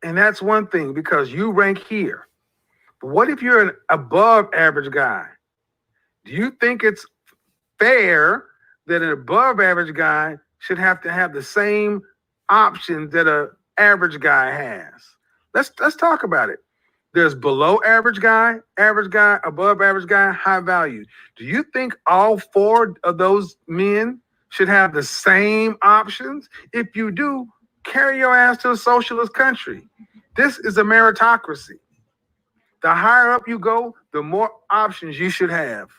And that's one thing, because you rank here. But what if you're an above average guy? Do you think it's fair that an above average guy should have to have the same options that an average guy has? Let's talk about it. There's below average guy, above average guy, high value. Do you think all four of those men should have the same options? If you do, carry your ass to a socialist country. This is a meritocracy. The higher up you go, the more options you should have.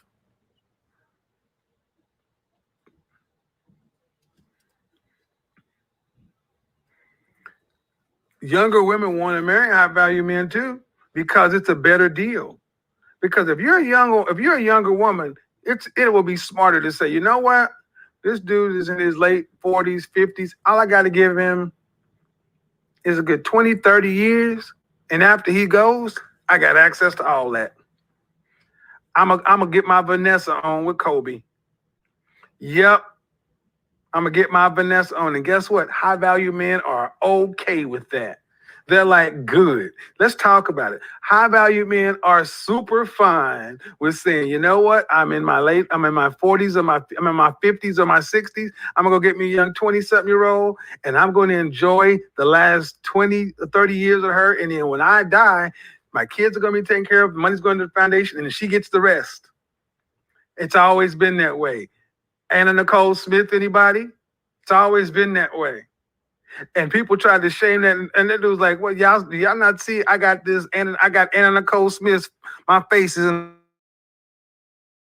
Younger women want to marry high value men too, because it's a better deal. Because if you're a younger woman, it will be smarter to say, you know what? This dude is in his late 40s, 50s. All I got to give him is a good 20, 30 years. And after he goes, I got access to all that. I'm going to get my Vanessa on with Kobe. Yep. I'm going to get my Vanessa on. And guess what? High value men are okay with that. They're like, good. Let's talk about it. High value men are super fine with saying, you know what? I'm in my 40s or I'm in my 50s or my 60s. I'm going to go get me a young 20-something-year-old, and I'm going to enjoy the last 20 or 30 years of her. And then when I die, my kids are going to be taken care of. Money's going to the foundation, and she gets the rest. It's always been that way. Anna Nicole Smith, anybody? It's always been that way. And people tried to shame that, and it was like, "Well, y'all not see? I got this, and I got Anna Nicole Smith. My face is in,"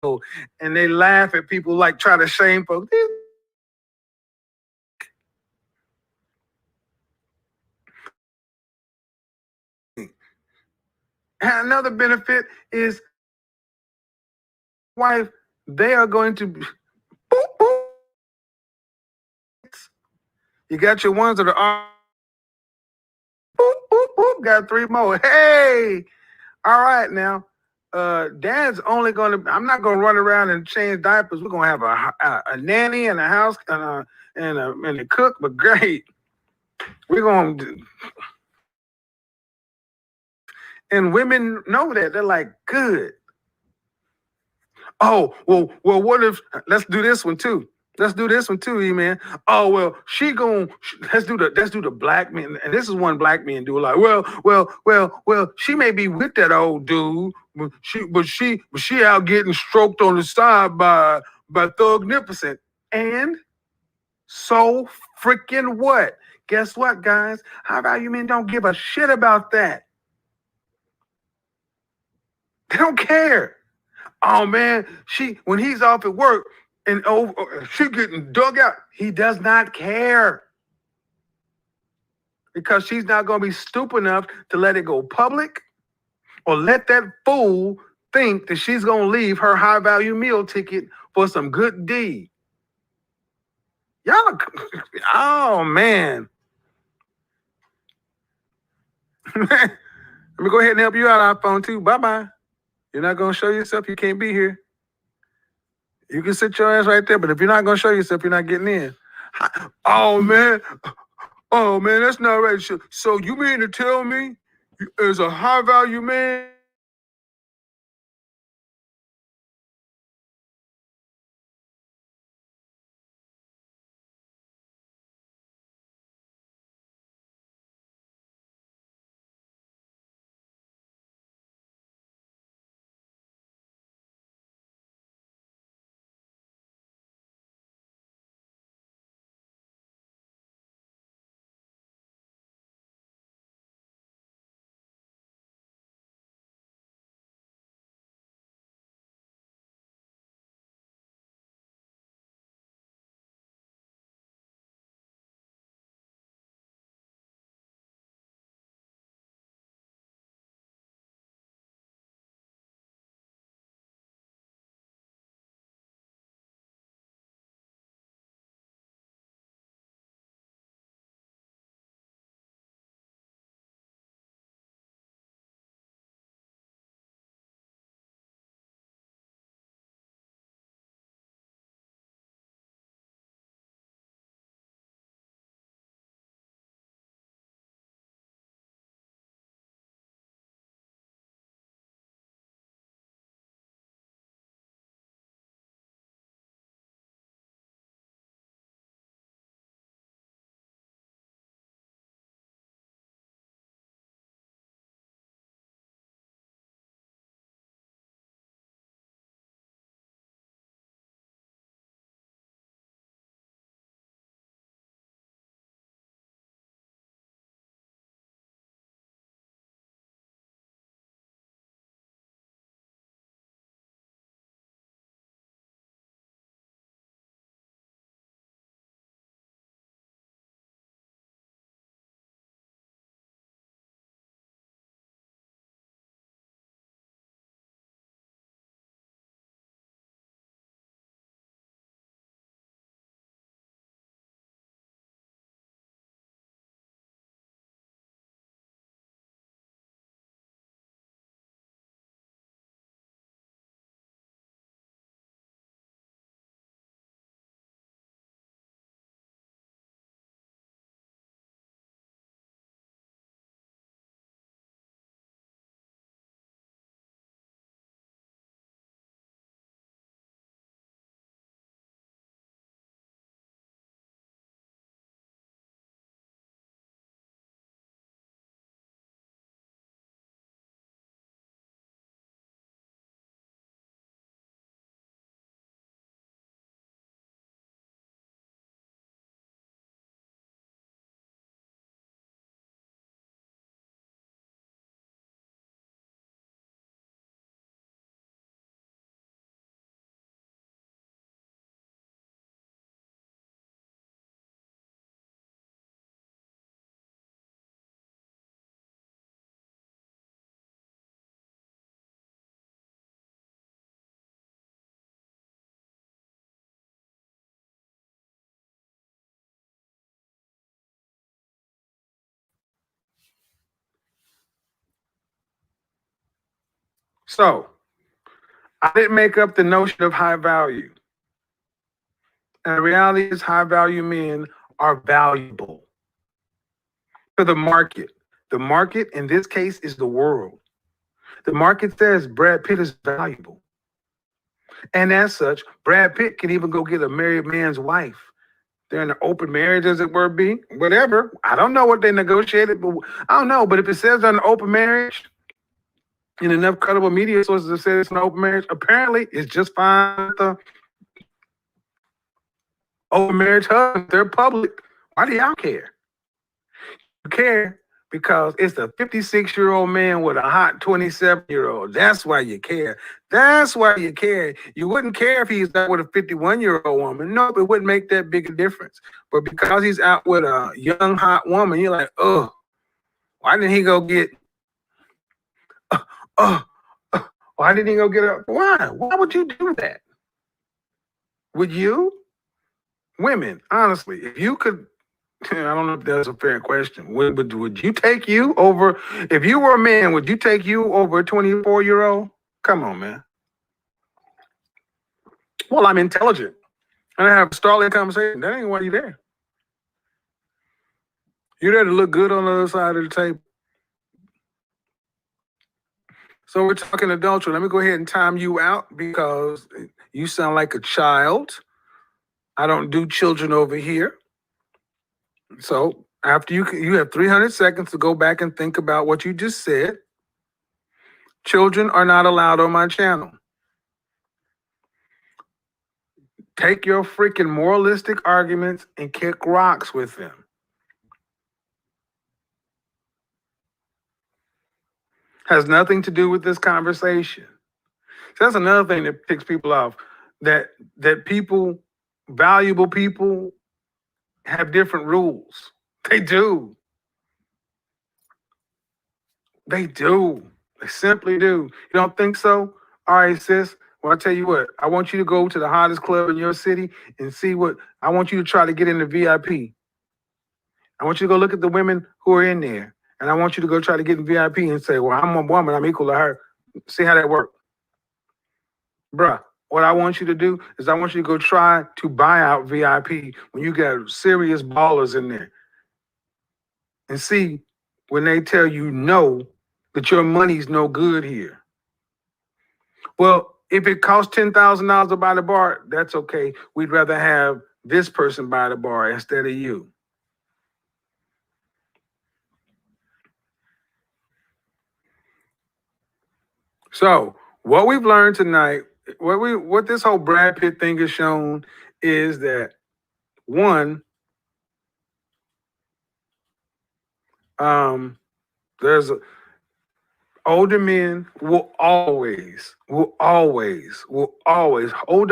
and they laugh at people like try to shame folks. And another benefit is, wife, they are going to. You got your ones that are. Got 3 more. Hey, all right now. Dad's only going to. I'm not going to run around and change diapers. We're going to have a nanny and a house and a cook. But great, we're going to. And women know that. They're like, good. Oh, well, what if? Let's do this one too. Let's do this one too, E-man. Oh, well, let's do the black men. And this is one black man do a lot. Well, she may be with that old dude, but she out getting stroked on the side by Thugnificent. And so freaking what? Guess what, guys? High value men don't give a shit about that. They don't care. Oh man, when he's off at work and she getting dug out, he does not care. Because she's not going to be stupid enough to let it go public or let that fool think that she's going to leave her high value meal ticket for some good deed. Y'all, oh man. Let me go ahead and help you out, iPhone 2. Bye-bye. You're not going to show yourself, you can't be here. You can sit your ass right there, but if you're not going to show yourself, you're not getting in. Oh, man. Oh, man, that's not right. So you mean to tell me as a high-value man, so I didn't make up the notion of high value. And the reality is high value men are valuable to the market. The market in this case is the world. The market says Brad Pitt is valuable. And as such, Brad Pitt can even go get a married man's wife. They're in an open marriage, as it were be. Whatever. I don't know what they negotiated, but I don't know. But if it says on an open marriage, and enough credible media sources have said it's an open marriage, apparently it's just fine with the open marriage husbands. They're public. Why do y'all care? You care because it's a 56-year-old man with a hot 27-year-old. That's why you care. That's why you care. You wouldn't care if he's out with a 51-year-old woman. Nope, it wouldn't make that big a difference. But because he's out with a young, hot woman, you're like, oh, why didn't he go get, why didn't he go get a, why? Why would you do that? Would you? Women, honestly, if you could, I don't know if that's a fair question. Would you take you over, if you were a man, would you take you over a 24-year-old? Come on, man. Well, I'm intelligent. And I have a startling conversation. That ain't why you're there. You're there to look good on the other side of the table. So we're talking adultery. Let me go ahead and time you out because you sound like a child. I don't do children over here. So after you have 300 seconds to go back and think about what you just said. Children are not allowed on my channel. Take your freaking moralistic arguments and kick rocks with them. Has nothing to do with this conversation. So that's another thing that ticks people off. That people, valuable people, have different rules. They do. They do. They simply do. You don't think so? All right, sis. Well, I'll tell you what. I want you to go to the hottest club in your city and see what. I want you to try to get into VIP. I want you to go look at the women who are in there. And I want you to go try to get in VIP and say, well, I'm a woman. I'm equal to her. See how that works. Bruh, what I want you to do is I want you to go try to buy out VIP when you got serious ballers in there. And see when they tell you no, that your money's no good here. Well, if it costs $10,000 to buy the bar, that's okay. We'd rather have this person buy the bar instead of you. So what we've learned tonight, what this whole Brad Pitt thing has shown is that one, there's older men will always, older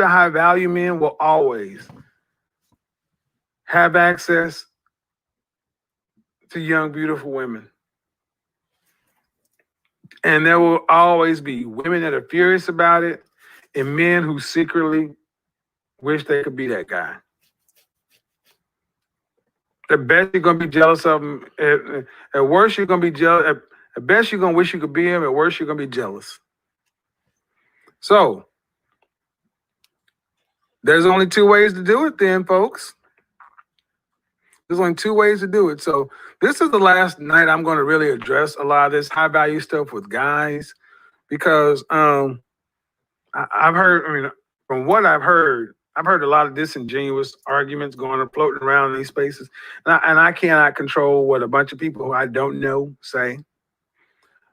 high value men will always have access to young, beautiful women. And there will always be women that are furious about it and men who secretly wish they could be that guy. At best, you're going to be jealous of him. At worst, you're going to be jealous. At best, you're going to wish you could be him. At worst, you're going to be jealous. So, there's only two ways to do it then, folks. There's only two ways to do it. So, this is the last night I'm going to really address a lot of this high-value stuff with guys because I've heard, from what I've heard a lot of disingenuous arguments going and floating around in these spaces. And I cannot control what a bunch of people who I don't know say.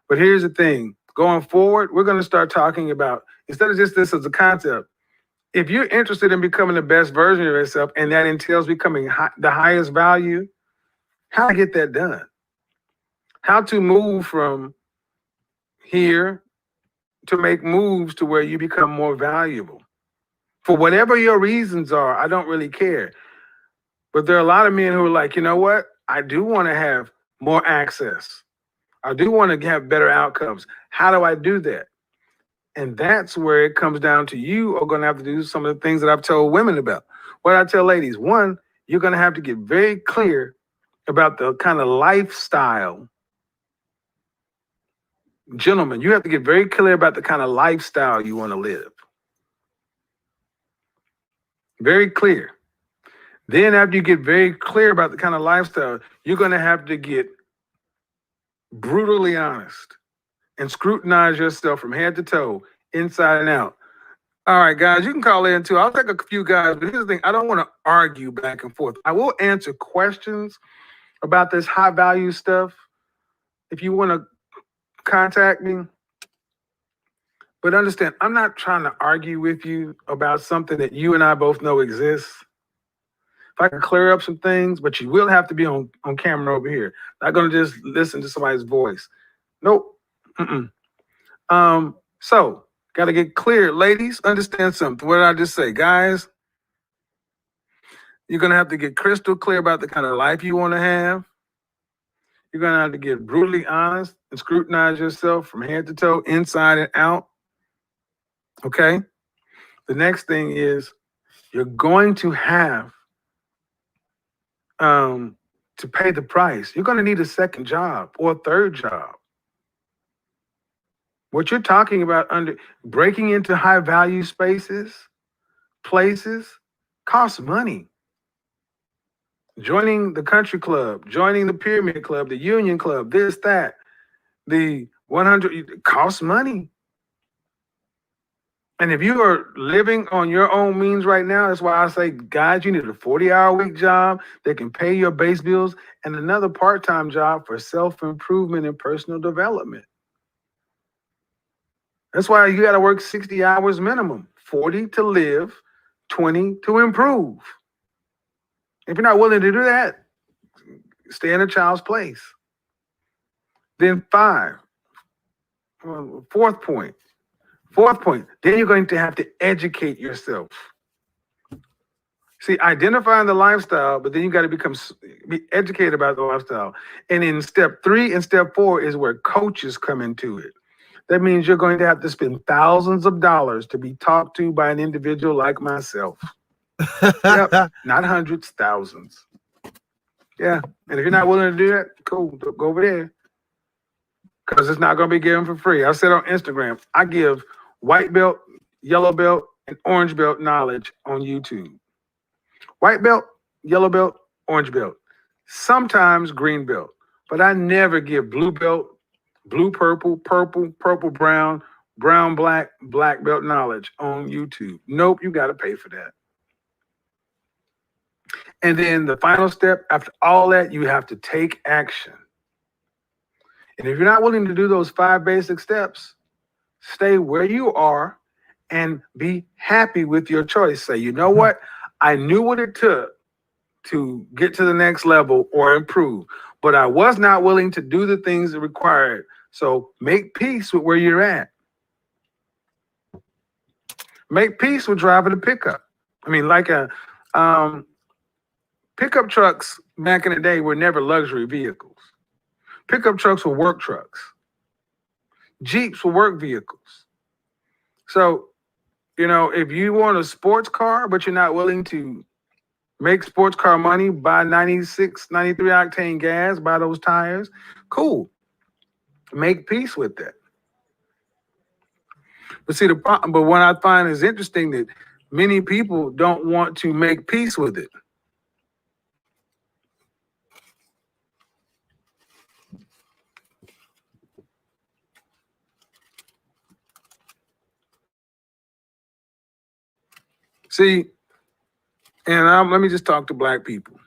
But here's the thing. Going forward, we're going to start talking about, instead of just this as a concept, if you're interested in becoming the best version of yourself and that entails becoming the highest value, how to get that done. How to move from here to make moves to where you become more valuable. For whatever your reasons are, I don't really care. But there are a lot of men who are like, you know what? I do want to have more access. I do want to have better outcomes. How do I do that? And that's where it comes down to you are going to have to do some of the things that I've told women about. What I tell ladies, one, you're going to have to get very clear about the kind of lifestyle. Gentlemen, you have to get very clear about the kind of lifestyle you want to live. Very clear. Then after you get very clear about the kind of lifestyle, you're going to have to get brutally honest and scrutinize yourself from head to toe, inside and out. All right, guys, you can call in too. I'll take a few guys, but here's the thing. I don't want to argue back and forth. I will answer questions about this high value stuff if you want to contact me. But understand, I'm not trying to argue with you about something that you and I both know exists. If I can clear up some things, but you will have to be on camera over here. Not going to just listen to somebody's voice. Nope. So, got to get clear. Ladies, understand something. What did I just say? Guys, you're going to have to get crystal clear about the kind of life you want to have. You're going to have to get brutally honest and scrutinize yourself from head to toe, inside and out. Okay? The next thing is you're going to have to pay the price. You're going to need a second job or a third job. What you're talking about under breaking into high value spaces, places, costs money. Joining the country club, joining the pyramid club, the union club, this, that, the 100 costs money. And if you are living on your own means right now, that's why I say, guys, you need a 40-hour-week job that can pay your base bills and another part-time job for self-improvement and personal development. That's why you got to work 60 hours minimum, 40 to live, 20 to improve. If you're not willing to do that, stay in a child's place. Then fourth point, then you're going to have to educate yourself. See, identifying the lifestyle, but then you got to be educated about the lifestyle. And in step 3 and step 4 is where coaches come into it. That means you're going to have to spend thousands of dollars to be talked to by an individual like myself. Yep, not hundreds, thousands. Yeah, and if you're not willing to do that, cool, go over there. Because it's not going to be given for free. I said on Instagram, I give white belt, yellow belt, and orange belt knowledge on YouTube. White belt, yellow belt, orange belt. Sometimes green belt. But I never give blue belt, blue purple, purple, purple brown, brown black, black belt knowledge on YouTube. Nope, you got to pay for that. And then the final step, after all that, you have to take action. And if you're not willing to do those 5 basic steps, stay where you are and be happy with your choice. Say, you know what? I knew what it took to get to the next level or improve, but I was not willing to do the things that required. So make peace with where you're at. Make peace with driving a pickup. I mean, like pickup trucks back in the day were never luxury vehicles. Pickup trucks were work trucks. Jeeps were work vehicles. So, if you want a sports car, but you're not willing to make sports car money, buy 96, 93 octane gas, buy those tires, cool. Make peace with that. But see, but what I find is interesting that many people don't want to make peace with it. See, and let me just talk to Black people.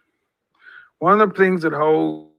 One of the things that holds